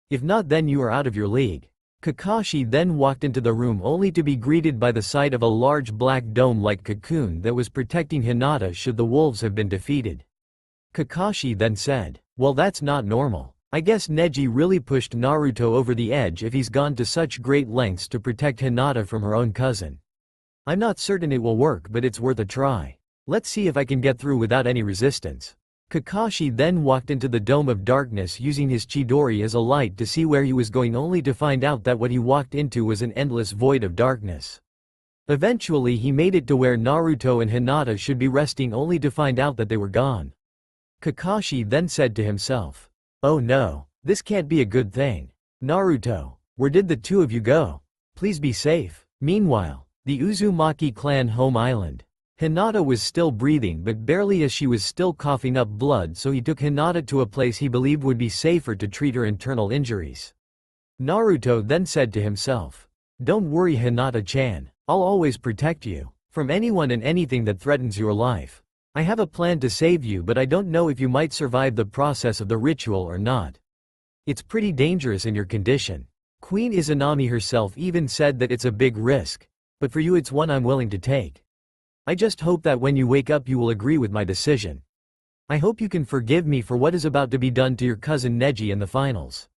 If not, then you are out of your league." Kakashi then walked into the room only to be greeted by the sight of a large black dome-like cocoon that was protecting Hinata should the wolves have been defeated. Kakashi then said, "Well, that's not normal. I guess Neji really pushed Naruto over the edge if he's gone to such great lengths to protect Hinata from her own cousin. I'm not certain it will work, but it's worth a try. Let's see if I can get through without any resistance." Kakashi then walked into the Dome of Darkness using his Chidori as a light to see where he was going, only to find out that what he walked into was an endless void of darkness. Eventually he made it to where Naruto and Hinata should be resting, only to find out that they were gone. Kakashi then said to himself, "Oh no, this can't be a good thing. Naruto, where did the two of you go? Please be safe." Meanwhile, the Uzumaki clan home island. Hinata was still breathing, but barely, as she was still coughing up blood, so he took Hinata to a place he believed would be safer to treat her internal injuries. Naruto then said to himself, "Don't worry Hinata-chan, I'll always protect you from anyone and anything that threatens your life. I have a plan to save you, but I don't know if you might survive the process of the ritual or not. It's pretty dangerous in your condition. Queen Izanami herself even said that it's a big risk, but for you it's one I'm willing to take. I just hope that when you wake up you will agree with my decision. I hope you can forgive me for what is about to be done to your cousin Neji in the finals.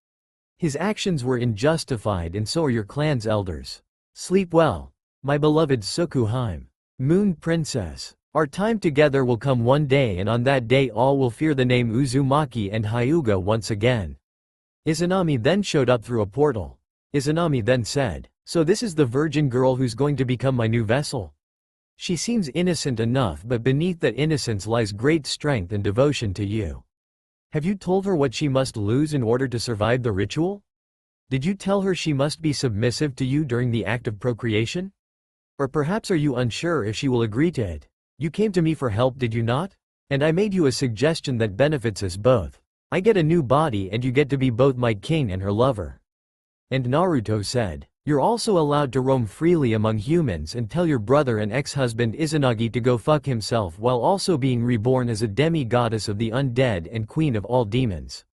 His actions were unjustified, and so are your clan's elders. Sleep well, my beloved Sukuheim. Moon Princess. Our time together will come one day, and on that day all will fear the name Uzumaki and Hyuga once again." Izanami then showed up through a portal. Izanami then said, "So this is the virgin girl who's going to become my new vessel? She seems innocent enough, but beneath that innocence lies great strength and devotion to you. Have you told her what she must lose in order to survive the ritual? Did you tell her she must be submissive to you during the act of procreation? Or perhaps are you unsure if she will agree to it? You came to me for help, did you not? And I made you a suggestion that benefits us both. I get a new body and you get to be both my king and her lover." And Naruto said, "You're also allowed to roam freely among humans and tell your brother and ex-husband Izanagi to go fuck himself, while also being reborn as a demi-goddess of the undead and queen of all demons.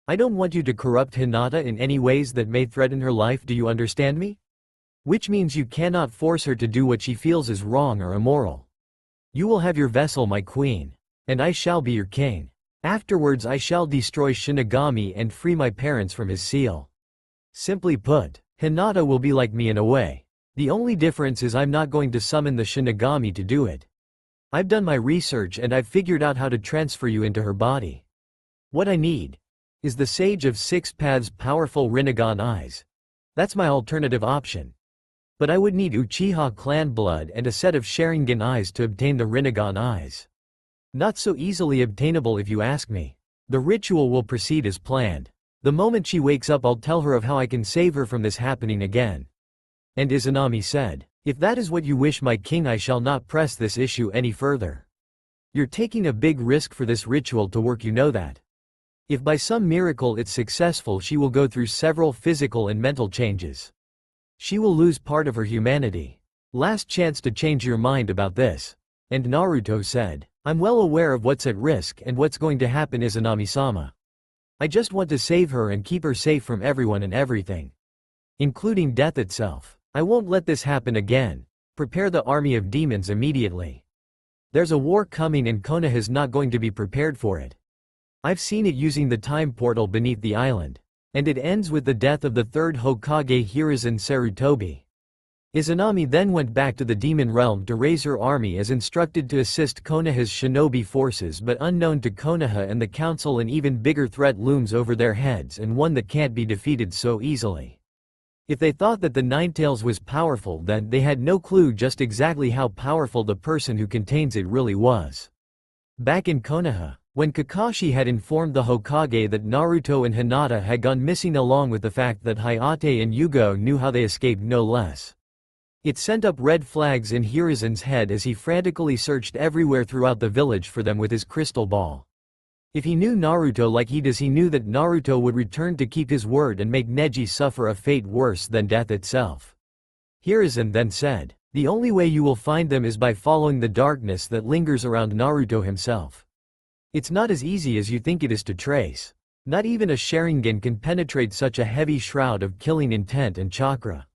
I don't want you to corrupt Hinata in any ways that may threaten her life, do you understand me? Which means you cannot force her to do what she feels is wrong or immoral. You will have your vessel, my queen, and I shall be your king. Afterwards I shall destroy Shinigami and free my parents from his seal. Simply put, Hinata will be like me in a way. The only difference is I'm not going to summon the Shinigami to do it. I've done my research and I've figured out how to transfer you into her body. What I need Is the Sage of Six Paths powerful Rinnegan eyes? That's my alternative option. But I would need Uchiha clan blood and a set of Sharingan eyes to obtain the Rinnegan eyes. Not so easily obtainable if you ask me. The ritual will proceed as planned. The moment she wakes up I'll tell her of how I can save her from this happening again. And Izanami said, if that is what you wish my king, I shall not press this issue any further. You're taking a big risk for this ritual to work, you know that. If by some miracle it's successful, she will go through several physical and mental changes. She will lose part of her humanity. Last chance to change your mind about this. And Naruto said, I'm well aware of what's at risk and what's going to happen, Izanami-sama. I just want to save her and keep her safe from everyone and everything. Including death itself. I won't let this happen again. Prepare the army of demons immediately. There's a war coming and Konoha's not going to be prepared for it. I've seen it using the time portal beneath the island. And it ends with the death of the third Hokage Hiruzen Sarutobi. Izanami then went back to the demon realm to raise her army as instructed to assist Konoha's shinobi forces, but unknown to Konoha and the council an even bigger threat looms over their heads, and one that can't be defeated so easily. If they thought that the Ninetales was powerful, then they had no clue just exactly how powerful the person who contains it really was. Back in Konoha, when Kakashi had informed the Hokage that Naruto and Hinata had gone missing, along with the fact that Hayate and Yugo knew how they escaped no less. It sent up red flags in Hiruzen's head as he frantically searched everywhere throughout the village for them with his crystal ball. If he knew Naruto like he does, he knew that Naruto would return to keep his word and make Neji suffer a fate worse than death itself. Hiruzen then said, the only way you will find them is by following the darkness that lingers around Naruto himself. It's not as easy as you think it is to trace. Not even a Sharingan can penetrate such a heavy shroud of killing intent and chakra.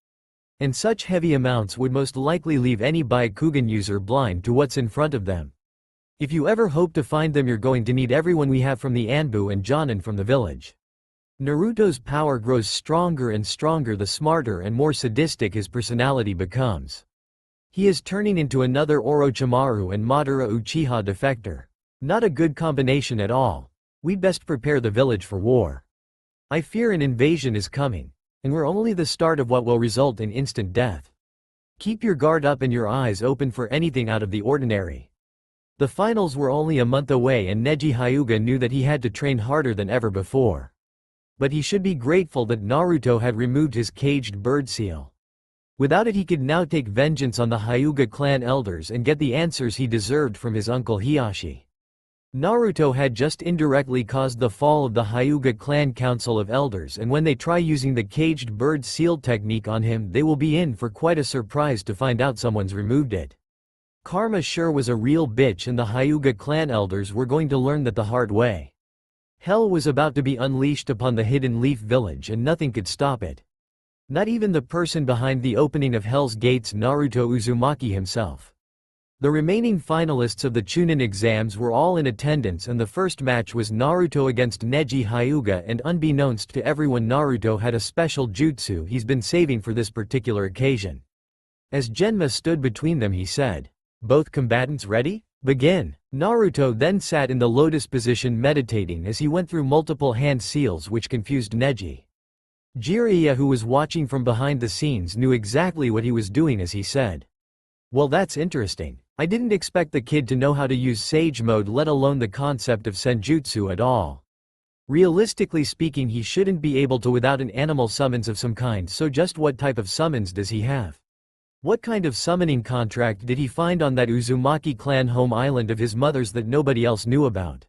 And such heavy amounts would most likely leave any Byakugan user blind to what's in front of them. If you ever hope to find them, you're going to need everyone we have from the Anbu and Jonin from the village. Naruto's power grows stronger and stronger the smarter and more sadistic his personality becomes. He is turning into another Orochimaru and Madara Uchiha defector. Not a good combination at all. We'd best prepare the village for war. I fear an invasion is coming. And we're only the start of what will result in instant death. Keep your guard up and your eyes open for anything out of the ordinary. The finals were only a month away and Neji Hyuga knew that he had to train harder than ever before. But he should be grateful that Naruto had removed his caged bird seal. Without it, he could now take vengeance on the Hyuga clan elders and get the answers he deserved from his uncle Hiashi. Naruto had just indirectly caused the fall of the Hyuga clan council of elders, and when they try using the caged bird seal technique on him, they will be in for quite a surprise to find out someone's removed it. Karma sure was a real bitch, and the Hyuga clan elders were going to learn that the hard way. Hell was about to be unleashed upon the Hidden Leaf village and nothing could stop it. Not even the person behind the opening of Hell's Gates, Naruto Uzumaki himself. The remaining finalists of the Chunin exams were all in attendance, and the first match was Naruto against Neji Hyuga, and unbeknownst to everyone, Naruto had a special jutsu he's been saving for this particular occasion. As Genma stood between them, he said, "Both combatants ready? Begin." Naruto then sat in the lotus position meditating as he went through multiple hand seals, which confused Neji. Jiraiya, who was watching from behind the scenes, knew exactly what he was doing as he said, "Well, that's interesting. I didn't expect the kid to know how to use Sage Mode, let alone the concept of Senjutsu at all. Realistically speaking, he shouldn't be able to without an animal summons of some kind, so just what type of summons does he have? What kind of summoning contract did he find on that Uzumaki clan home island of his mother's that nobody else knew about?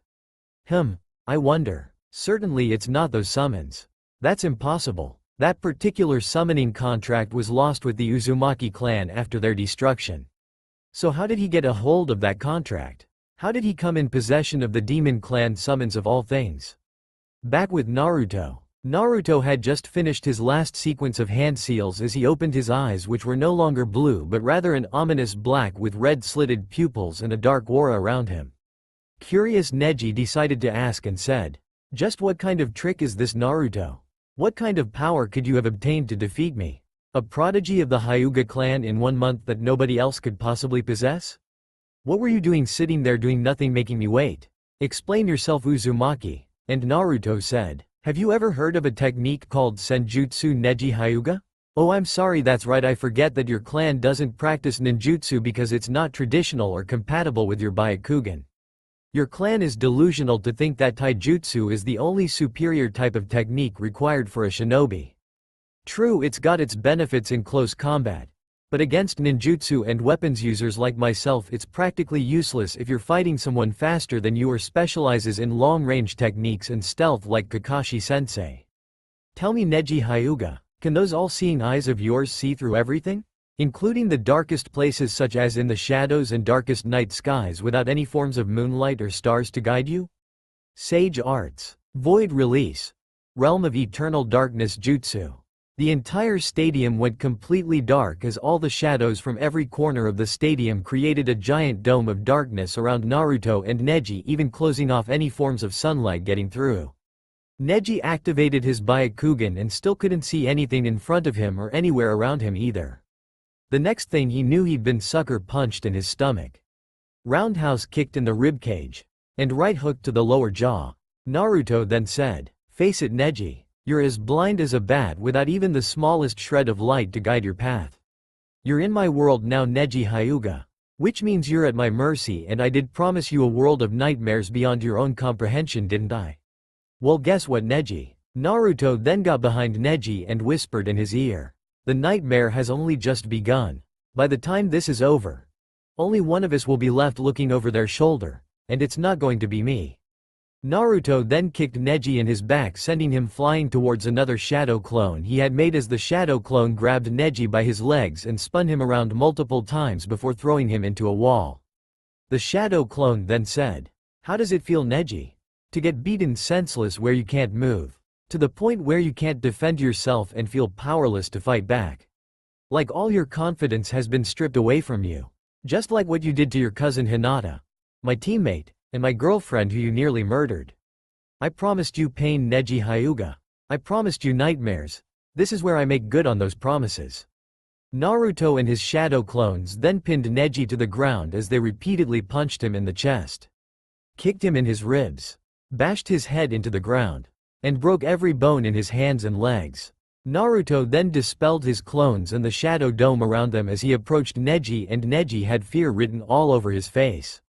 I wonder. Certainly it's not those summons. That's impossible. That particular summoning contract was lost with the Uzumaki clan after their destruction. So how did he get a hold of that contract? How did he come in possession of the demon clan summons of all things? Back with Naruto. Naruto had just finished his last sequence of hand seals as he opened his eyes, which were no longer blue but rather an ominous black with red slitted pupils and a dark aura around him. Curious, Neji decided to ask and said, "Just what kind of trick is this, Naruto? What kind of power could you have obtained to defeat me? A prodigy of the Hyuga clan in 1 month that nobody else could possibly possess? What were you doing sitting there doing nothing, making me wait? Explain yourself, Uzumaki." And Naruto said, Have you ever heard of a technique called Senjutsu Neji Hyuga? Oh, I'm sorry, that's right, I forget that your clan doesn't practice ninjutsu because it's not traditional or compatible with your Byakugan. Your clan is delusional to think that taijutsu is the only superior type of technique required for a shinobi. True, it's got its benefits in close combat. But against ninjutsu and weapons users like myself, it's practically useless if you're fighting someone faster than you or specializes in long-range techniques and stealth like Kakashi-sensei. Tell me, Neji Hyuga, can those all-seeing eyes of yours see through everything? Including the darkest places such as in the shadows and darkest night skies without any forms of moonlight or stars to guide you? Sage Arts. Void Release. Realm of Eternal Darkness Jutsu. The entire stadium went completely dark as all the shadows from every corner of the stadium created a giant dome of darkness around Naruto and Neji, even closing off any forms of sunlight getting through. Neji activated his Byakugan and still couldn't see anything in front of him or anywhere around him either. The next thing he knew, he'd been sucker punched in his stomach, roundhouse kicked in the ribcage, and right hook to the lower jaw. Naruto then said, "Face it, Neji. You're as blind as a bat without even the smallest shred of light to guide your path. You're in my world now, Neji Hyuga. Which means you're at my mercy, and I did promise you a world of nightmares beyond your own comprehension, didn't I? Well, guess what, Neji?" Naruto then got behind Neji and whispered in his ear, "The nightmare has only just begun. By the time this is over, only one of us will be left looking over their shoulder, and it's not going to be me." Naruto then kicked Neji in his back, sending him flying towards another shadow clone he had made as the shadow clone grabbed Neji by his legs and spun him around multiple times before throwing him into a wall. The shadow clone then said, "How does it feel, Neji? To get beaten senseless where you can't move, to the point where you can't defend yourself and feel powerless to fight back. Like all your confidence has been stripped away from you. Just like what you did to your cousin Hinata, my teammate, and my girlfriend who you nearly murdered. I promised you pain, Neji Hyuga. I promised you nightmares. This is where I make good on those promises." Naruto and his shadow clones then pinned Neji to the ground as they repeatedly punched him in the chest, kicked him in his ribs, bashed his head into the ground, and broke every bone in his hands and legs. Naruto then dispelled his clones and the shadow dome around them as he approached Neji, and Neji had fear written all over his face.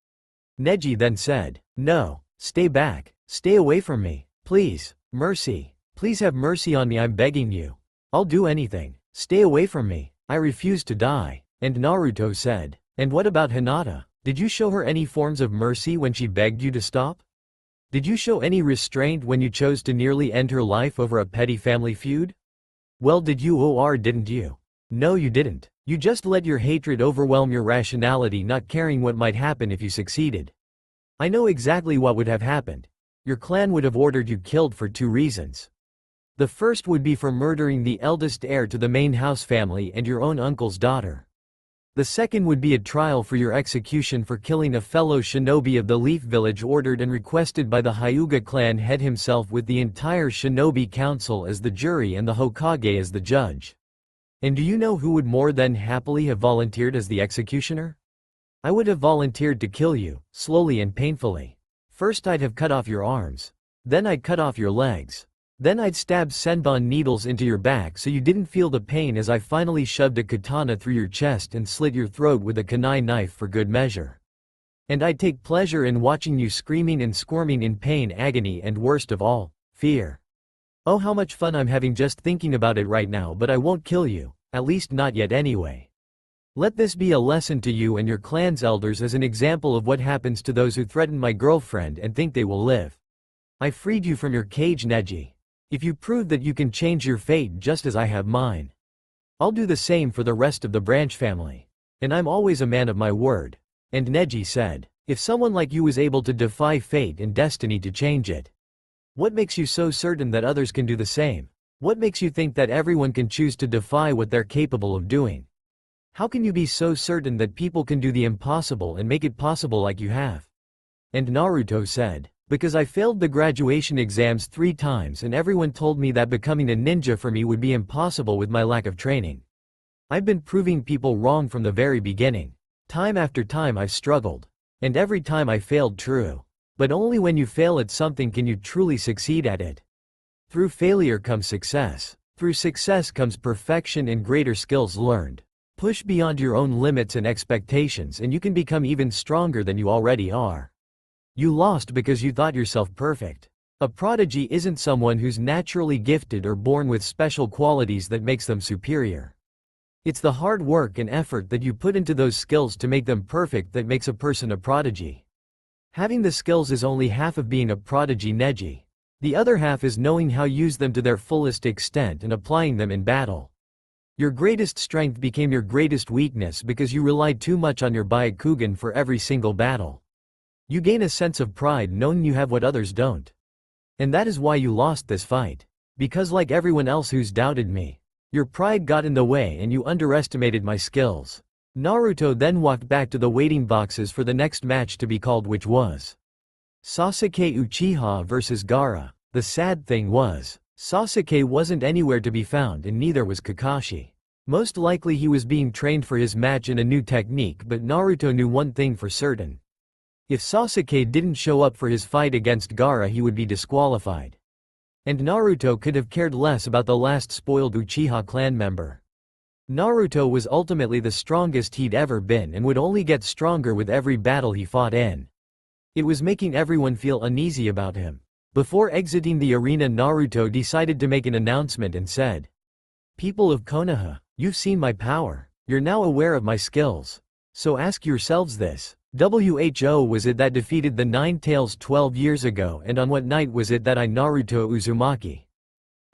Neji then said, "No, stay back, stay away from me, please, mercy, please have mercy on me, I'm begging you. I'll do anything, stay away from me, I refuse to die." And Naruto said, "And what about Hinata? Did you show her any forms of mercy when she begged you to stop? Did you show any restraint when you chose to nearly end her life over a petty family feud? Well, did you or didn't you? No, you didn't. You just let your hatred overwhelm your rationality, not caring what might happen if you succeeded. I know exactly what would have happened. Your clan would have ordered you killed for 2 reasons. The first would be for murdering the eldest heir to the main house family and your own uncle's daughter. The second would be a trial for your execution for killing a fellow shinobi of the Leaf Village, ordered and requested by the Hyuga clan head himself, with the entire shinobi council as the jury and the Hokage as the judge. And do you know who would more than happily have volunteered as the executioner? I would have volunteered to kill you, slowly and painfully. First I'd have cut off your arms. Then I'd cut off your legs. Then I'd stab senbon needles into your back so you didn't feel the pain, as I finally shoved a katana through your chest and slit your throat with a kunai knife for good measure. And I'd take pleasure in watching you screaming and squirming in pain, agony, and worst of all, fear. Oh, how much fun I'm having just thinking about it right now, but I won't kill you, at least not yet anyway. Let this be a lesson to you and your clan's elders, as an example of what happens to those who threaten my girlfriend and think they will live. I freed you from your cage, Neji. If you prove that you can change your fate just as I have mine, I'll do the same for the rest of the Branch family. And I'm always a man of my word." And Neji said, "If someone like you was able to defy fate and destiny to change it, what makes you so certain that others can do the same? What makes you think that everyone can choose to defy what they're capable of doing? How can you be so certain that people can do the impossible and make it possible like you have?" And Naruto said, "Because I failed the graduation exams 3 times and everyone told me that becoming a ninja for me would be impossible with my lack of training. I've been proving people wrong from the very beginning. Time after time I've struggled. And every time I failed, true. But only when you fail at something can you truly succeed at it. Through failure comes success. Through success comes perfection and greater skills learned. Push beyond your own limits and expectations and you can become even stronger than you already are. You lost because you thought yourself perfect. A prodigy isn't someone who's naturally gifted or born with special qualities that makes them superior. It's the hard work and effort that you put into those skills to make them perfect that makes a person a prodigy. Having the skills is only half of being a prodigy neji. The other half is knowing how to use them to their fullest extent and applying them in battle. Your greatest strength became your greatest weakness because you relied too much on your Byakugan for every single battle. You gain a sense of pride knowing you have what others don't. And that is why you lost this fight. Because like everyone else who's doubted me, your pride got in the way and you underestimated my skills. Naruto then walked back to the waiting boxes for the next match to be called, which was Sasuke Uchiha vs Gaara. The sad thing was, Sasuke wasn't anywhere to be found and neither was Kakashi. Most likely he was being trained for his match in a new technique, but Naruto knew one thing for certain. If Sasuke didn't show up for his fight against Gaara, he would be disqualified. And Naruto could have cared less about the last spoiled Uchiha clan member. Naruto was ultimately the strongest he'd ever been and would only get stronger with every battle he fought in. It was making everyone feel uneasy about him. Before exiting the arena, Naruto decided to make an announcement and said, "People of Konoha, you've seen my power. You're now aware of my skills. So ask yourselves this. Who was it that defeated the Nine Tails 12 years ago, and on what night was it that I, Naruto Uzumaki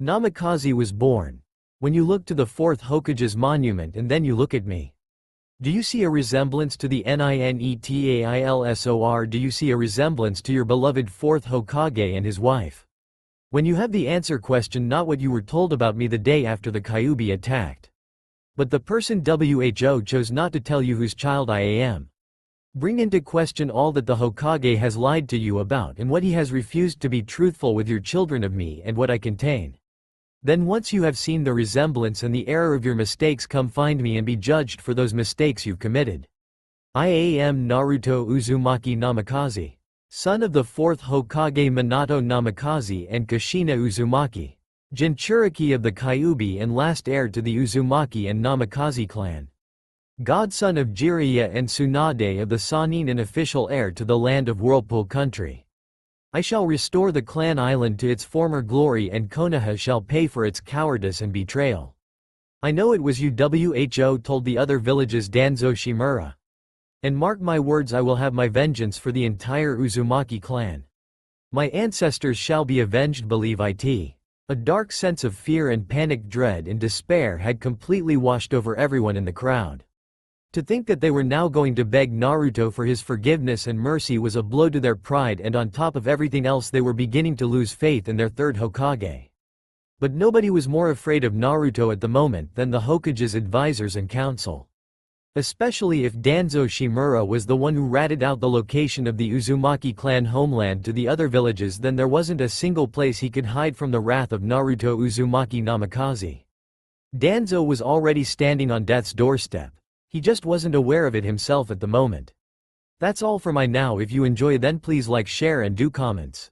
Namikaze, was born? When you look to the 4th Hokage's monument and then you look at me, do you see a resemblance to the Ninetailsor? Do you see a resemblance to your beloved 4th Hokage and his wife? When you have the answer, question not what you were told about me the day after the Kyuubi attacked, but the person Who chose not to tell you whose child I am. Bring into question all that the Hokage has lied to you about and what he has refused to be truthful with your children of me and what I contain. Then once you have seen the resemblance and the error of your mistakes, come find me and be judged for those mistakes you've committed. I am Naruto Uzumaki Namikaze, son of the 4th Hokage Minato Namikaze and Kushina Uzumaki, Jinchuriki of the Kyuubi and last heir to the Uzumaki and Namikaze clan. Godson of Jiraiya and Tsunade of the Sannin and official heir to the land of Whirlpool Country. I shall restore the clan island to its former glory and Konoha shall pay for its cowardice and betrayal. I know it was you, Who told the other villages, Danzo Shimura. And mark my words, I will have my vengeance for the entire Uzumaki clan. My ancestors shall be avenged, believe it. A dark sense of fear and panic, dread and despair had completely washed over everyone in the crowd. To think that they were now going to beg Naruto for his forgiveness and mercy was a blow to their pride, and on top of everything else they were beginning to lose faith in their 3rd Hokage. But nobody was more afraid of Naruto at the moment than the Hokage's advisors and council. Especially if Danzo Shimura was the one who ratted out the location of the Uzumaki clan homeland to the other villages, then there wasn't a single place he could hide from the wrath of Naruto Uzumaki Namikaze. Danzo was already standing on death's doorstep. He just wasn't aware of it himself at the moment. That's all for my now. If you enjoy, then please like, share and do comments.